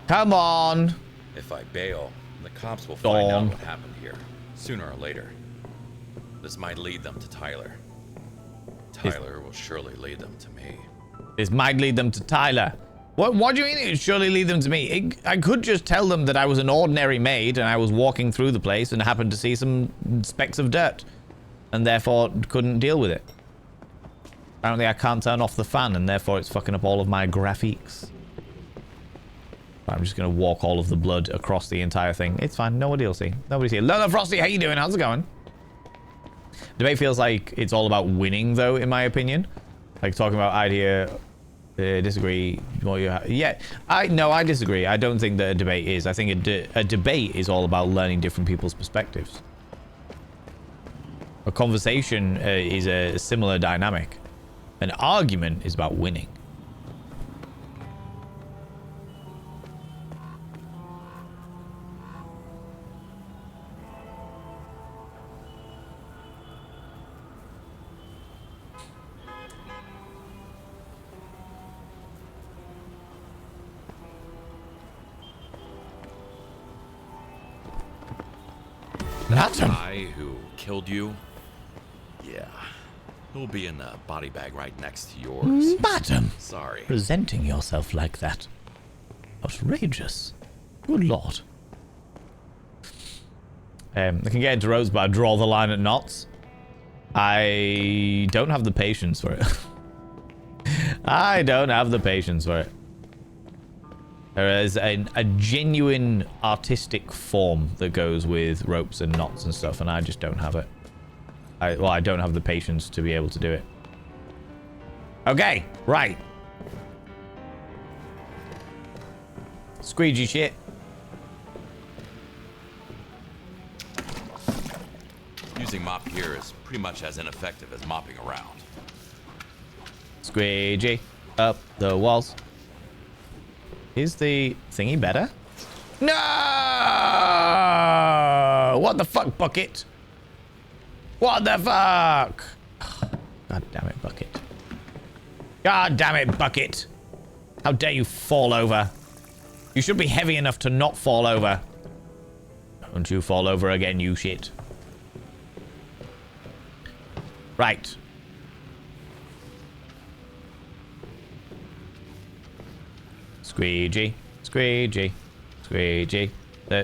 Come on. If I bail, the cops will find out what happened here, sooner or later. This might lead them to Tyler. Tyler will surely lead them to me. This might lead them to Tyler. What do you mean it would surely lead them to me? I could just tell them that I was an ordinary maid and I was walking through the place and happened to see some specks of dirt. And therefore couldn't deal with it. Apparently I can't turn off the fan and therefore it's fucking up all of my graphics. I'm just going to walk all of the blood across the entire thing. It's fine. Nobody will see. Nobody's here. Lola Frosty, how you doing? How's it going? Debate feels like it's all about winning, though, in my opinion. Like, talking about idea Disagree. Well, yeah, I disagree. I don't think that a debate is. I think a debate is all about learning different people's perspectives. A conversation is a similar dynamic. An argument is about winning. That guy who killed you? Yeah. He'll be in the body bag right next to yours. Madam, Sorry. presenting yourself like that. Outrageous. Good lord. I can get into rows, but I draw the line at knots. I don't have the patience for it. I don't have the patience for it. There is a genuine artistic form that goes with ropes and knots and stuff, and I just don't have it. I don't have the patience to be able to do it. Okay, right. Squeegee shit. Using mop here is pretty much as ineffective as mopping around. Squeegee. Up the walls. Is the thingy better? No! What the fuck, Bucket? What the fuck? God damn it, Bucket. God damn it, Bucket. How dare you fall over? You should be heavy enough to not fall over. Don't you fall over again, you shit. Right. Squeegee, squeegee, squeegee.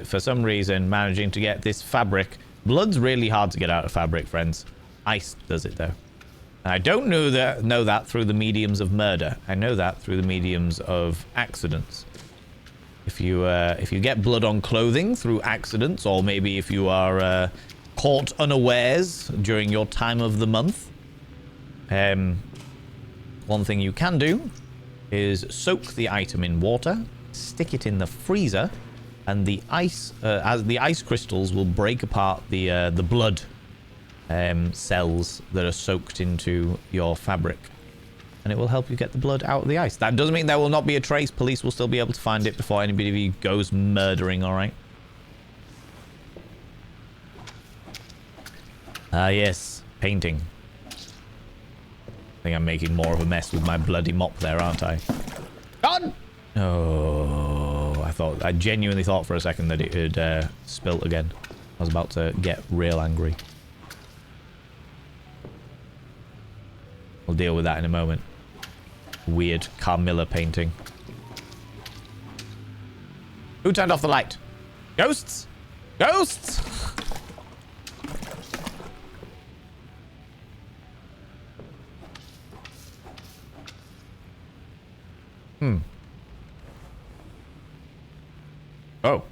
For some reason, managing to get this fabric. Blood's really hard to get out of fabric, friends. Ice does it, though. And I don't know that through the mediums of murder. I know that through the mediums of accidents. If you get blood on clothing through accidents, or maybe if you are caught unawares during your time of the month, one thing you can do is soak the item in water, stick it in the freezer, and the ice, as the ice crystals will break apart the blood cells that are soaked into your fabric, and it will help you get the blood out of the ice. That doesn't mean there will not be a trace. Police will still be able to find it before anybody goes murdering. All right. Ah, yes, painting. I think I'm making more of a mess with my bloody mop there, aren't I? God! Oh, I genuinely thought for a second that it had spilt again. I was about to get real angry. We'll deal with that in a moment. Weird Carmilla painting. Who turned off the light? Ghosts? Ghosts? Oh.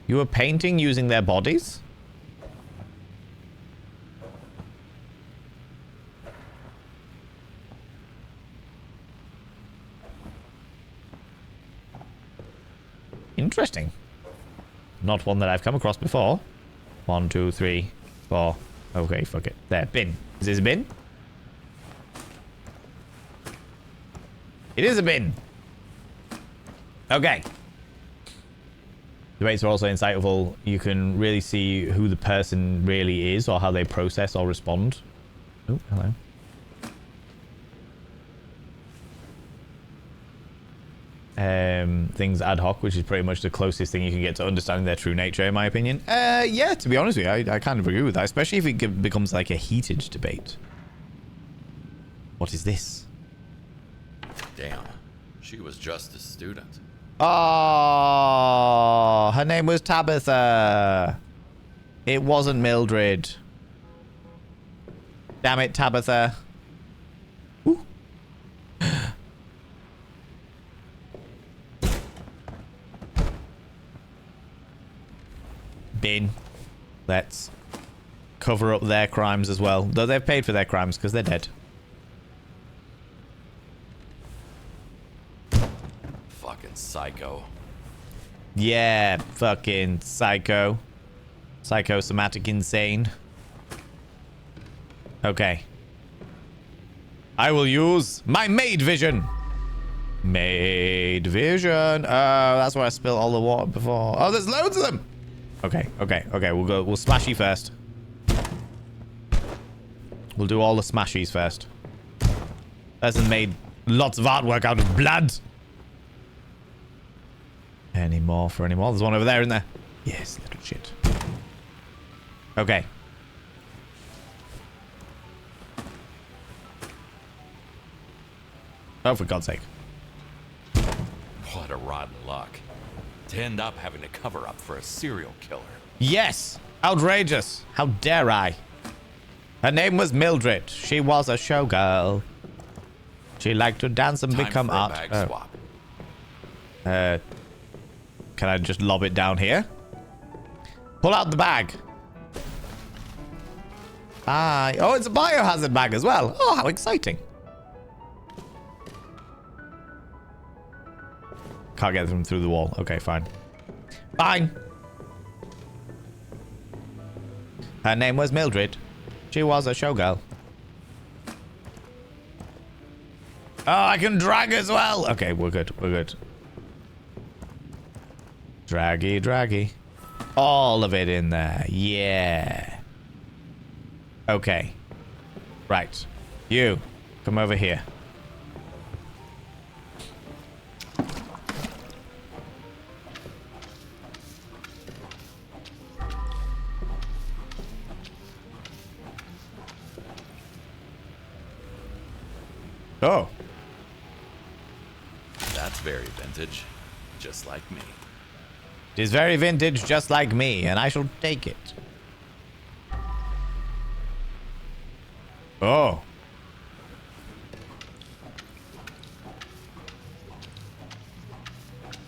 You were painting using their bodies? Interesting. Not one that I've come across before. 1, 2, 3, 4. Okay, fuck it. There, bin. Is this a bin? It is a bin. Okay. Debates are also insightful. You can really see who the person really is or how they process or respond. Oh, hello. Things ad hoc, which is pretty much the closest thing you can get to understanding their true nature, in my opinion. Yeah, to be honest with you, I kind of agree with that, especially if it becomes like a heated debate. What is this? Damn. She was just a student. Oh, her name was Tabitha. It wasn't Mildred. Damn it, Tabitha. Ooh. bin. Let's cover up their crimes as well. Though they've paid for their crimes because they're dead. Fucking psycho. Yeah, fucking psycho. Psychosomatic insane. Okay. I will use my maid vision. Maid vision. That's where I spilled all the water before. Oh, there's loads of them. Okay. We'll smashy first. We'll do all the smashies first. Hasn't made lots of artwork out of blood. Any more for any more? There's one over there, isn't there? Yes, little shit. Okay. Oh, for God's sake. What a rotten luck. To end up having to cover up for a serial killer. Yes! Outrageous! How dare I? Her name was Mildred. She was a showgirl. She liked to dance and Time become for a art. bag swap. Can I just lob it down here? Pull out the bag. Oh, it's a biohazard bag as well. Oh, how exciting. Can't get them through the wall. Okay, fine. Fine. Her name was Mildred. She was a showgirl. Oh, I can drag as well. Okay, we're good. We're good. Draggy. All of it in there. Yeah. Okay. Right. You. Come over here. Oh. That's very vintage. Just like me. It is very vintage, just like me, and I shall take it. Oh.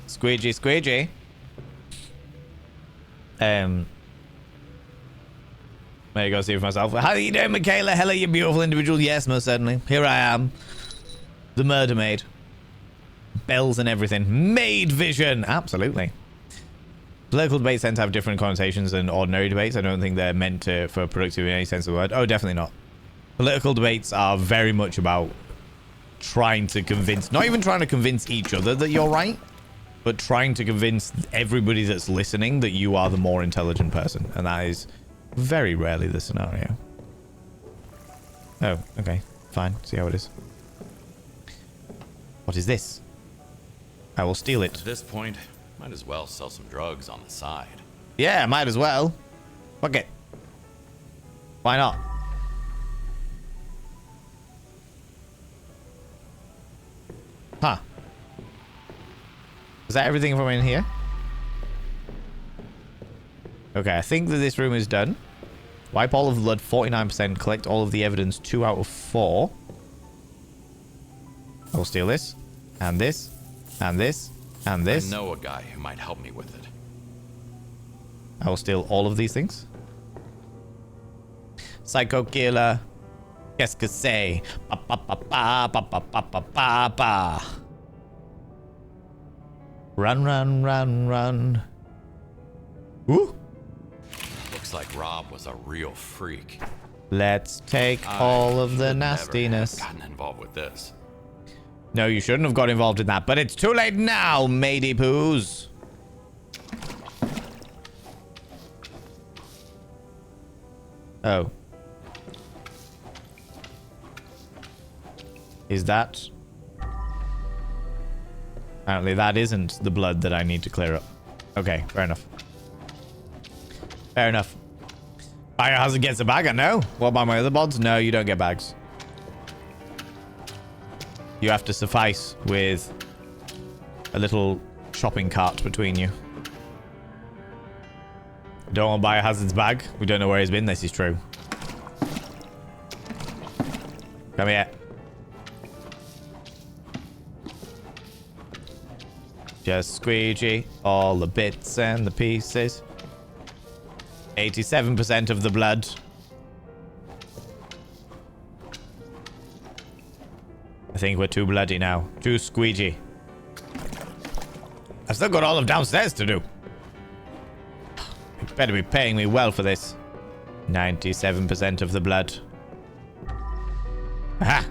Squeegee. There you go, see it for myself. How are you doing, Michaela? Hello, you beautiful individual. Yes, most certainly. Here I am. The murder maid. Bells and everything. Maid vision. Absolutely. Political debates tend to have different connotations than ordinary debates. I don't think they're meant to for productive in any sense of the word. Oh, definitely not. Political debates are very much about trying to convince, not even trying to convince each other that you're right, but trying to convince everybody that's listening that you are the more intelligent person. And that is very rarely the scenario. Oh, okay. Fine. See how it is. What is this? I will steal it. At this point, might as well sell some drugs on the side. Yeah, might as well. Fuck it. Why not? Huh. Is that everything from in here? Okay, I think that this room is done. Wipe all of the blood, 49%. Collect all of the evidence, 2 out of 4. I will steal this. And this. And this. And this. I know a guy who might help me with it. I will steal all of these things. Psycho killer. Qu'est-ce que c'est? Pa pa pa pa pa pa pa pa pa pa. Run. Ooh. Looks like Rob was a real freak. Let's take all of the should never have nastiness. gotten involved with this. No, you shouldn't have got involved in that, but it's too late now, matey poos. Oh. Is that... Apparently that isn't the blood that I need to clear up. Okay, fair enough. Fair enough. Biohazard gets a bag, I know. What about my other mods? No, you don't get bags. You have to suffice with a little shopping cart between you. Don't want Biohazard's bag. We don't know where he's been. This is true. Come here. Just squeegee all the bits and the pieces. 87% of the blood. I think we're too bloody now. Too squeegee. I've still got all of downstairs to do. You better be paying me well for this. 97% of the blood. Aha!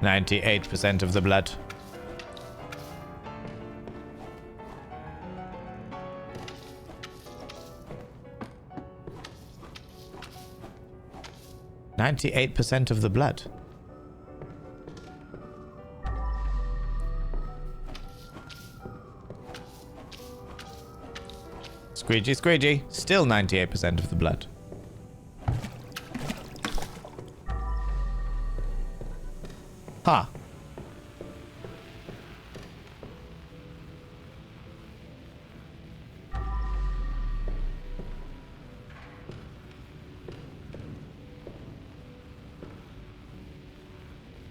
98% of the blood. "98% of the blood." Squeegee, squeegee. Still 98% of the blood. Huh.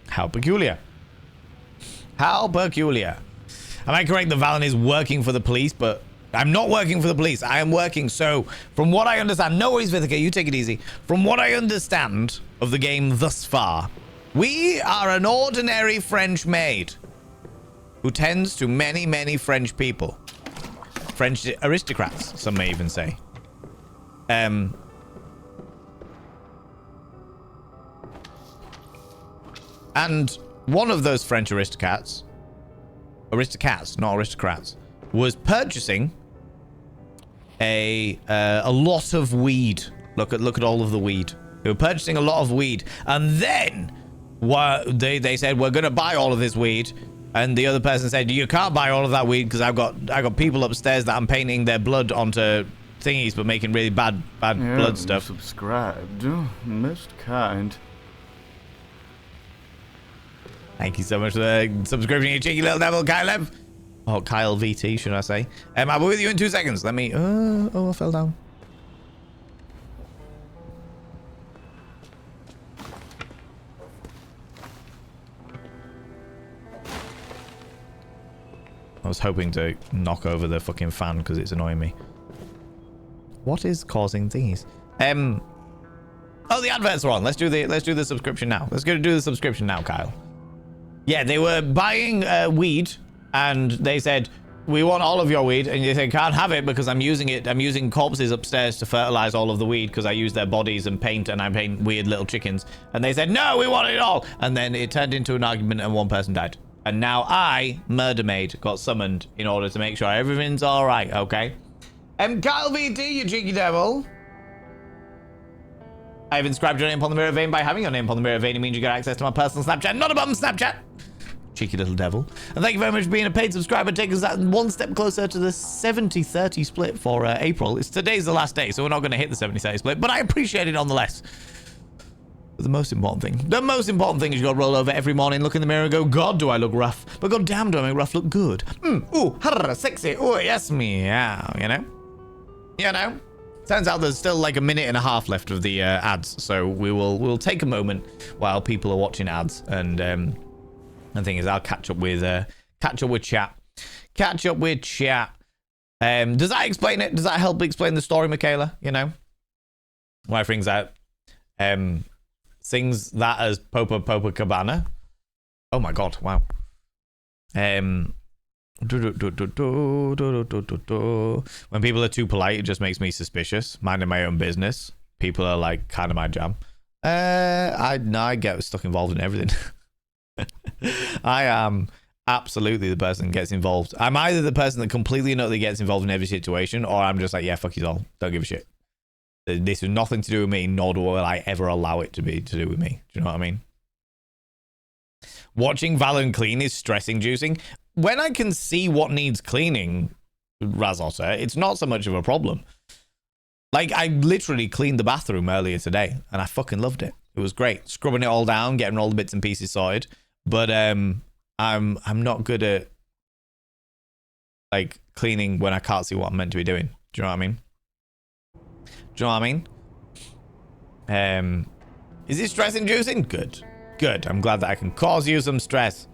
How peculiar. How peculiar. Am I correct that Valen is working for the police? But I'm not working for the police. I am working. So, from what I understand, no worries, Vithika, you take it easy. From what I understand of the game thus far, we are an ordinary French maid who tends to many, many French people. French aristocrats, some may even say. And one of those French aristocrats, not aristocrats, was purchasing a lot of weed. Look at all of the weed. They were purchasing a lot of weed, and then they said, we're gonna buy all of this weed, and the other person said, you can't buy all of that weed because I got people upstairs that I'm painting their blood onto thingies, but making really bad blood stuff. Subscribed. Most kind. Thank you so much for the subscription, you cheeky little devil, Kyle. Oh, Kyle VT, should I say? I'll be with you in 2 seconds. Let me... oh, I fell down. I was hoping to knock over the fucking fan because it's annoying me. What is causing these? Oh, the adverts are on. Let's do the subscription now. Let's go do the subscription now, Kyle. Yeah, they were buying weed, and they said, we want all of your weed, and they said, can't have it because I'm using corpses upstairs to fertilize all of the weed because I use their bodies and paint, and I paint weird little chickens. And they said, no, we want it all. And then it turned into an argument, and one person died. And now I, Murder Maid, got summoned in order to make sure everything's all right, okay? Kyle VT, you cheeky devil. I have inscribed your name upon the mirror vein. By having your name upon the mirror vein, it means you get access to my personal Snapchat, not a bum Snapchat. Cheeky little devil. And thank you very much for being a paid subscriber. Take us that one step closer to the 70-30 split for April. Today's the last day, so we're not going to hit the 70-30 split, but I appreciate it nonetheless. But the most important thing is you got to roll over every morning, look in the mirror and go, God, do I look rough? But God damn, do I make rough look good? Ooh, sexy. Ooh, yes, meow, you know? You know? Turns out there's still like a minute and a half left of the ads, so we'll take a moment while people are watching ads, and the thing is, I'll catch up with chat. Does that explain it? Does that help explain the story, Michaela? You know, why brings out sings that as Popa Cabana. Oh my god! Wow. When people are too polite, it just makes me suspicious. Minding my own business, people are like kind of my jam. I get stuck involved in everything. I am absolutely the person that gets involved. I'm either the person that completely and utterly gets involved in every situation, or I'm just like, yeah, fuck you all. Don't give a shit. This has nothing to do with me, nor will I ever allow it to do with me. Do you know what I mean? Watching Valen clean is stress-inducing. When I can see what needs cleaning, Razotta, it's not so much of a problem. Like, I literally cleaned the bathroom earlier today, and I fucking loved it. It was great. Scrubbing it all down, getting all the bits and pieces sorted. But I'm not good at like cleaning when I can't see what I'm meant to be doing. Do you know what I mean? Is it stress inducing? Good. I'm glad that I can cause you some stress.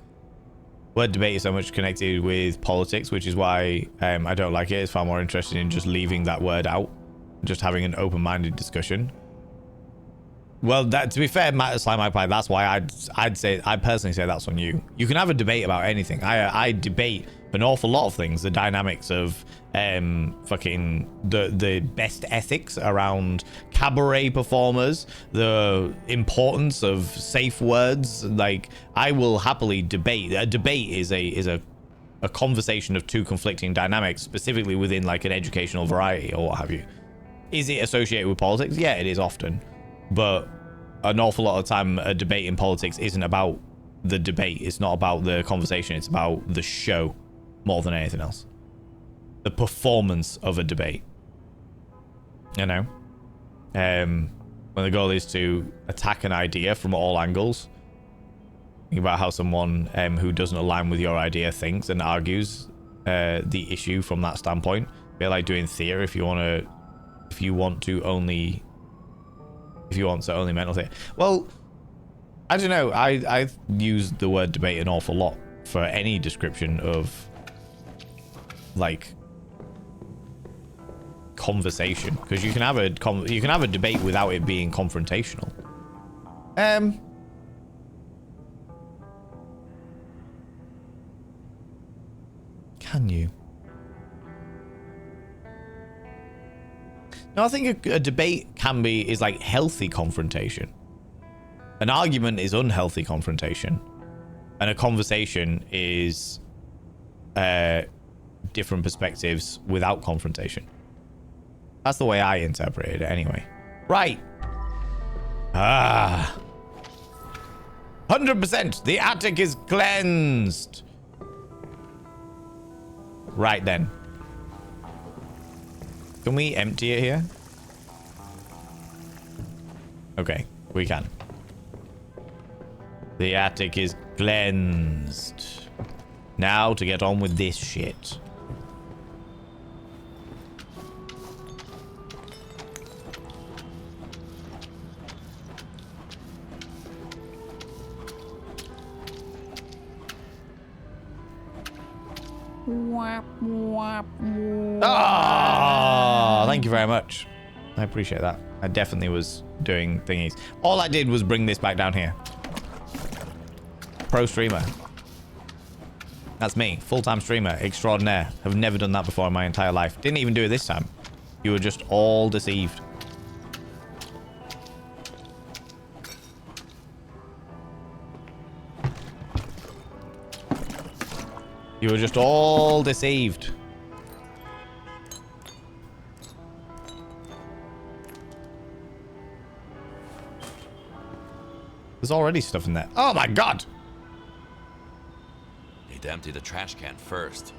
Word debate is so much connected with politics, which is why I don't like it. It's far more interesting in just leaving that word out, just having an open-minded discussion. Well, that, to be fair, Slime Magpie, that's why I'd personally say that's on you. You can have a debate about anything. I debate an awful lot of things. The dynamics of fucking the best ethics around cabaret performers, the importance of safe words. Like, I will happily debate. A debate is a conversation of two conflicting dynamics, specifically within like an educational variety or what have you. Is it associated with politics? Yeah, it is often. But an awful lot of time, a debate in politics isn't about the debate. It's not about the conversation. It's about the show more than anything else. The performance of a debate. You know? When the goal is to attack an idea from all angles. Think about how someone who doesn't align with your idea thinks and argues the issue from that standpoint. A bit like doing theatre if you want to only mental theatre. Well, I don't know. I've used the word debate an awful lot for any description of like conversation, because you can have a debate without it being confrontational. Can you? No, I think a debate is like healthy confrontation. An argument is unhealthy confrontation, and a conversation is different perspectives without confrontation. That's the way I interpreted it anyway. Right. 100%. The attic is cleansed. Right then. Can we empty it here? Okay, we can. The attic is cleansed. Now to get on with this shit. Oh, thank you very much. I appreciate that. I definitely was doing thingies. All I did was bring this back down here. Pro streamer. That's me. Full-time streamer. Extraordinaire. Have never done that before in my entire life. Didn't even do it this time. You were just all deceived. You were just all deceived. There's already stuff in there. Oh my god! Need to empty the trash can first.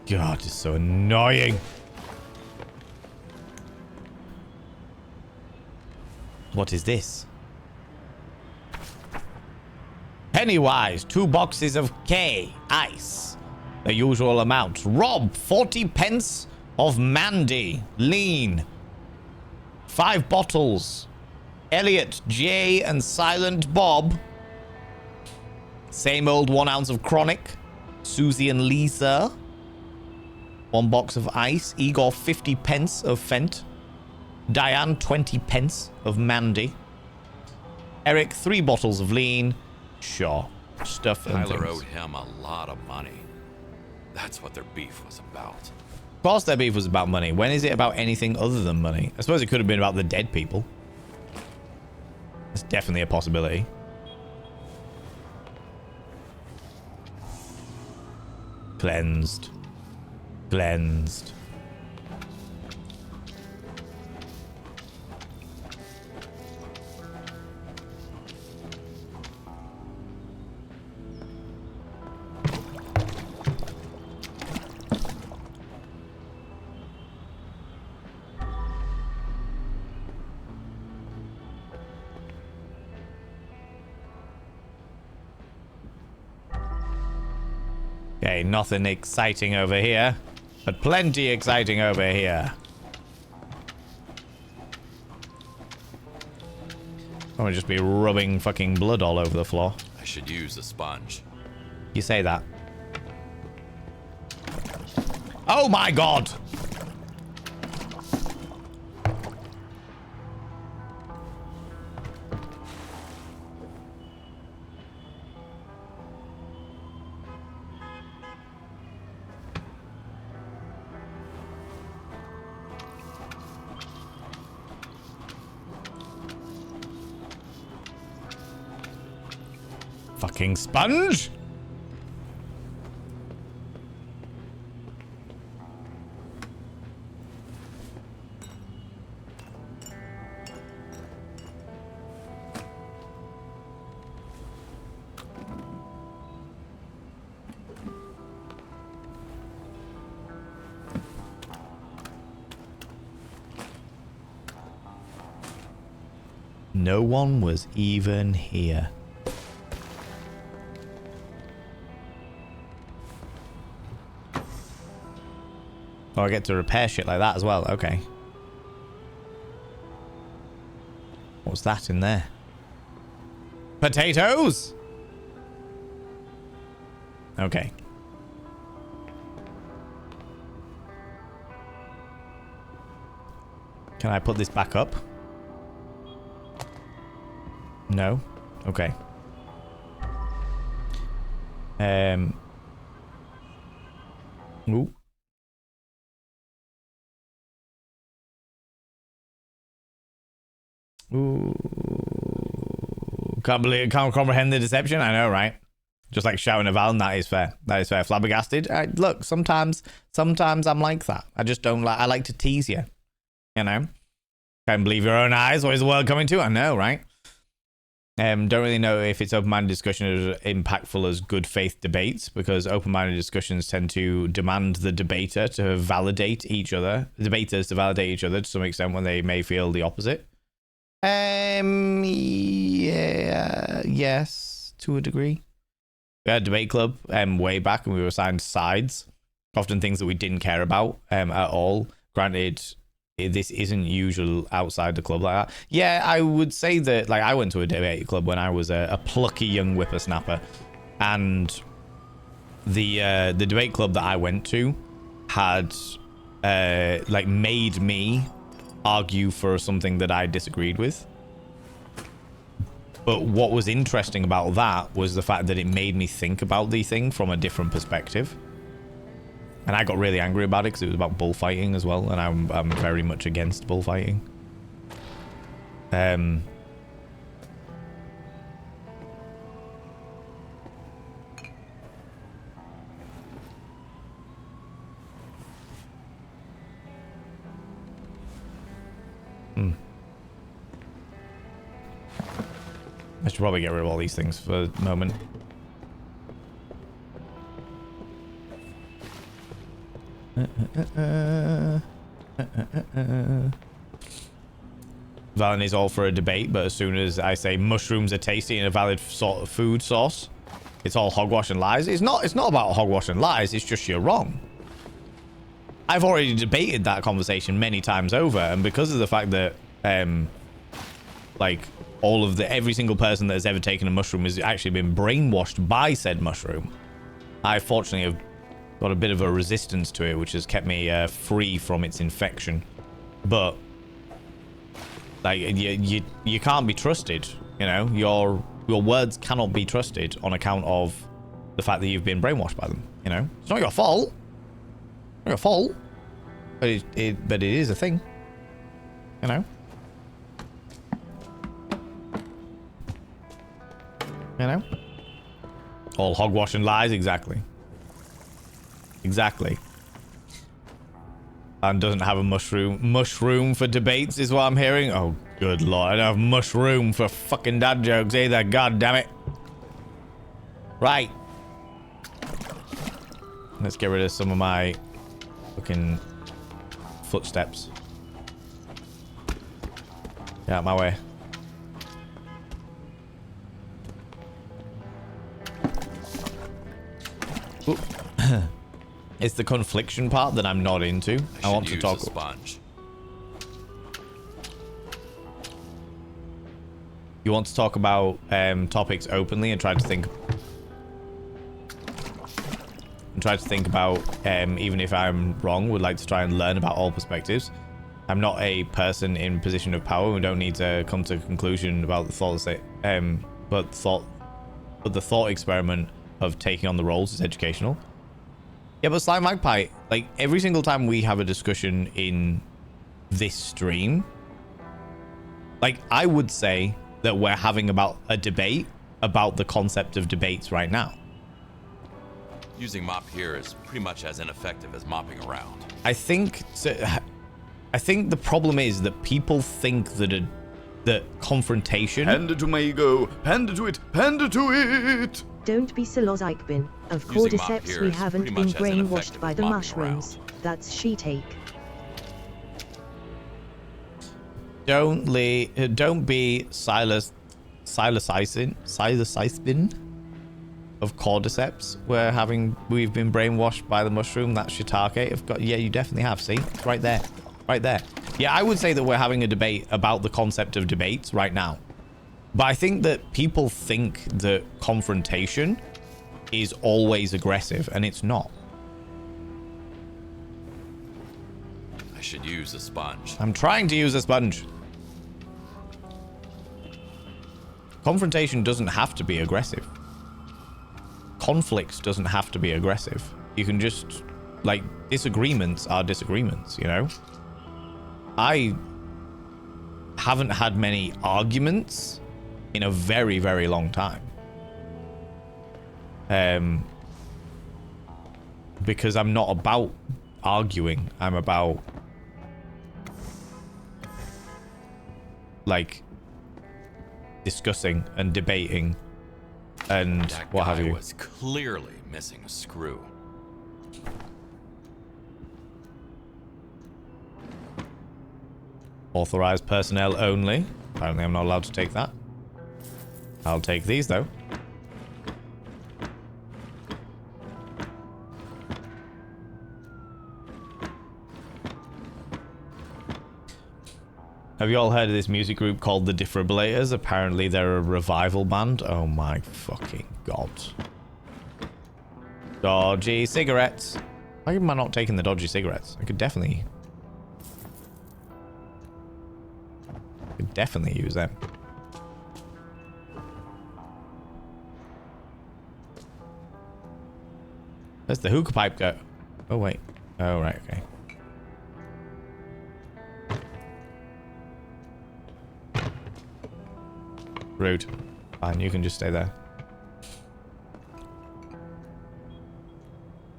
God, it's so annoying. What is this? Pennywise, 2 boxes of K ice. The usual amount. Rob, 40 pence of Mandy lean. 5 bottles. Elliot, Jay, and Silent Bob. Same old 1 ounce of Chronic. Susie and Lisa. 1 box of ice. Igor, 50 pence of Fent. Diane, 20 pence of Mandy. Eric, 3 bottles of lean. Sure. Stuff and Tyler things. owed him a lot of money. That's what their beef was about. Of course their beef was about money. When is it about anything other than money? I suppose it could have been about the dead people. It's definitely a possibility. Cleansed. Cleansed. Okay, nothing exciting over here, but plenty exciting over here. I'm gonna just be rubbing fucking blood all over the floor. I should use a sponge. You say that. Oh my god! Fucking sponge! No one was even here. Oh, I get to repair shit like that as well. Okay. What's that in there? Potatoes? Okay. Can I put this back up? No? Okay. Ooh. Ooh. Can't comprehend the deception. I know, right? Just like shouting at Valen, that is fair. That is fair. Flabbergasted. Look, sometimes I'm like that. I just don't like. I like to tease you. You know. Can't believe your own eyes. What is the world coming to? I know, right? Don't really know if it's open-minded discussion as impactful as good faith debates, because open-minded discussions tend to demand the debaters to validate each other to some extent when they may feel the opposite. Yeah, yes, to a degree. We had a debate club way back, and we were assigned sides, often things that we didn't care about at all. Granted, this isn't usual outside the club like that. Yeah, I would say that, like, I went to a debate club when I was a plucky young whippersnapper, and the debate club that I went to had like made me argue for something that I disagreed with. But what was interesting about that was the fact that it made me think about the thing from a different perspective. And I got really angry about it because it was about bullfighting as well, and I'm very much against bullfighting. I should probably get rid of all these things for the moment. Valen is all for a debate, but as soon as I say mushrooms are tasty and a valid sort of food source, it's all hogwash and lies. It's not about hogwash and lies, it's just you're wrong. I've already debated that conversation many times over, and because of the fact that like every single person that has ever taken a mushroom has actually been brainwashed by said mushroom, I fortunately have got a bit of a resistance to it, which has kept me free from its infection. But like you can't be trusted, you know. Your words cannot be trusted on account of the fact that you've been brainwashed by them, you know. It's not your fault. Not your fault. But it is a thing, you know. You know? All hogwash and lies, exactly. Exactly. And doesn't have a mushroom for debates is what I'm hearing. Oh, good lord. I don't have mushroom for fucking dad jokes either. God damn it. Right. Let's get rid of some of my fucking footsteps. Get out of my way. It's the confliction part that I'm not into. I want to talk. Sponge. You want to talk about topics openly and try to think. and try to think about, even if I'm wrong, would like to try and learn about all perspectives. I'm not a person in position of power. We don't need to come to a conclusion about the thought state, but the thought experiment of taking on the roles is educational. Yeah, but Slime Magpie, like every single time we have a discussion in this stream, like I would say that we're having about a debate about the concept of debates right now. Using mop here is pretty much as ineffective as mopping around. I think the problem is that people think that confrontation. Panda to my ego. Panda to it. Panda to it. Don't be psilocybin. Of Using mop cordyceps here we is haven't pretty been much as brainwashed ineffective by as the mopping mushrooms. around. That's she take. Don't be psilocybin of cordyceps. We've been brainwashed by the mushroom. That's shiitake. Yeah, you definitely have. See, it's right there, right there. Yeah, I would say that we're having a debate about the concept of debates right now. But I think that people think that confrontation is always aggressive, and it's not. I should use a sponge. I'm trying to use a sponge. Confrontation doesn't have to be aggressive. Conflict doesn't have to be aggressive. You can just, like, disagreements are disagreements, you know? I haven't had many arguments in a very, very long time. Because I'm not about arguing. I'm about, like, discussing and debating and That what have guy you. was clearly missing a screw. Authorized personnel only. Apparently I'm not allowed to take that. I'll take these though. Have you all heard of this music group called the Defibrillators? Apparently they're a revival band. Oh my fucking god. Dodgy cigarettes. Why am I not taking the dodgy cigarettes? I could definitely use them. Where's the hookah pipe go? Oh wait. Oh right, okay. Rude. Fine, you can just stay there.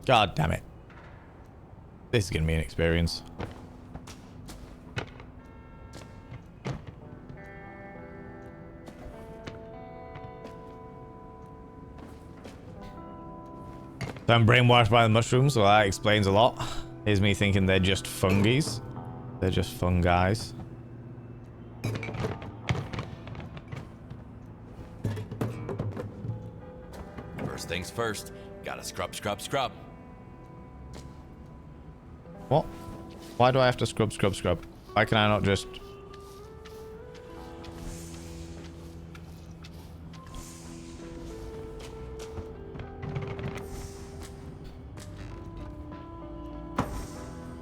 God damn it. This is gonna be an experience. So I'm brainwashed by the mushrooms, so that explains a lot. Here's me thinking they're just fungies. They're just fungis. First things first, gotta scrub, scrub, scrub. What? Why do I have to scrub, scrub, scrub? Why can I not just...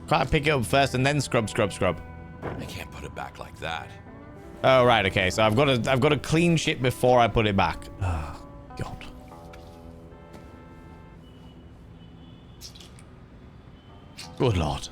Can't I pick it up first and then scrub, scrub, scrub? I can't put it back like that. Oh, right, okay. So I've got to clean shit before I put it back. Oh, God. Good Lord.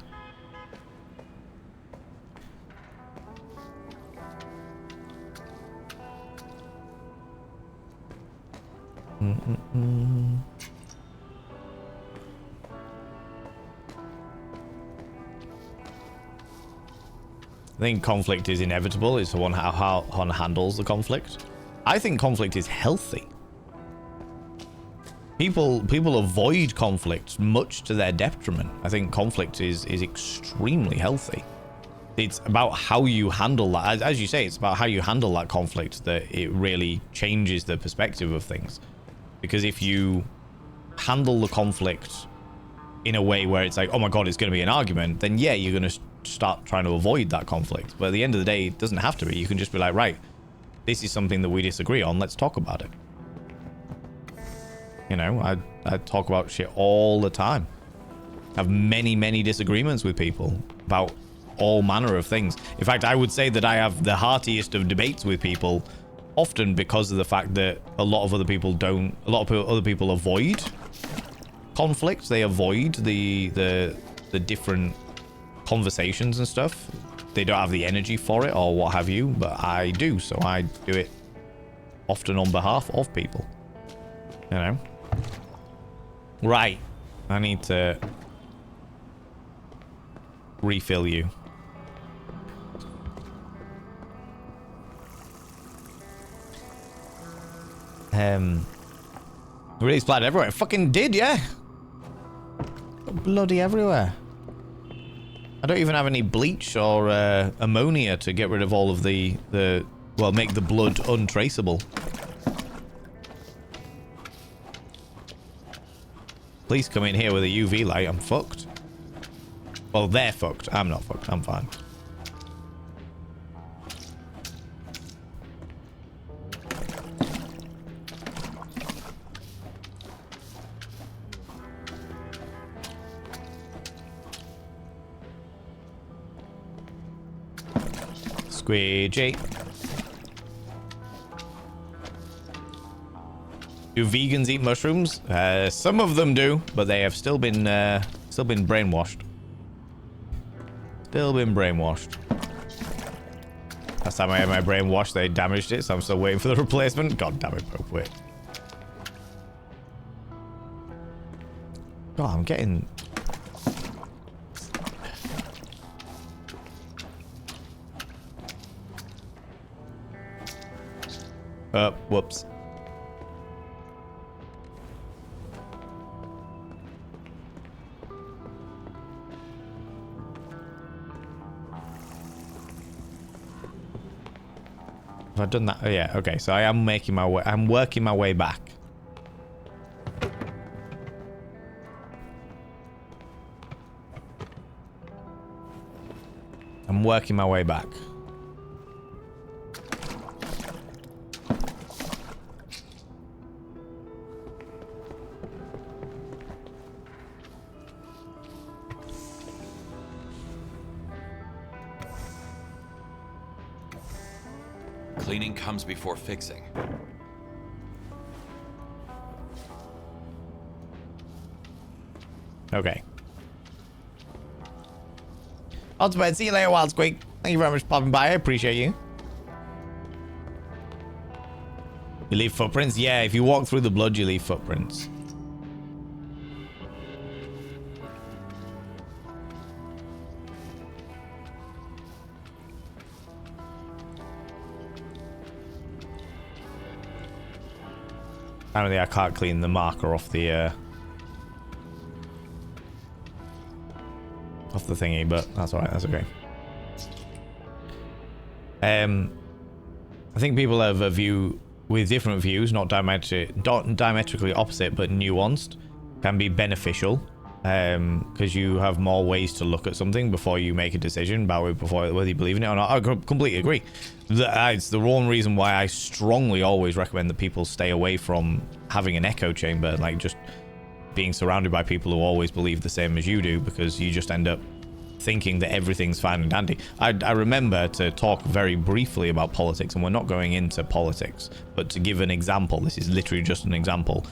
I think conflict is inevitable. It's how one handles the conflict. I think conflict is healthy. People avoid conflict much to their detriment. I think conflict is extremely healthy. It's about how you handle that. As you say, it's about how you handle that conflict that it really changes the perspective of things. Because if you handle the conflict in a way where it's like, oh my God, it's going to be an argument, then yeah, you're going to start trying to avoid that conflict. But at the end of the day, it doesn't have to be. You can just be like, right, this is something that we disagree on. Let's talk about it. You know, I talk about shit all the time. I have many disagreements with people about all manner of things. In fact, I would say that I have the heartiest of debates with people, often because of the fact that a lot of other people avoid conflict. They avoid the different conversations and stuff. They don't have the energy for it or what have you, but I do, so I do it often on behalf of people. You know? Right. I need to refill you. Really splattered everywhere. It fucking did, yeah. Bloody everywhere. I don't even have any bleach or ammonia to get rid of all of the well, make the blood untraceable. Please come in here with a UV light. I'm fucked. Well, they're fucked. I'm not fucked. I'm fine. Squidgy. Do vegans eat mushrooms? Some of them do, but they have still been brainwashed. Still been brainwashed. Last time I had my brain washed, they damaged it, so I'm still waiting for the replacement. God damn it, Pope, wait. God, I'm getting... whoops. Have I done that? Oh, yeah, okay, so I am making my way, I'm working my way back. I'm working my way back. Cleaning comes before fixing. Okay. Ultimate, see you later, Wild Squeak. Thank you very much for popping by. I appreciate you. You leave footprints? Yeah, if you walk through the blood, you leave footprints. Apparently I can't clean the marker off the thingy, but that's alright, that's okay. I think people have a view with different views, not diametrically opposite, but nuanced, can be beneficial, because you have more ways to look at something before you make a decision about it, before whether you believe in it or not. I completely agree. It's the one reason why I strongly always recommend that people stay away from having an echo chamber, like just being surrounded by people who always believe the same as you do, because you just end up thinking that everything's fine and dandy. I remember to talk very briefly about politics, and we're not going into politics, but to give an example, this is literally just an example.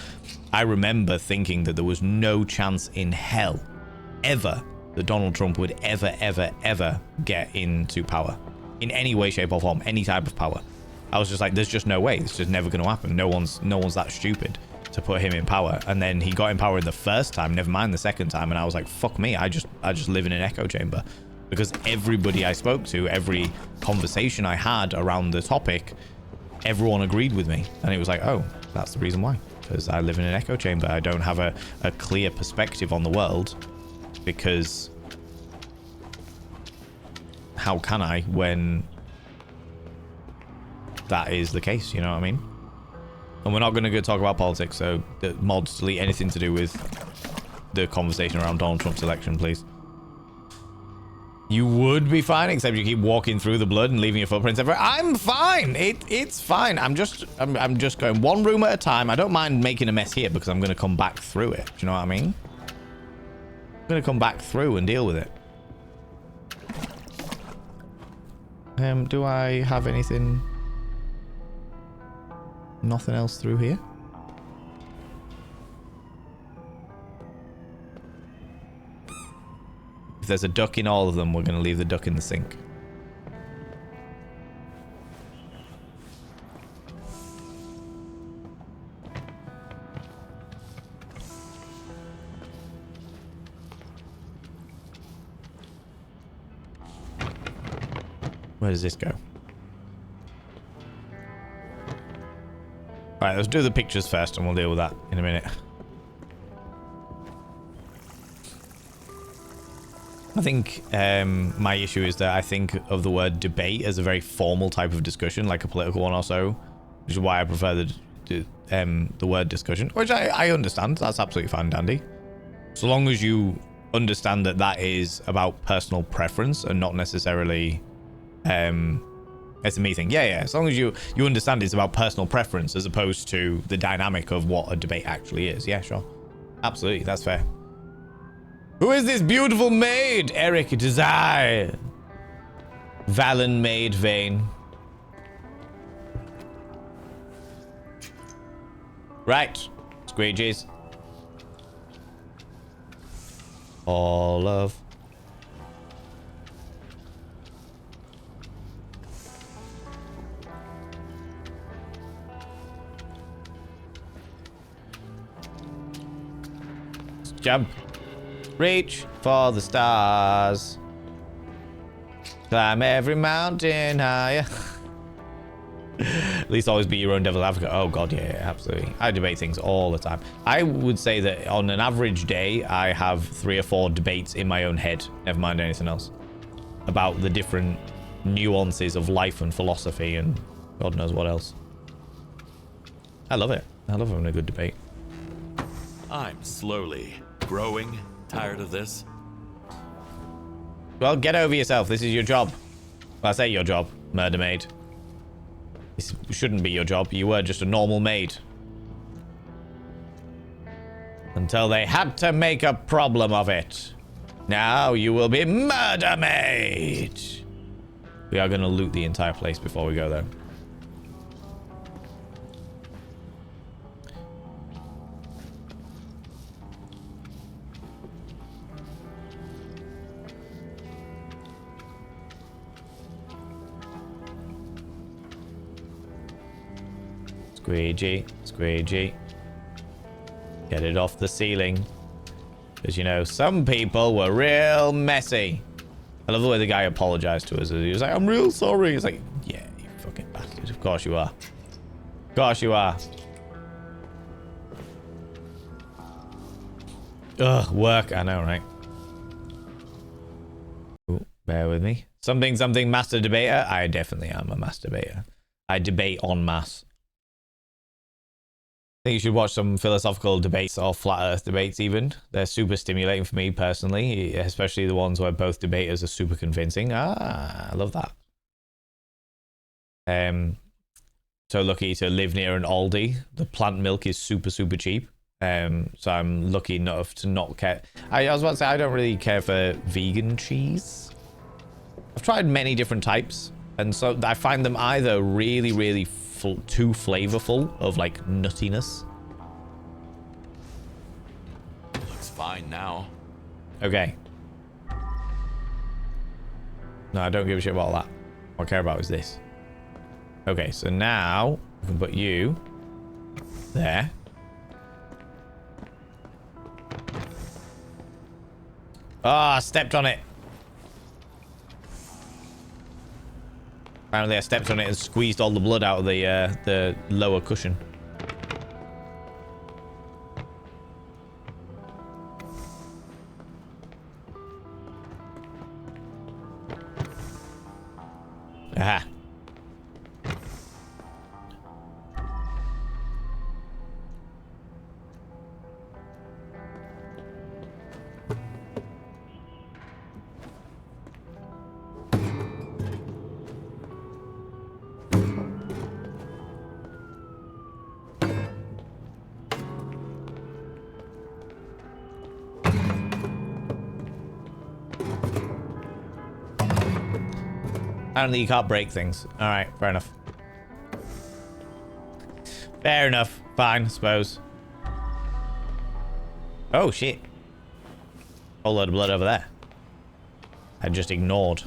I remember thinking that there was no chance in hell ever that Donald Trump would ever get into power in any way, shape or form, any type of power. I was just like, there's just no way. It's just never going to happen. No one's that stupid to put him in power. And then he got in power the first time, never mind the second time, and I was like, fuck me, I just live in an echo chamber, because everybody I spoke to, every conversation I had around the topic, everyone agreed with me. And it was like, oh, that's the reason why, because I live in an echo chamber. I don't have a clear perspective on the world, because how can I when that is the case, you know what I mean? And we're not going to go talk about politics, so the mods delete anything to do with the conversation around Donald Trump's election, please. You would be fine, except you keep walking through the blood and leaving your footprints everywhere. I'm fine. It's fine. I'm just going one room at a time. I don't mind making a mess here because I'm going to come back through it. Do you know what I mean? I'm going to come back through and deal with it. Do I have anything? Nothing else through here? If there's a duck in all of them, we're going to leave the duck in the sink. Where does this go? Right, let's do the pictures first and we'll deal with that in a minute. I think my issue is that I think of the word debate as a very formal type of discussion, like a political one or so, which is why I prefer the word discussion, which I understand. That's absolutely fine, dandy. So long as you understand that that is about personal preference and not necessarily it's a me thing. Yeah. As long as you understand it's about personal preference as opposed to the dynamic of what a debate actually is. Yeah, sure. Absolutely, that's fair. Who is this beautiful maid? Eric Desire. Valen Maid Vane. Right. Squeegees. Olive. Jump. Reach for the stars. Climb every mountain higher. At least always be your own devil's advocate. Oh god, yeah, absolutely. I debate things all the time. I would say that on an average day, I have 3 or 4 debates in my own head. Never mind anything else. About the different nuances of life and philosophy and God knows what else. I love it. I love having a good debate. I'm slowly growing tired of this. Well, get over yourself. This is your job. Well, I say your job, Murder Maid. This shouldn't be your job. You were just a normal maid. Until they had to make a problem of it. Now you will be Murder Maid. We are going to loot the entire place before we go, though. Squeegee, squeegee. Get it off the ceiling. Because, you know, some people were real messy. I love the way the guy apologized to us. He was like, I'm real sorry. He's like, yeah, you fucking bastard. Of course you are. Of course you are. Ugh, work. I know, right? Ooh, bear with me. Something, master debater. I definitely am a master debater. I debate en masse. I think you should watch some philosophical debates or flat earth debates even. They're super stimulating for me personally, especially the ones where both debaters are super convincing. I love that. So lucky to live near an Aldi. The plant milk is super cheap. So I'm lucky enough to not care. I was about to say I don't really care for vegan cheese. I've tried many different types, and so I find them either really too flavorful of like nuttiness. Looks fine now. Okay. No, I don't give a shit about that. What I care about is this. Okay, so now we can put you there. Ah, stepped on it. Apparently I stepped on it and squeezed all the blood out of the lower cushion. Aha. Apparently you can't break things. Alright, fair enough. Fair enough. Fine, I suppose. Oh, shit. Whole load of blood over there. I just ignored.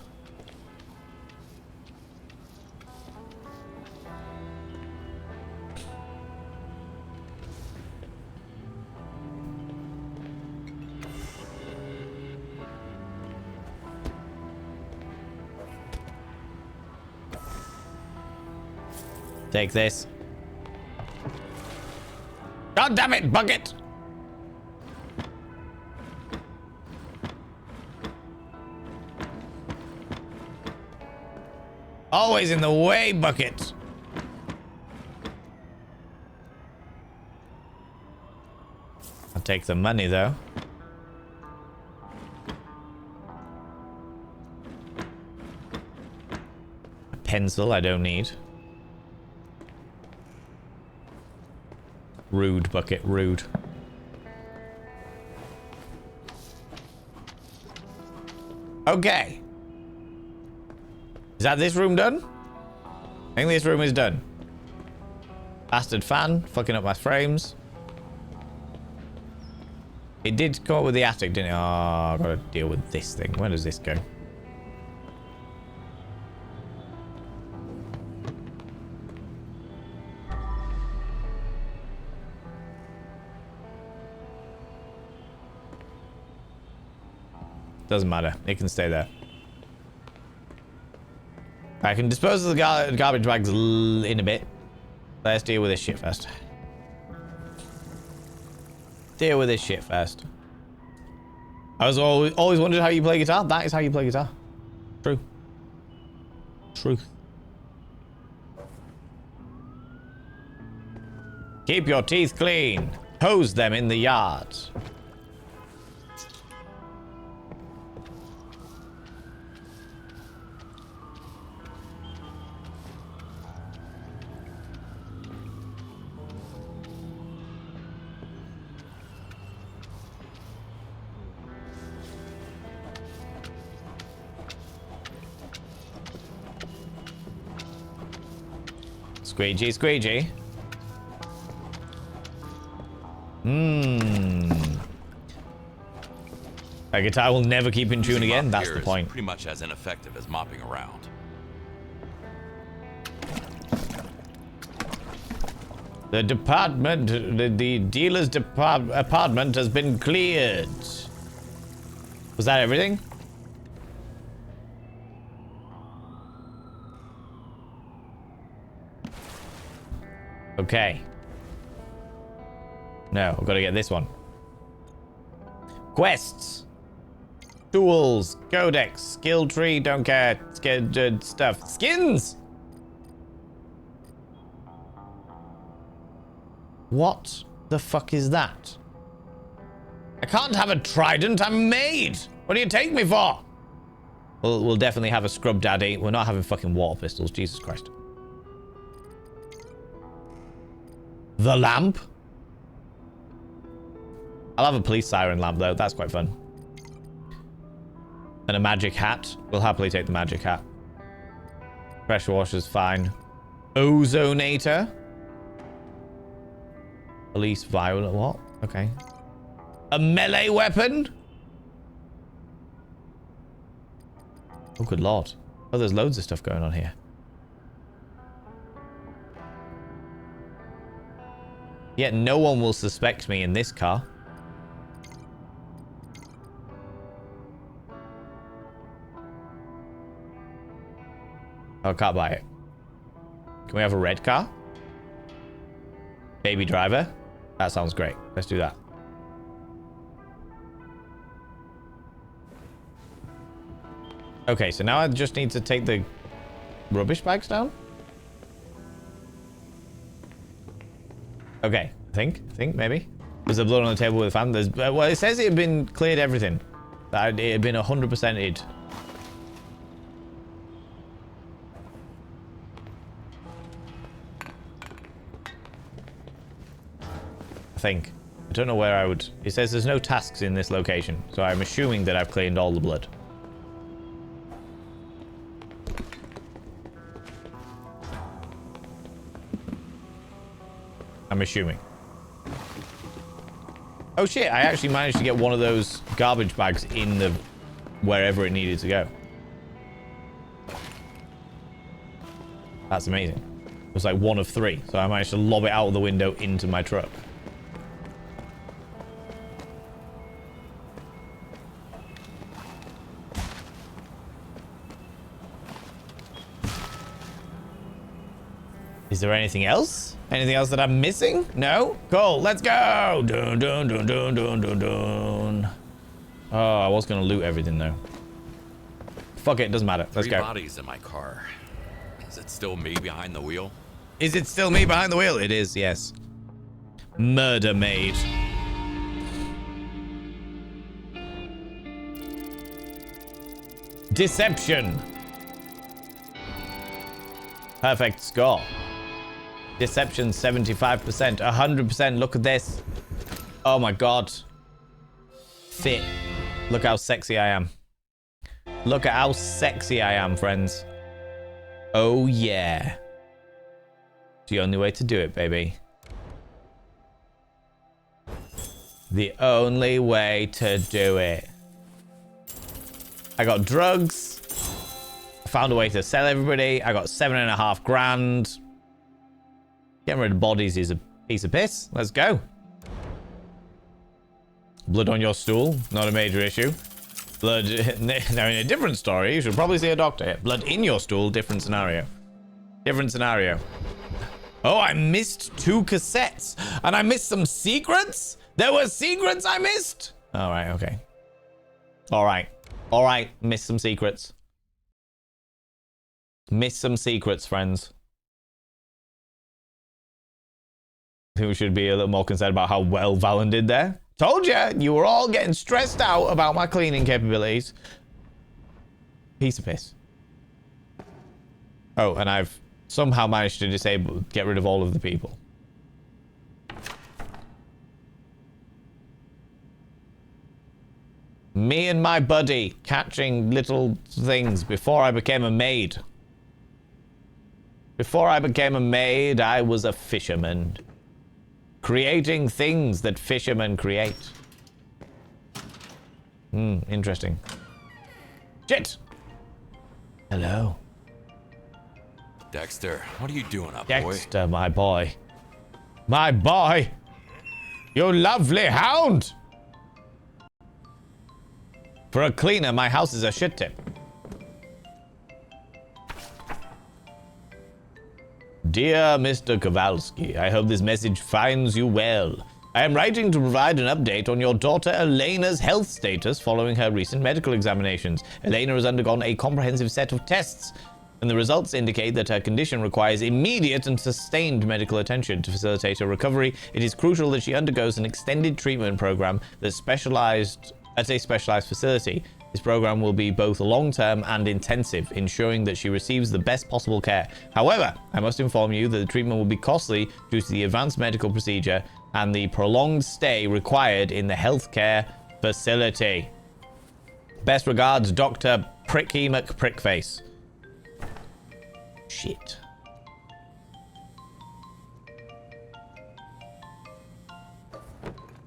Take this. God damn it, bucket! Always in the way, bucket. I'll take the money, though. A pencil I don't need. Rude, bucket, rude. Okay. Is that this room done? I think this room is done. Bastard fan, fucking up my frames. It did come up with the attic, didn't it? Oh, I've got to deal with this thing. Where does this go? Doesn't matter. It can stay there. I can dispose of the garbage bags in a bit. Let's deal with this shit first. Deal with this shit first. I was always wondered how you play guitar. That is how you play guitar. True. Truth. Keep your teeth clean. Hose them in the yard. Squeegee, squeegee. A guitar will never keep in tune again. That's the point. Pretty much as ineffective as mopping around. The department, the dealer's apartment has been cleared. Was that everything? Okay. No, I've got to get this one. Quests. Tools. Codex. Skill tree. Don't care. Stuff. Skins! What the fuck is that? I can't have a trident. I'm a maid. What do you take me for? We'll definitely have a scrub daddy. We're not having fucking water pistols. Jesus Christ. The lamp? I'll have a police siren lamp, though. That's quite fun. And a magic hat. We'll happily take the magic hat. Pressure washer's fine. Ozonator. Police violet. What? Okay. A melee weapon? Oh, good lord. Oh, there's loads of stuff going on here. Yet no one will suspect me in this car. Oh, I can't buy it. Can we have a red car? Baby driver? That sounds great. Let's do that. Okay, so now I just need to take the rubbish bags down? Okay, I think maybe. Was there blood on the table with the fan? There's, well, it says it had been cleared everything. That it had been 100%ed. I think. I don't know where I would... It says there's no tasks in this location, so I'm assuming that I've cleaned all the blood. I'm assuming. Oh shit, I actually managed to get one of those garbage bags in the wherever it needed to go. That's amazing. It was like 1 of 3, so I managed to lob it out of the window into my truck. Is there anything else? Anything else that I'm missing? No? Cool, let's go! Dun, dun, dun, dun, dun, dun, dun. Oh, I was gonna loot everything though. Fuck it, doesn't matter. Let's go. 3 bodies in my car. Is it still me behind the wheel? Is it still me behind the wheel? It is, yes. Murder Maid. Deception. Perfect score. Deception 75%, 100%. Look at this. Oh my god. Fit. Look how sexy I am. Look at how sexy I am, friends. Oh yeah. It's the only way to do it, baby. The only way to do it. I got drugs. I found a way to sell everybody. I got 7.5 grand. Getting rid of bodies is a piece of piss. Let's go. Blood on your stool, not a major issue. Blood, now in a different story, you should probably see a doctor. Blood in your stool, different scenario. Different scenario. Oh, I missed 2 cassettes. And I missed some secrets? There were secrets I missed? All right, okay. All right. All right, missed some secrets. Missed some secrets, friends. I think we should be a little more concerned about how well Valen did there. Told you, you were all getting stressed out about my cleaning capabilities. Piece of piss. Oh, and I've somehow managed to get rid of all of the people. Me and my buddy catching little things before I became a maid. Before I became a maid, I was a fisherman. Creating things that fishermen create. Interesting. Shit! Hello. Dexter, what are you doing up, boy? Dexter, my boy. My boy! You lovely hound! For a cleaner, my house is a shit tip. Dear Mr. Kowalski, I hope this message finds you well. I am writing to provide an update on your daughter Elena's health status following her recent medical examinations. Elena has undergone a comprehensive set of tests, and the results indicate that her condition requires immediate and sustained medical attention. To facilitate her recovery, it is crucial that she undergoes an extended treatment program that's specialized at a specialized facility. This program will be both long-term and intensive, ensuring that she receives the best possible care. However, I must inform you that the treatment will be costly due to the advanced medical procedure and the prolonged stay required in the healthcare facility. Best regards, Dr. Pricky McPrickface. Shit.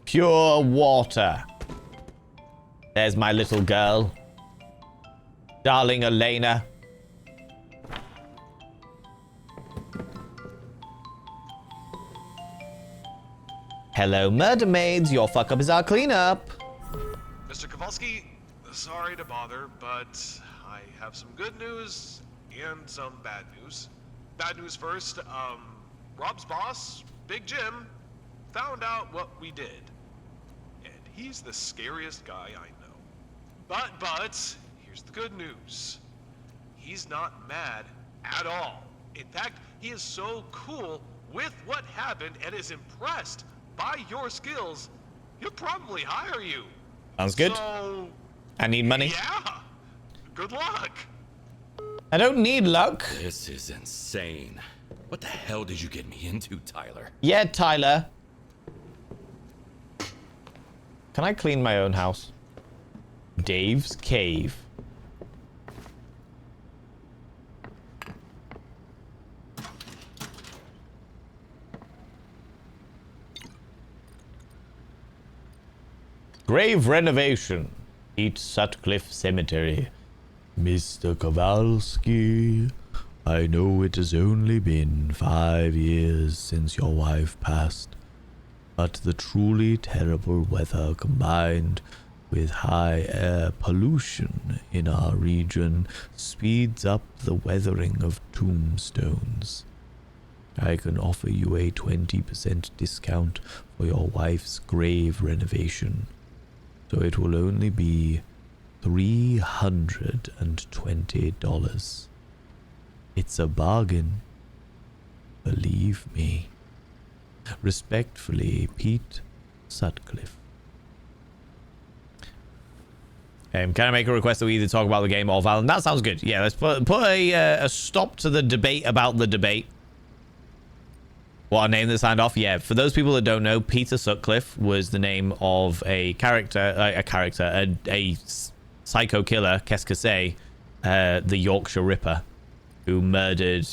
Pure water. There's my little girl. Darling Elena. Hello, Murder Maids. Your fuck up is our cleanup. Mr. Kowalski, sorry to bother, but I have some good news and some bad news. Bad news first, Rob's boss, Big Jim, found out what we did. And he's the scariest guy I know. But, here's the good news. He's not mad at all. In fact, he is so cool with what happened and is impressed by your skills, he'll probably hire you. Sounds good. So, I need money. yeah, good luck. I don't need luck. This is insane. What the hell did you get me into, Tyler? Yeah, Tyler. Can I clean my own house? Dave's Cave. Grave renovation. Eat Sutcliffe Cemetery. Mr. Kowalski, I know it has only been 5 years since your wife passed, but the truly terrible weather combined with high air pollution in our region speeds up the weathering of tombstones. I can offer you a 20% discount for your wife's grave renovation, so it will only be $320. It's a bargain. Believe me. Respectfully, Pete Sutcliffe. Can I make a request that we either talk about the game or Valen? That sounds good. Yeah, let's put a stop to the debate about the debate. What a name that signed off. Yeah, for those people that don't know, Peter Sutcliffe was the name of a psycho killer, qu'est-ce que c'est, the Yorkshire Ripper, who murdered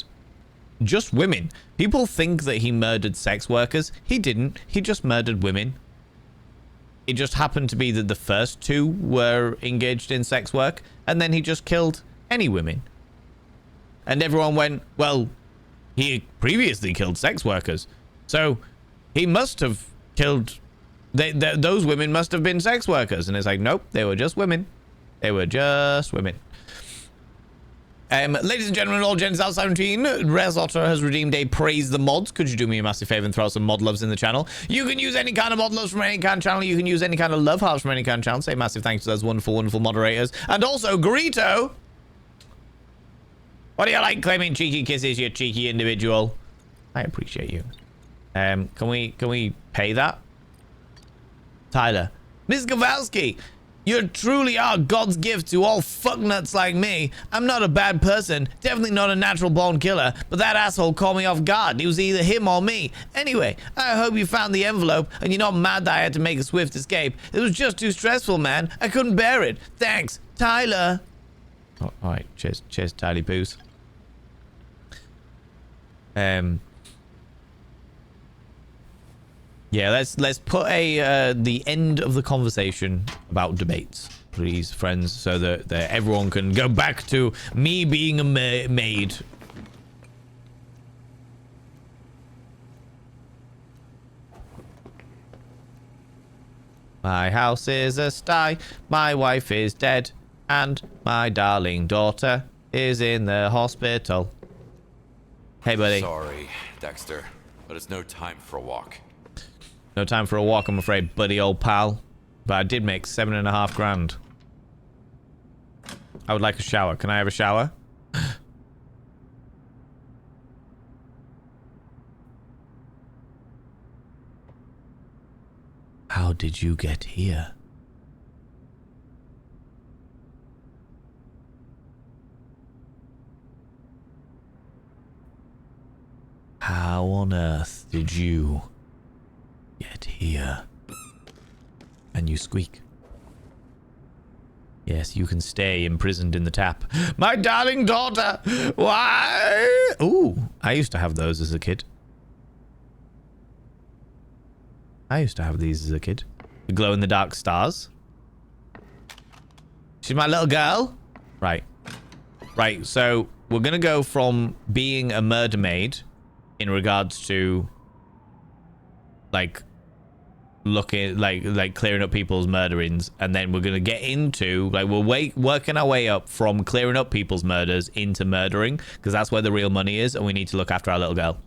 just women. People think that he murdered sex workers. He didn't. He just murdered women. It just happened to be that the first two were engaged in sex work, and then he just killed any women. And everyone went, well, he previously killed sex workers, so he must have killed... those women must have been sex workers. And it's like, nope, they were just women. They were just women. Ladies and gentlemen, all gens outside 17, Rez Otter has redeemed a Praise the Mods. Could you do me a massive favor and throw some mod loves in the channel? You can use any kind of mod loves from any kind of channel. You can use any kind of love hearts from any kind of channel. Say massive thanks to those wonderful, wonderful moderators. And also, Greeto! What do you like claiming cheeky kisses, you cheeky individual? I appreciate you. Can we pay that? Tyler. Ms. Kowalski! You truly are God's gift to all fucknuts like me. I'm not a bad person, definitely not a natural born killer, but that asshole caught me off guard. It was either him or me. Anyway, I hope you found the envelope and you're not mad that I had to make a swift escape. It was just too stressful, man. I couldn't bear it. Thanks, Tyler. Oh, all right, cheers, Tyler Poos. Yeah, let's put the end of the conversation about debates, please, friends, so that everyone can go back to me being a maid. My house is a sty, my wife is dead, and my darling daughter is in the hospital. Hey, buddy. Sorry, Dexter, but it's no time for a walk. No time for a walk, I'm afraid, buddy, old pal. But I did make 7.5 grand. I would like a shower. Can I have a shower? How did you get here? How on earth did you get here? And you squeak. Yes, you can stay imprisoned in the tap. My darling daughter! Why? Ooh, I used to have those as a kid. I used to have these as a kid. The glow-in-the-dark stars. She's my little girl. Right. Right, so we're gonna go from being a murder maid in regards to like looking like clearing up people's murderings, and then we're gonna get into like we're working our way up from clearing up people's murders into murdering, because that's where the real money is, and we need to look after our little girl.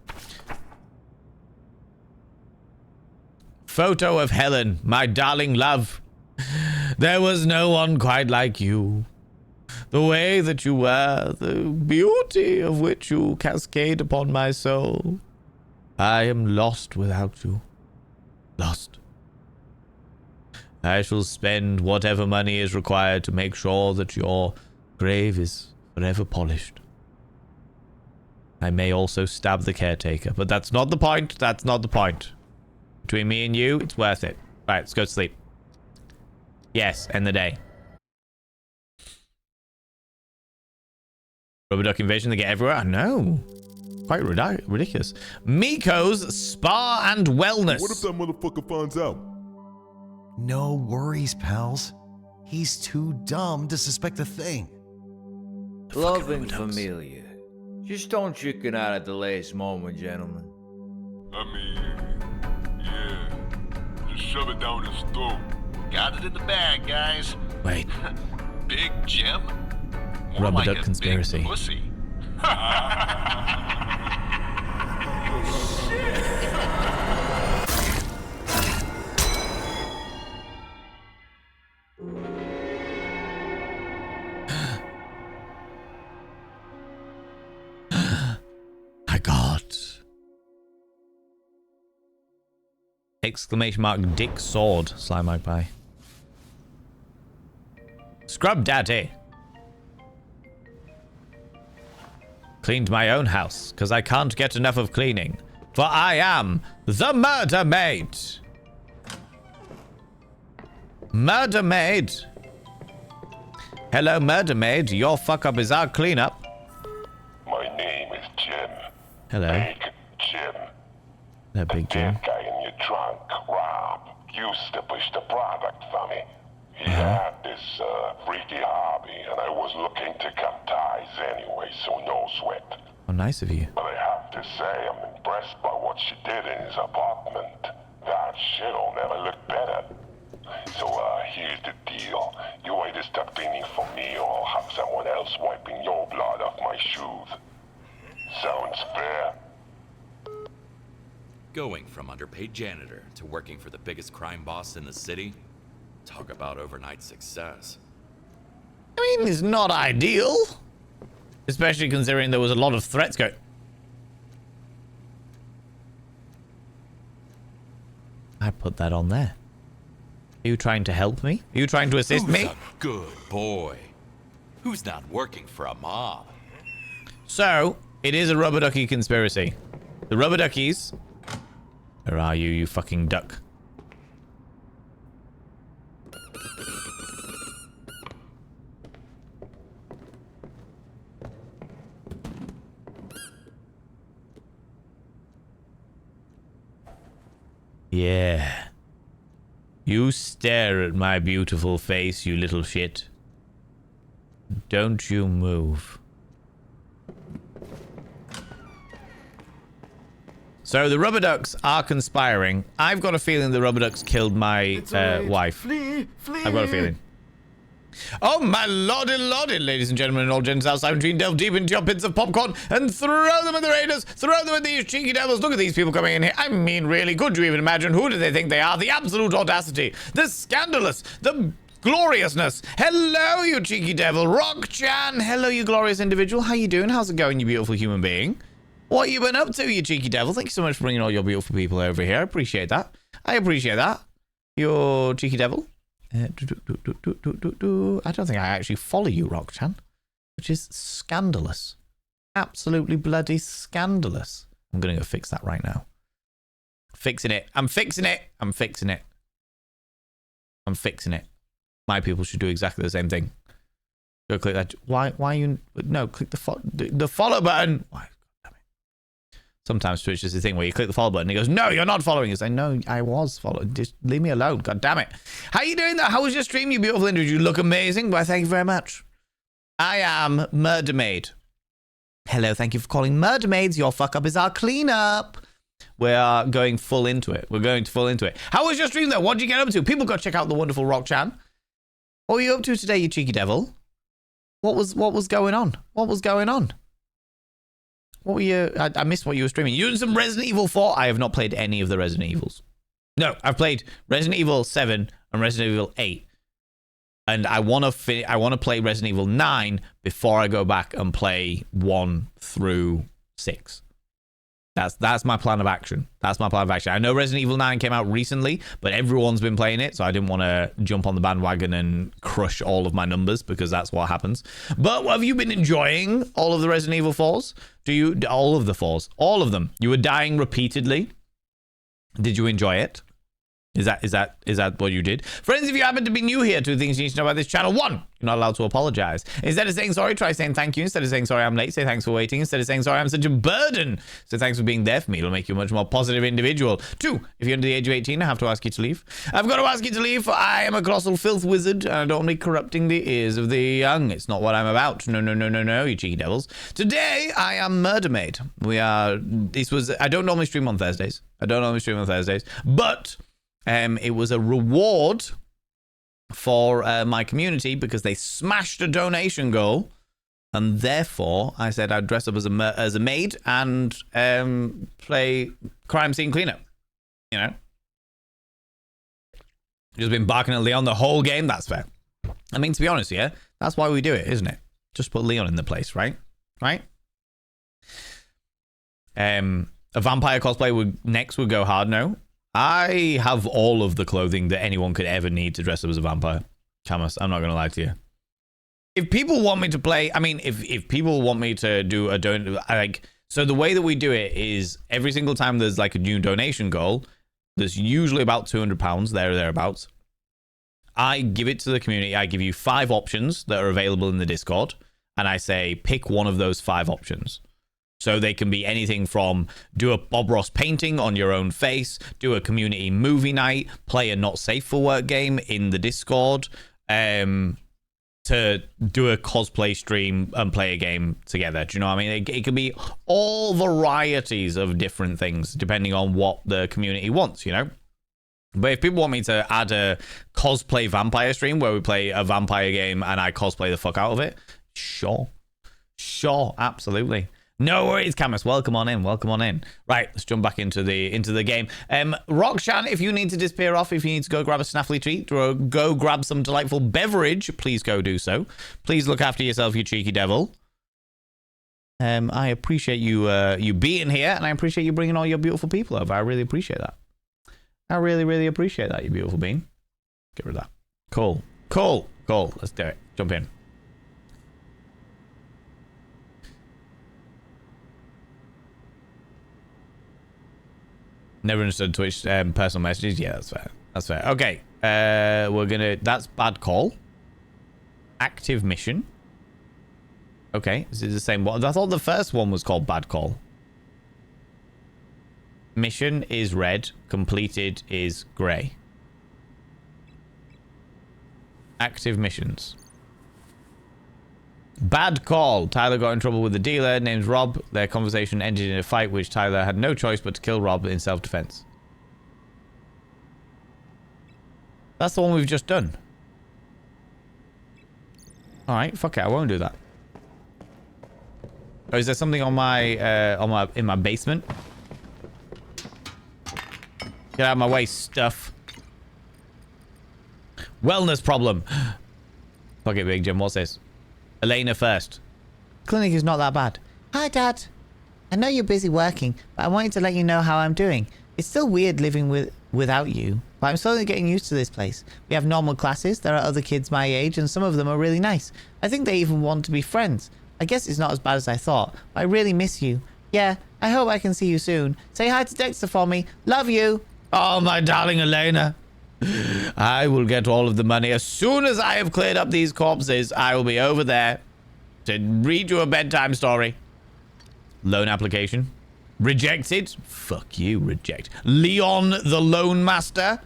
Photo of Helen, my darling love. There was no one quite like you. The way that you were, the beauty of which you cascade upon my soul. I am lost without you. Lost. I shall spend whatever money is required to make sure that your grave is forever polished. I may also stab the caretaker, but that's not the point. That's not the point. Between me and you, it's worth it. Right, let's go to sleep. Yes, end the day. Rubber duck invasion, they get everywhere? I know. Quite ridiculous. Miko's Spa and Wellness. What if that motherfucker finds out? No worries, pals. He's too dumb to suspect a thing. Loving familiar. Just don't chicken out at the last moment, gentlemen. I mean, yeah. Just shove it down his throat. Got it in the bag, guys. Wait, Big Jim? More Rubber like duck a conspiracy. Big pussy. I got Exclamation mark dick sword. Slime magpie. Scrub daddy. Cleaned my own house, because I can't get enough of cleaning. For I am the Murder Maid. Murder Maid. Hello, Murder Maid. Your fuck up is our cleanup. My name is Jim. Hello. Big Jim. Hello, Big Jim. That guy in your trunk, Rob, used to push the product for me. He had this freaky hobby, and I was looking to cut ties anyway, so no sweat. Oh, nice of you. But I have to say, I'm impressed by what she did in his apartment. That shit'll never look better. So, here's the deal. You either stop cleaning for me, or I'll have someone else wiping your blood off my shoes. Sounds fair? Going from underpaid janitor to working for the biggest crime boss in the city? Talk about overnight success. I mean, it's not ideal. Especially considering there was a lot of threats going. I put that on there. Are you trying to help me? Are you trying to assist Who's me? a good boy? Who's not working for a mob? So, it is a rubber ducky conspiracy. The rubber duckies. Where are you, you fucking duck? Yeah. You stare at my beautiful face, you little shit. Don't you move. So the rubber ducks are conspiring. I've got a feeling the rubber ducks killed my wife. Flee! I've got a feeling. Oh my lordy lordy, ladies and gentlemen and all gents outside between, delve deep into your pits of popcorn and throw them at the raiders, throw them at these cheeky devils. Look at these people coming in here. I mean, really, could you even imagine? Who do they think they are? The absolute audacity, the scandalous, the gloriousness. Hello, you cheeky devil. Rock-chan. Hello, you glorious individual. How you doing? How's it going, you beautiful human being? What you been up to, you cheeky devil? Thank you so much for bringing all your beautiful people over here. I appreciate that. I appreciate that. You cheeky devil. I don't think I actually follow you, Rock-chan, which is scandalous. Absolutely bloody scandalous. I'm going to go fix that right now. Fixing it. I'm fixing it. I'm fixing it. I'm fixing it. My people should do exactly the same thing. Go click that. Why you... No, click the follow button. Why? Sometimes Twitch is the thing where you click the follow button and it goes, no, you're not following us. I know I was following. Just leave me alone. God damn it. How you doing there? How was your stream, you beautiful individual? You look amazing. Why, thank you very much. I am Murder Maid. Hello, thank you for calling Murder Maids. Your fuck up is our cleanup. We are going full into it. We're going full into it. How was your stream though? What did you get up to? People go check out the wonderful Rock-chan. What were you up to today, you cheeky devil? What was going on? What was going on? What were you... I missed what you were streaming. You doing some Resident Evil 4? I have not played any of the Resident Evils. No, I've played Resident Evil 7 and Resident Evil 8. And I want to play Resident Evil 9 before I go back and play 1 through 6. That's my plan of action. That's my plan of action. I know Resident Evil 9 came out recently, but everyone's been playing it, so I didn't want to jump on the bandwagon and crush all of my numbers, because that's what happens. But have you been enjoying all of the Resident Evil 4s? All of the 4s? All of them. You were dying repeatedly. Did you enjoy it? Is that what you did? Friends, if you happen to be new here, 2 things you need to know about this channel. 1, you're not allowed to apologize. Instead of saying sorry, try saying thank you. Instead of saying sorry, I'm late, say thanks for waiting. Instead of saying sorry, I'm such a burden, so thanks for being there for me. It'll make you a much more positive individual. 2, if you're under the age of 18, I have to ask you to leave. I've got to ask you to leave, for I am a colossal filth wizard, and I don't want to be corrupting the ears of the young. It's not what I'm about. No, you cheeky devils. Today, I am Murder Maid. I don't normally stream on Thursdays. But it was a reward for my community because they smashed a donation goal, and therefore I said I'd dress up as a maid and play crime scene cleanup. You know, just been barking at Leon the whole game. That's fair. I mean, to be honest, yeah, that's why we do it, isn't it? Just put Leon in the place, right? A vampire cosplay would go hard. No. I have all of the clothing that anyone could ever need to dress up as a vampire. Camus, I'm not going to lie to you. If people want me to play, I mean, if people want me to do so the way that we do it is every single time there's like a new donation goal, there's usually about £200 thereabouts. I give it to the community. I give you 5 options that are available in the Discord, and I say, pick one of those 5 options. So they can be anything from do a Bob Ross painting on your own face, do a community movie night, play a not safe for work game in the Discord, to do a cosplay stream and play a game together. Do you know what I mean? It can be all varieties of different things depending on what the community wants, you know? But if people want me to add a cosplay vampire stream where we play a vampire game and I cosplay the fuck out of it, sure, absolutely. No worries, Camus. Welcome on in. Right, let's jump back into the game. Rockshan, if you need to disappear off, if you need to go grab a snaffly treat or go grab some delightful beverage, please go do so. Please look after yourself, you cheeky devil. I appreciate you being here, and I appreciate you bringing all your beautiful people over. I really appreciate that. I really appreciate that, you beautiful being. Get rid of that. Cool. Let's do it. Jump in. Never understood Twitch personal messages. Yeah, that's fair. Okay. That's bad call. Active mission. Okay. Is it the same one? I thought the first one was called bad call. Mission is red. Completed is grey. Active missions. Bad call. Tyler got in trouble with the dealer, named Rob. Their conversation ended in a fight, which Tyler had no choice but to kill Rob in self-defense. That's the one we've just done. Alright, fuck it, I won't do that. Oh, is there something in my basement? Get out of my way, stuff. Wellness problem. Fuck it, Big Jim, what's this? Elena first. Clinic is not that bad. Hi, Dad. I know you're busy working, but I wanted to let you know how I'm doing. It's still weird living without you, but I'm slowly getting used to this place. We have normal classes, there are other kids my age, and some of them are really nice. I think they even want to be friends. I guess it's not as bad as I thought, but I really miss you. Yeah, I hope I can see you soon. Say hi to Dexter for me. Love you. Oh, my darling Elena. I will get all of the money. As soon as I have cleared up these corpses, I will be over there to read you a bedtime story. Loan application. Rejected. Fuck you, reject. Leon the Loan Master.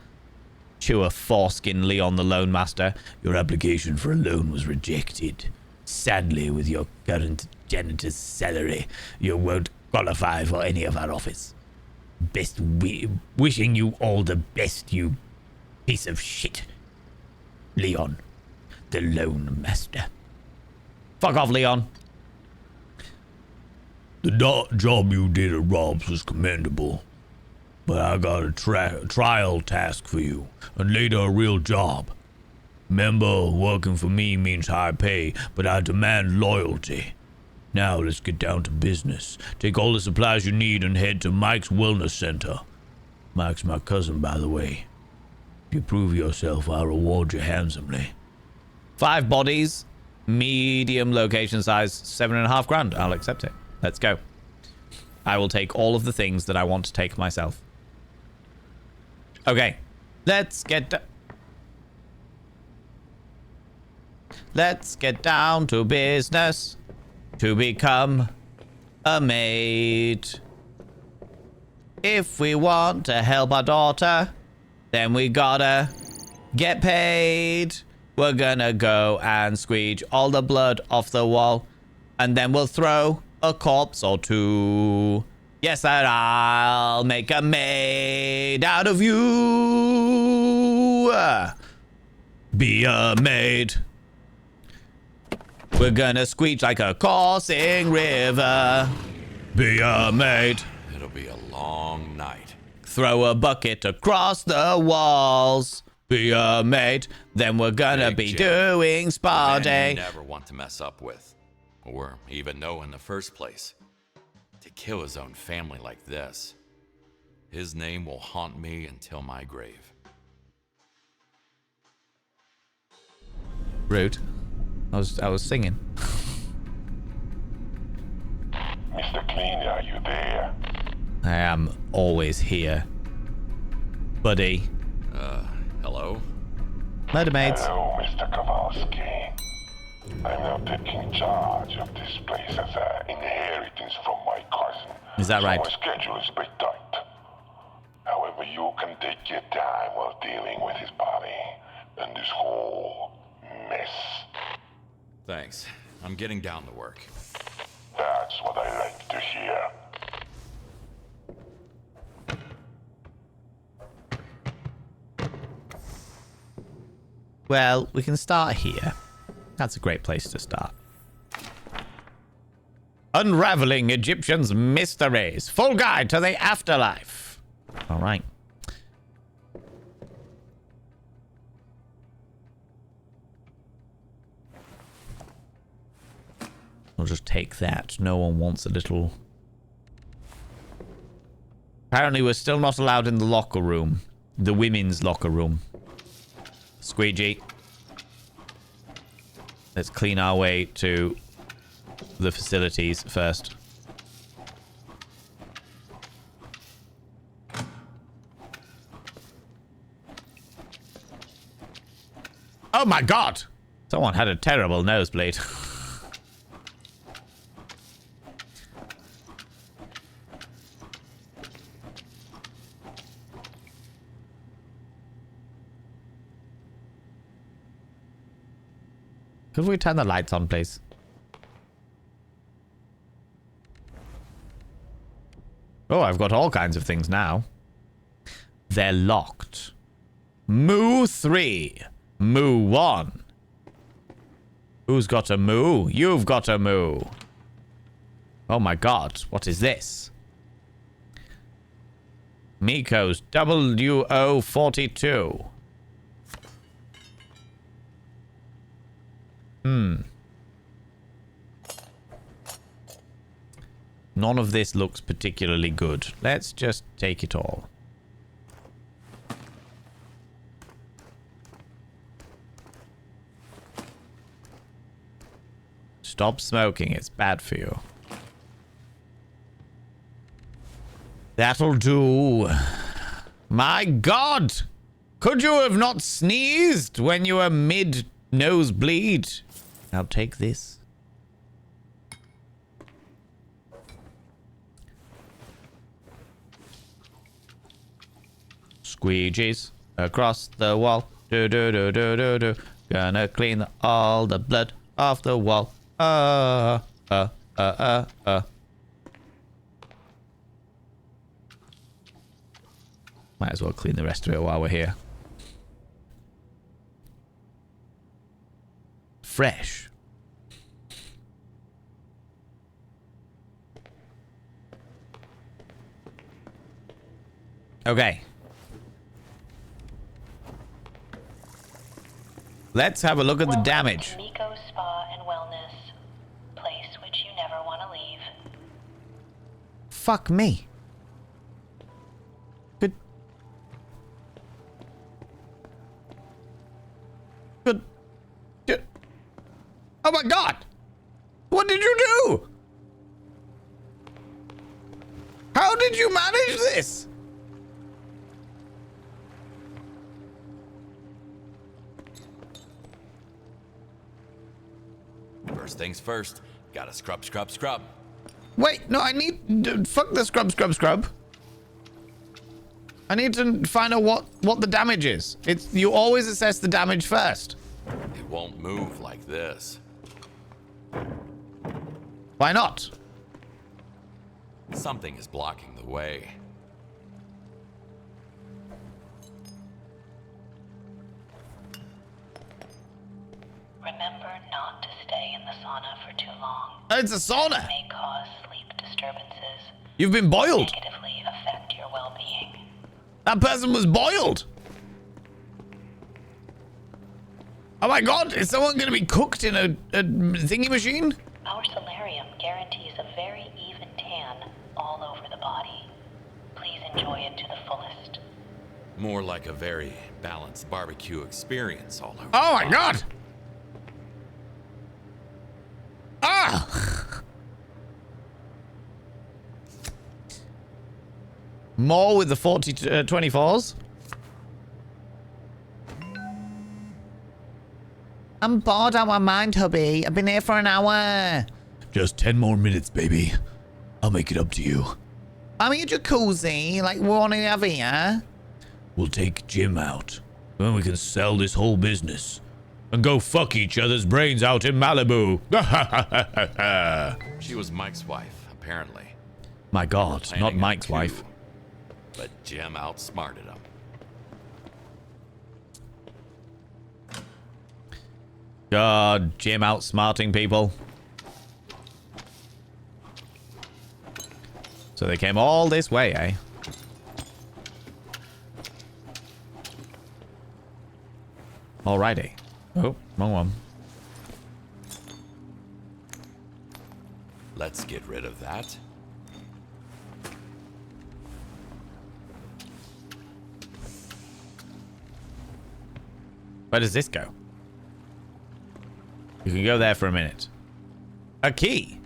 Chew a foreskin, Leon the Loan Master. Your application for a loan was rejected. Sadly, with your current janitor's salary, you won't qualify for any of our office. Wishing you all the best, you piece of shit. Leon, the Loan Master. Fuck off, Leon. The job you did at Rob's was commendable, but I got a trial task for you, and later a real job. Remember, working for me means high pay, but I demand loyalty. Now let's get down to business. Take all the supplies you need and head to Mike's Wellness Center. Mike's my cousin, by the way. If you prove yourself, I'll reward you handsomely. 5 bodies, medium location size, 7.5 grand. I'll accept it. Let's go. I will take all of the things that I want to take myself. Okay. Let's get down to business to become a maid. If we want to help our daughter, then we gotta get paid. We're gonna go and squeege all the blood off the wall, and then we'll throw a corpse or two. Yes, and I'll make a maid out of you. Be a maid. We're gonna squeak like a coursing river. Be a maid. It'll be a long night. Throw a bucket across the walls. Be a maid. Then we're gonna Big be Jim. doing spa A man day. you never want to mess up with, or even know in the first place. To kill his own family like this, his name will haunt me until my grave. Rude. I was singing. Mr. Cleaner, are you there? I am always here, buddy. Hello? Murder Maids. Hello, Mr. Kowalski. I'm now taking charge of this place as an inheritance from my cousin. Is that right? So my schedule is a bit tight. However, you can take your time while dealing with his body and this whole mess. Thanks. I'm getting down to work. That's what I like to hear. Well, we can start here. That's a great place to start. Unraveling Egyptians' Mysteries. Full guide to the afterlife. All right. We'll just take that. No one wants a little... Apparently we're still not allowed in the locker room. The women's locker room. Squeegee. Let's clean our way to the facilities first. Oh my god! Someone had a terrible nosebleed. Could we turn the lights on, please? Oh, I've got all kinds of things now. They're locked. Moo 3. Moo 1. Who's got a moo? You've got a moo. Oh my god, what is this? Miko's WO42. None of this looks particularly good. Let's just take it all. Stop smoking. It's bad for you. That'll do. My God! Could you have not sneezed when you were mid-nosebleed? I'll take this. Squeegees across the wall. Do do do do do do. Gonna clean all the blood off the wall. Might as well clean the rest of it while we're here. Fresh. Okay. Let's have a look at the damage. Miko Spa and Wellness, place which you never want to leave. Fuck me. Good. Good. Good. Oh my god! What did you do? How did you manage this? First things first, gotta scrub, scrub, scrub. Wait, no, I need... Fuck the scrub, scrub, scrub. I need to find out what the damage is. You always assess the damage first. It won't move like this. Why not? Something is blocking the way. Remember not to stay in the sauna for too long. It's a sauna. It may cause sleep disturbances. You've been boiled. Negatively affect your well-being. That person was boiled. Oh my god, is someone going to be cooked in a thingy machine? Our solarium guarantees a very even tan all over the body. Please enjoy it to the fullest. More like a very balanced barbecue experience all over. Oh my god. Ah! More with the 24s. I'm bored out of my mind, hubby. I've been here for an hour. Just 10 more minutes, baby. I'll make it up to you. I'm in a jacuzzi, like we want to have here. We'll take Jim out. Then we can sell this whole business. And go fuck each other's brains out in Malibu. She was Mike's wife, apparently. My god, not Planning a Mike's coup, wife. But Jim outsmarted him. God, Jim outsmarting people. So they came all this way, eh? Alrighty. Oh, wrong one. Let's get rid of that. Where does this go? You can go there for a minute. A key.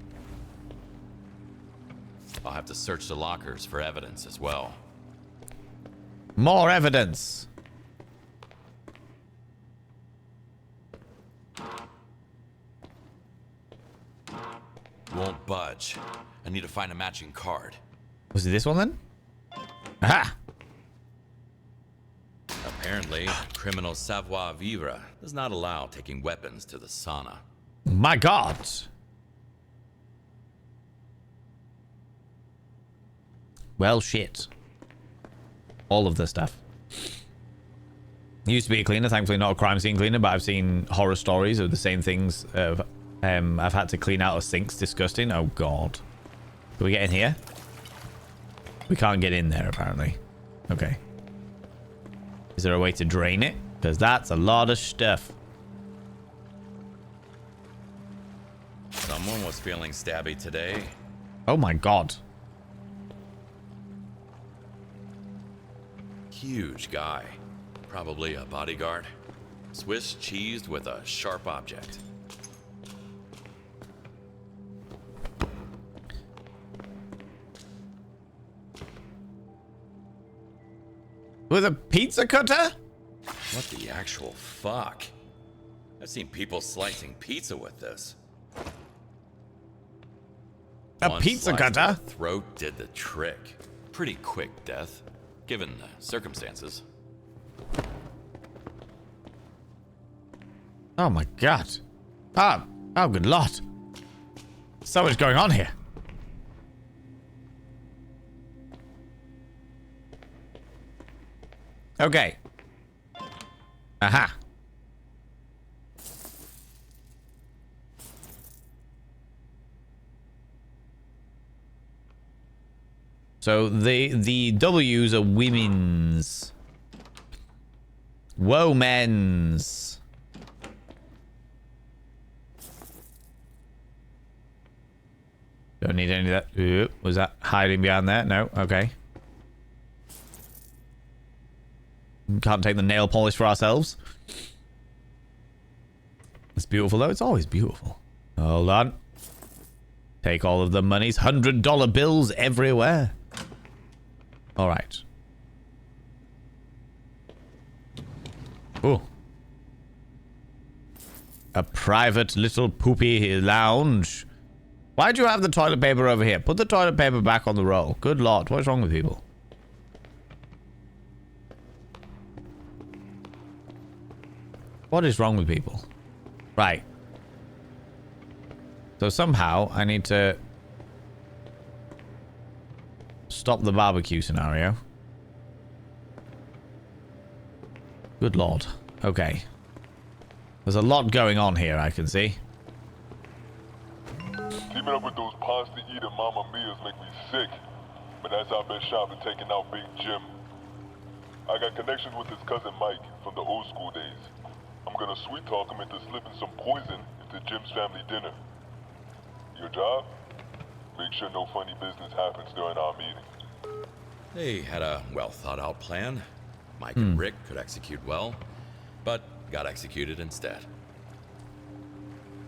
I'll have to search the lockers for evidence as well. More evidence. Won't budge. I need to find a matching card. Was it this one then? Aha! Apparently, criminal savoir-vivre does not allow taking weapons to the sauna. My god. Well, shit. All of this stuff. Used to be a cleaner, thankfully not a crime scene cleaner, but I've seen horror stories of the same things. I've had to clean out a sink's disgusting. Oh god. Can we get in here? We can't get in there, apparently. Okay. Is there a way to drain it? Because that's a lot of stuff. Someone was feeling stabby today. Oh my god. Huge guy. Probably a bodyguard. Swiss cheesed with a sharp object. With a pizza cutter? What the actual fuck? I've seen people slicing pizza with this. A One pizza slice to cutter? the throat did the trick. Pretty quick death, given the circumstances. Oh my god. Oh good lord. So much going on here. Okay. Aha. So the W's are women's. Whoa, men's. Don't need any of that. Ooh, was that hiding behind there? No. Okay. Can't take the nail polish for ourselves. It's beautiful though. It's always beautiful. Hold on. Take all of the monies. $100 bills everywhere. All right. Ooh. a private little poopy lounge. Why'd you have the toilet paper over here? Put the toilet paper back on the roll. Good lord, what's wrong with people? What is wrong with people? Right. So somehow I need to stop the barbecue scenario. Good lord. Okay. There's a lot going on here, I can see. Keeping up with those pasta-eating Mama Mias make me sick. But that's our best shot at taking out Big Jim. I got connections with his cousin Mike from the old school days. I'm gonna sweet talk him into slipping some poison into Jim's family dinner. Your job? Make sure no funny business happens during our meeting. They had a well thought out plan. Mike and Rick could execute well, but got executed instead.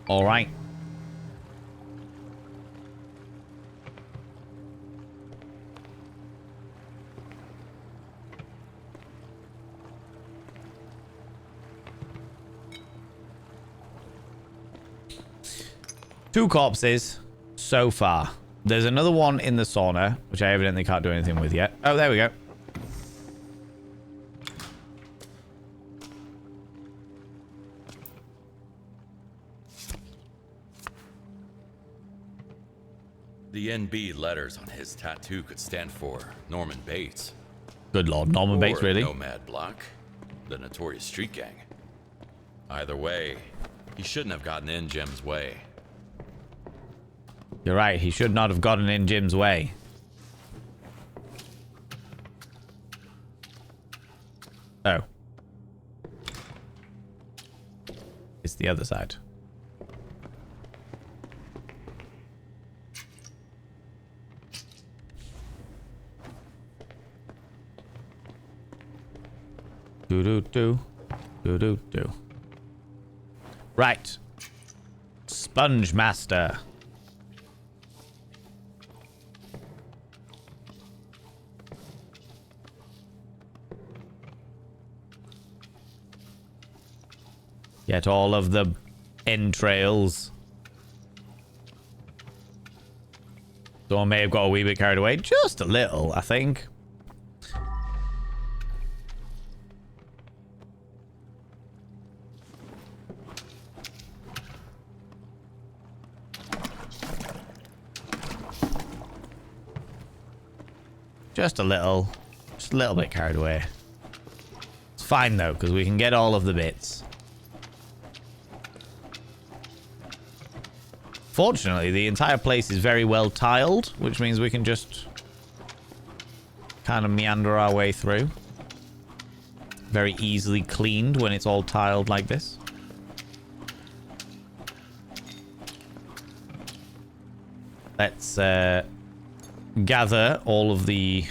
All right. Two corpses so far. There's another one in the sauna, which I evidently can't do anything with yet. Oh, there we go. The NB letters on his tattoo could stand for Norman Bates. Good lord, Norman Bates, really? Nomad Block, the notorious street gang. Either way, he shouldn't have gotten in Jim's way. You're right, he should not have gotten in Jim's way. Oh. It's the other side. Do-do-do. Do-do-do. Right. Sponge Master. Get all of the entrails. So I may have got a wee bit carried away. Just a little, I think. Just a little bit carried away. It's fine though, because we can get all of the bits. Fortunately, the entire place is very well tiled, which means we can just kind of meander our way through. Very easily cleaned when it's all tiled like this. Let's gather all of the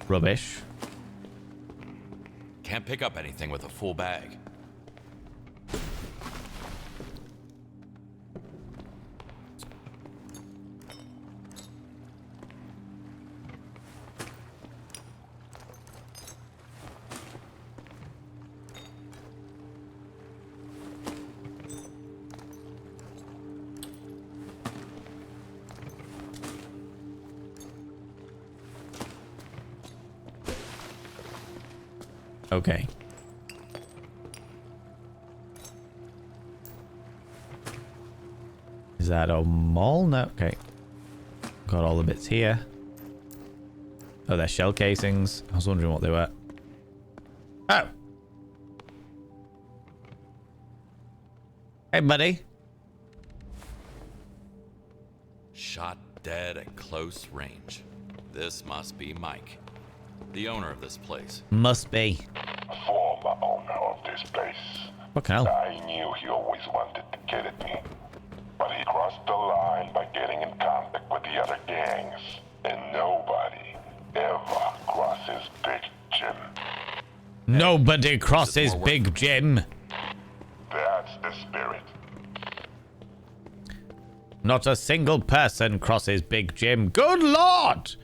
rubbish. Can't pick up anything with a full bag. Okay. Is that a mall? No. Okay. Got all the bits here. Oh, they're shell casings. I was wondering what they were. Oh. Hey, buddy. Shot dead at close range. This must be Mike, the owner of this place. Must be. Former owner of this place. Fucking hell. I knew he always wanted to get at me. But he crossed the line by getting in contact with the other gangs. And nobody ever crosses Big Jim. Nobody crosses Big Jim. That's the spirit. Not a single person crosses Big Jim. Good lord!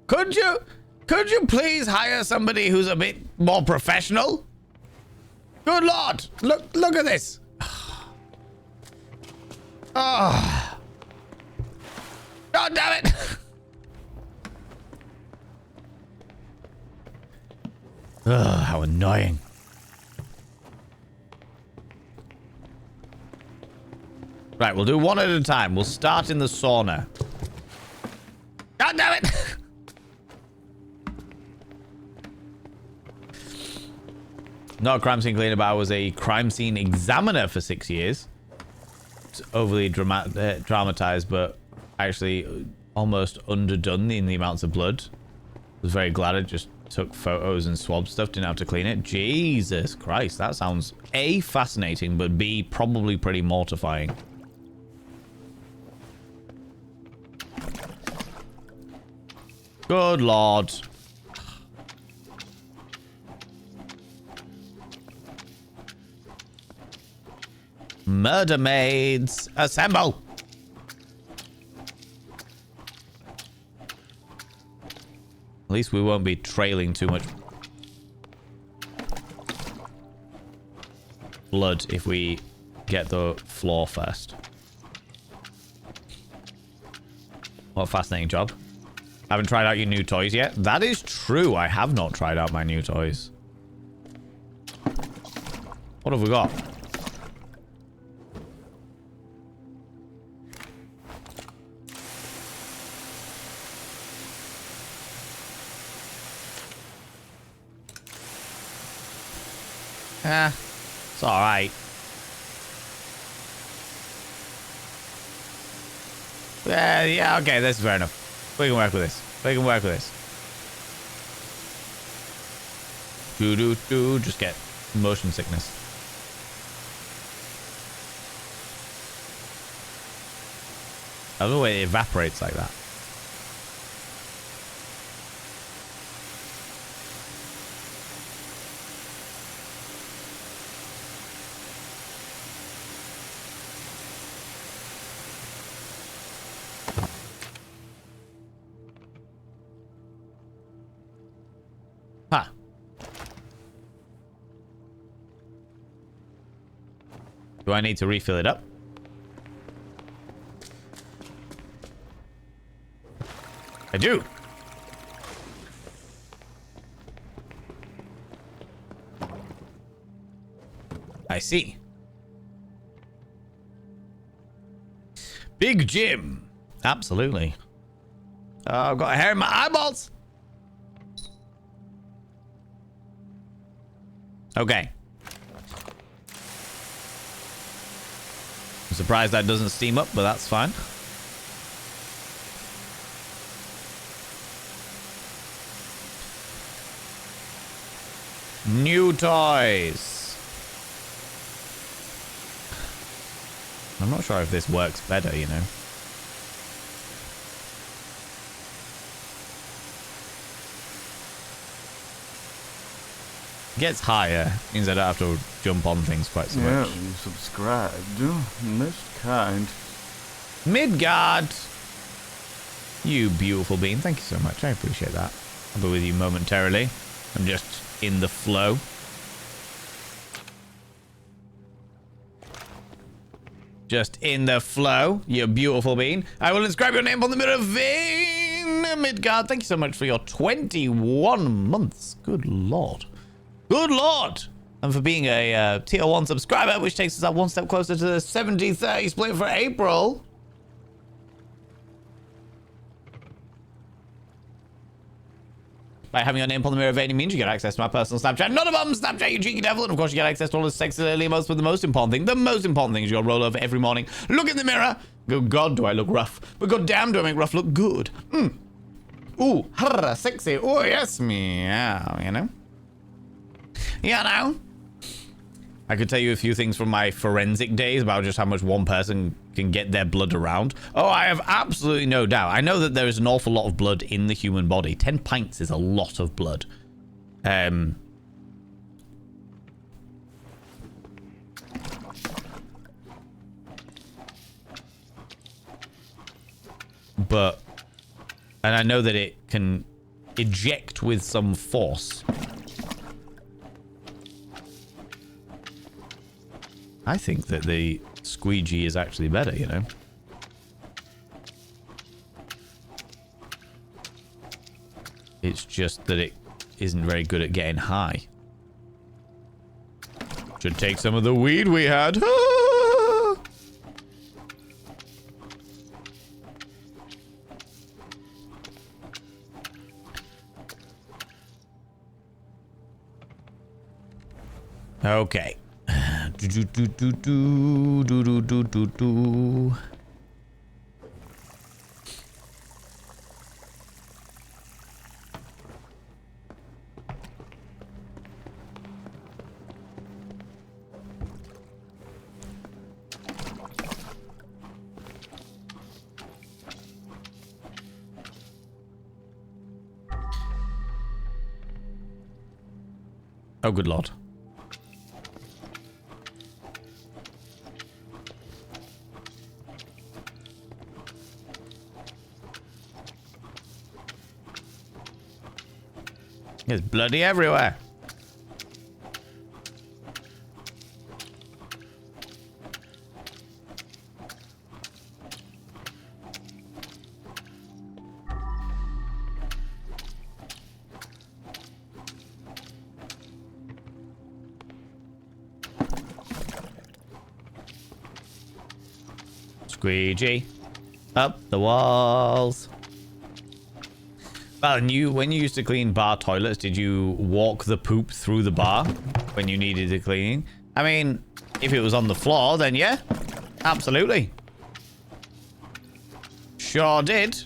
Could you please hire somebody who's a bit more professional? Good lord! Look at this. Oh. God damn it! Ugh, how annoying. Right, we'll do one at a time. We'll start in the sauna. God damn it! Not a crime scene cleaner, but I was a crime scene examiner for 6 years. It's overly dramatized, but actually almost underdone in the amounts of blood. I was very glad I just took photos and swab stuff, didn't have to clean it. Jesus Christ, that sounds A, fascinating, but B, probably pretty mortifying. Good Lord. Murder Maids, assemble! At least we won't be trailing too much blood if we get the floor first. What a fascinating job. Haven't tried out your new toys yet? That is true. I have not tried out my new toys. What have we got? It's alright. Yeah, okay, that's fair enough. We can work with this. We can work with this. Just get motion sickness. I don't know why it evaporates like that. Huh. Do I need to refill it up? I do. I see. Big Jim. Absolutely. Oh, I've got a hair in my eyeballs. Okay. I'm surprised that doesn't steam up, but that's fine. New toys. I'm not sure if this works better, you know. Gets higher, means I don't have to jump on things quite so much. Yeah, you subscribed. Most kind. Midgard! You beautiful being. Thank you so much. I appreciate that. I'll be with you momentarily. I'm just in the flow. Just in the flow, you beautiful being. I will inscribe your name on the mirror vein, Midgard. Thank you so much for your 21 months. Good Lord. Good Lord! And for being a tier 1 subscriber, which takes us up one step closer to the 70-30 split for April. By having your name on the mirror of any means, you get access to my personal Snapchat. Not a bum, Snapchat, you cheeky devil. And of course, you get access to all the sexy early emotes. But the most important thing is you'll roll over every morning. Look in the mirror. Good God, do I look rough. But god damn, do I make rough look good. Ooh, harra, sexy. Oh, yes, meow, you know. You know. I could tell you a few things from my forensic days about just how much one person can get their blood around. Oh, I have absolutely no doubt. I know that there is an awful lot of blood in the human body. 10 pints is a lot of blood. But, and I know that it can eject with some force. I think that the squeegee is actually better, you know? It's just that it isn't very good at getting high. Should take some of the weed we had. Okay. Oh, good lord. It's bloody everywhere. Squeegee. Up the walls. Well, and when you used to clean bar toilets, did you walk the poop through the bar when you needed it cleaning? I mean, if it was on the floor, then yeah, absolutely. Sure did.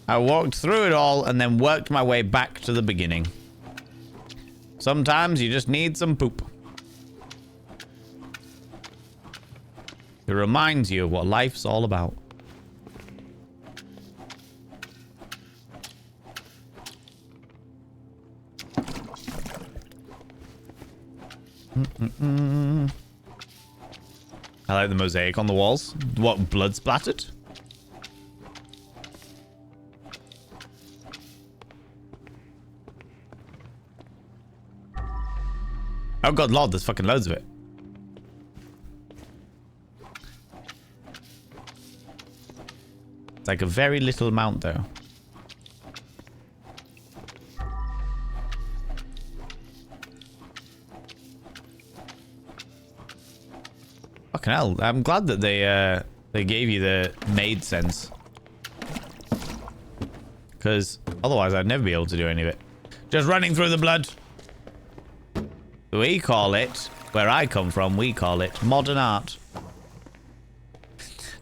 I walked through it all and then worked my way back to the beginning. Sometimes you just need some poop. It reminds you of what life's all about. I like the mosaic on the walls. What, blood splattered? Oh god lord, there's fucking loads of it. It's like a very little amount though. Fucking hell, I'm glad that they gave you the maid sense. Because otherwise I'd never be able to do any of it. Just running through the blood. We call it, where I come from, we call it modern art.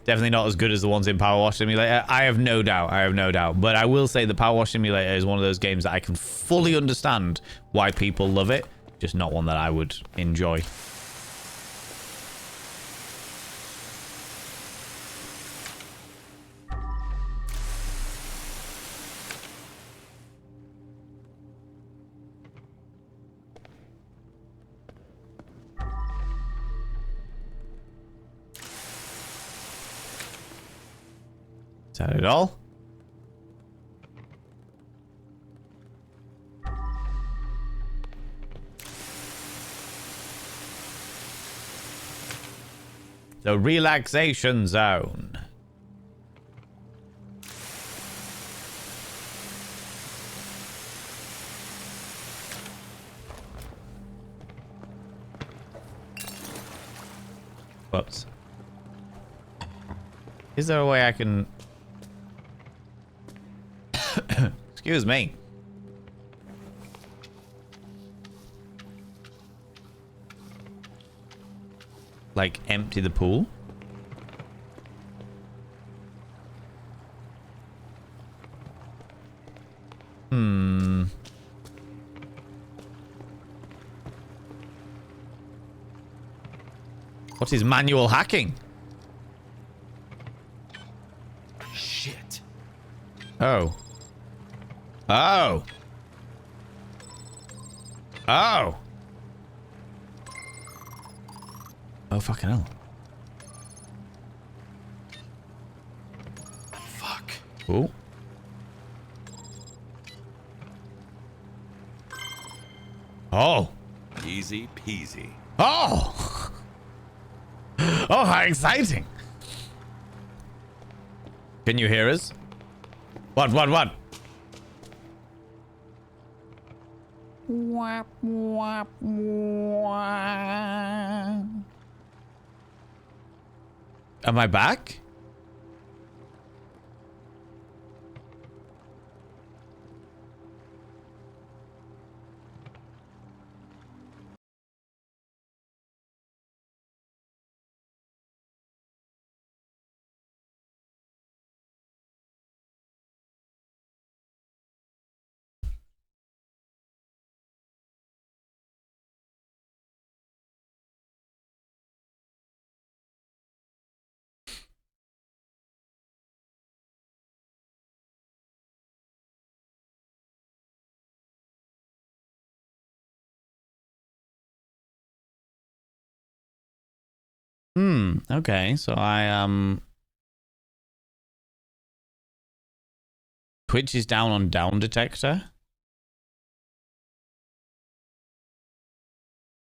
Definitely not as good as the ones in Power Wash Simulator. I have no doubt. I have no doubt. But I will say the Power Wash Simulator is one of those games that I can fully understand why people love it. Just not one that I would enjoy. Is that it all? The relaxation zone. Whoops. Is there a way I can... Excuse me. Like, empty the pool? What is manual hacking? Shit. Oh. Oh. Oh. Oh, fucking hell. Fuck. Oh. Oh. Easy peasy. Oh. Oh, how exciting! Can you hear us? What? Wap, wap, wap. Am I back? Okay, so Twitch is down on down detector.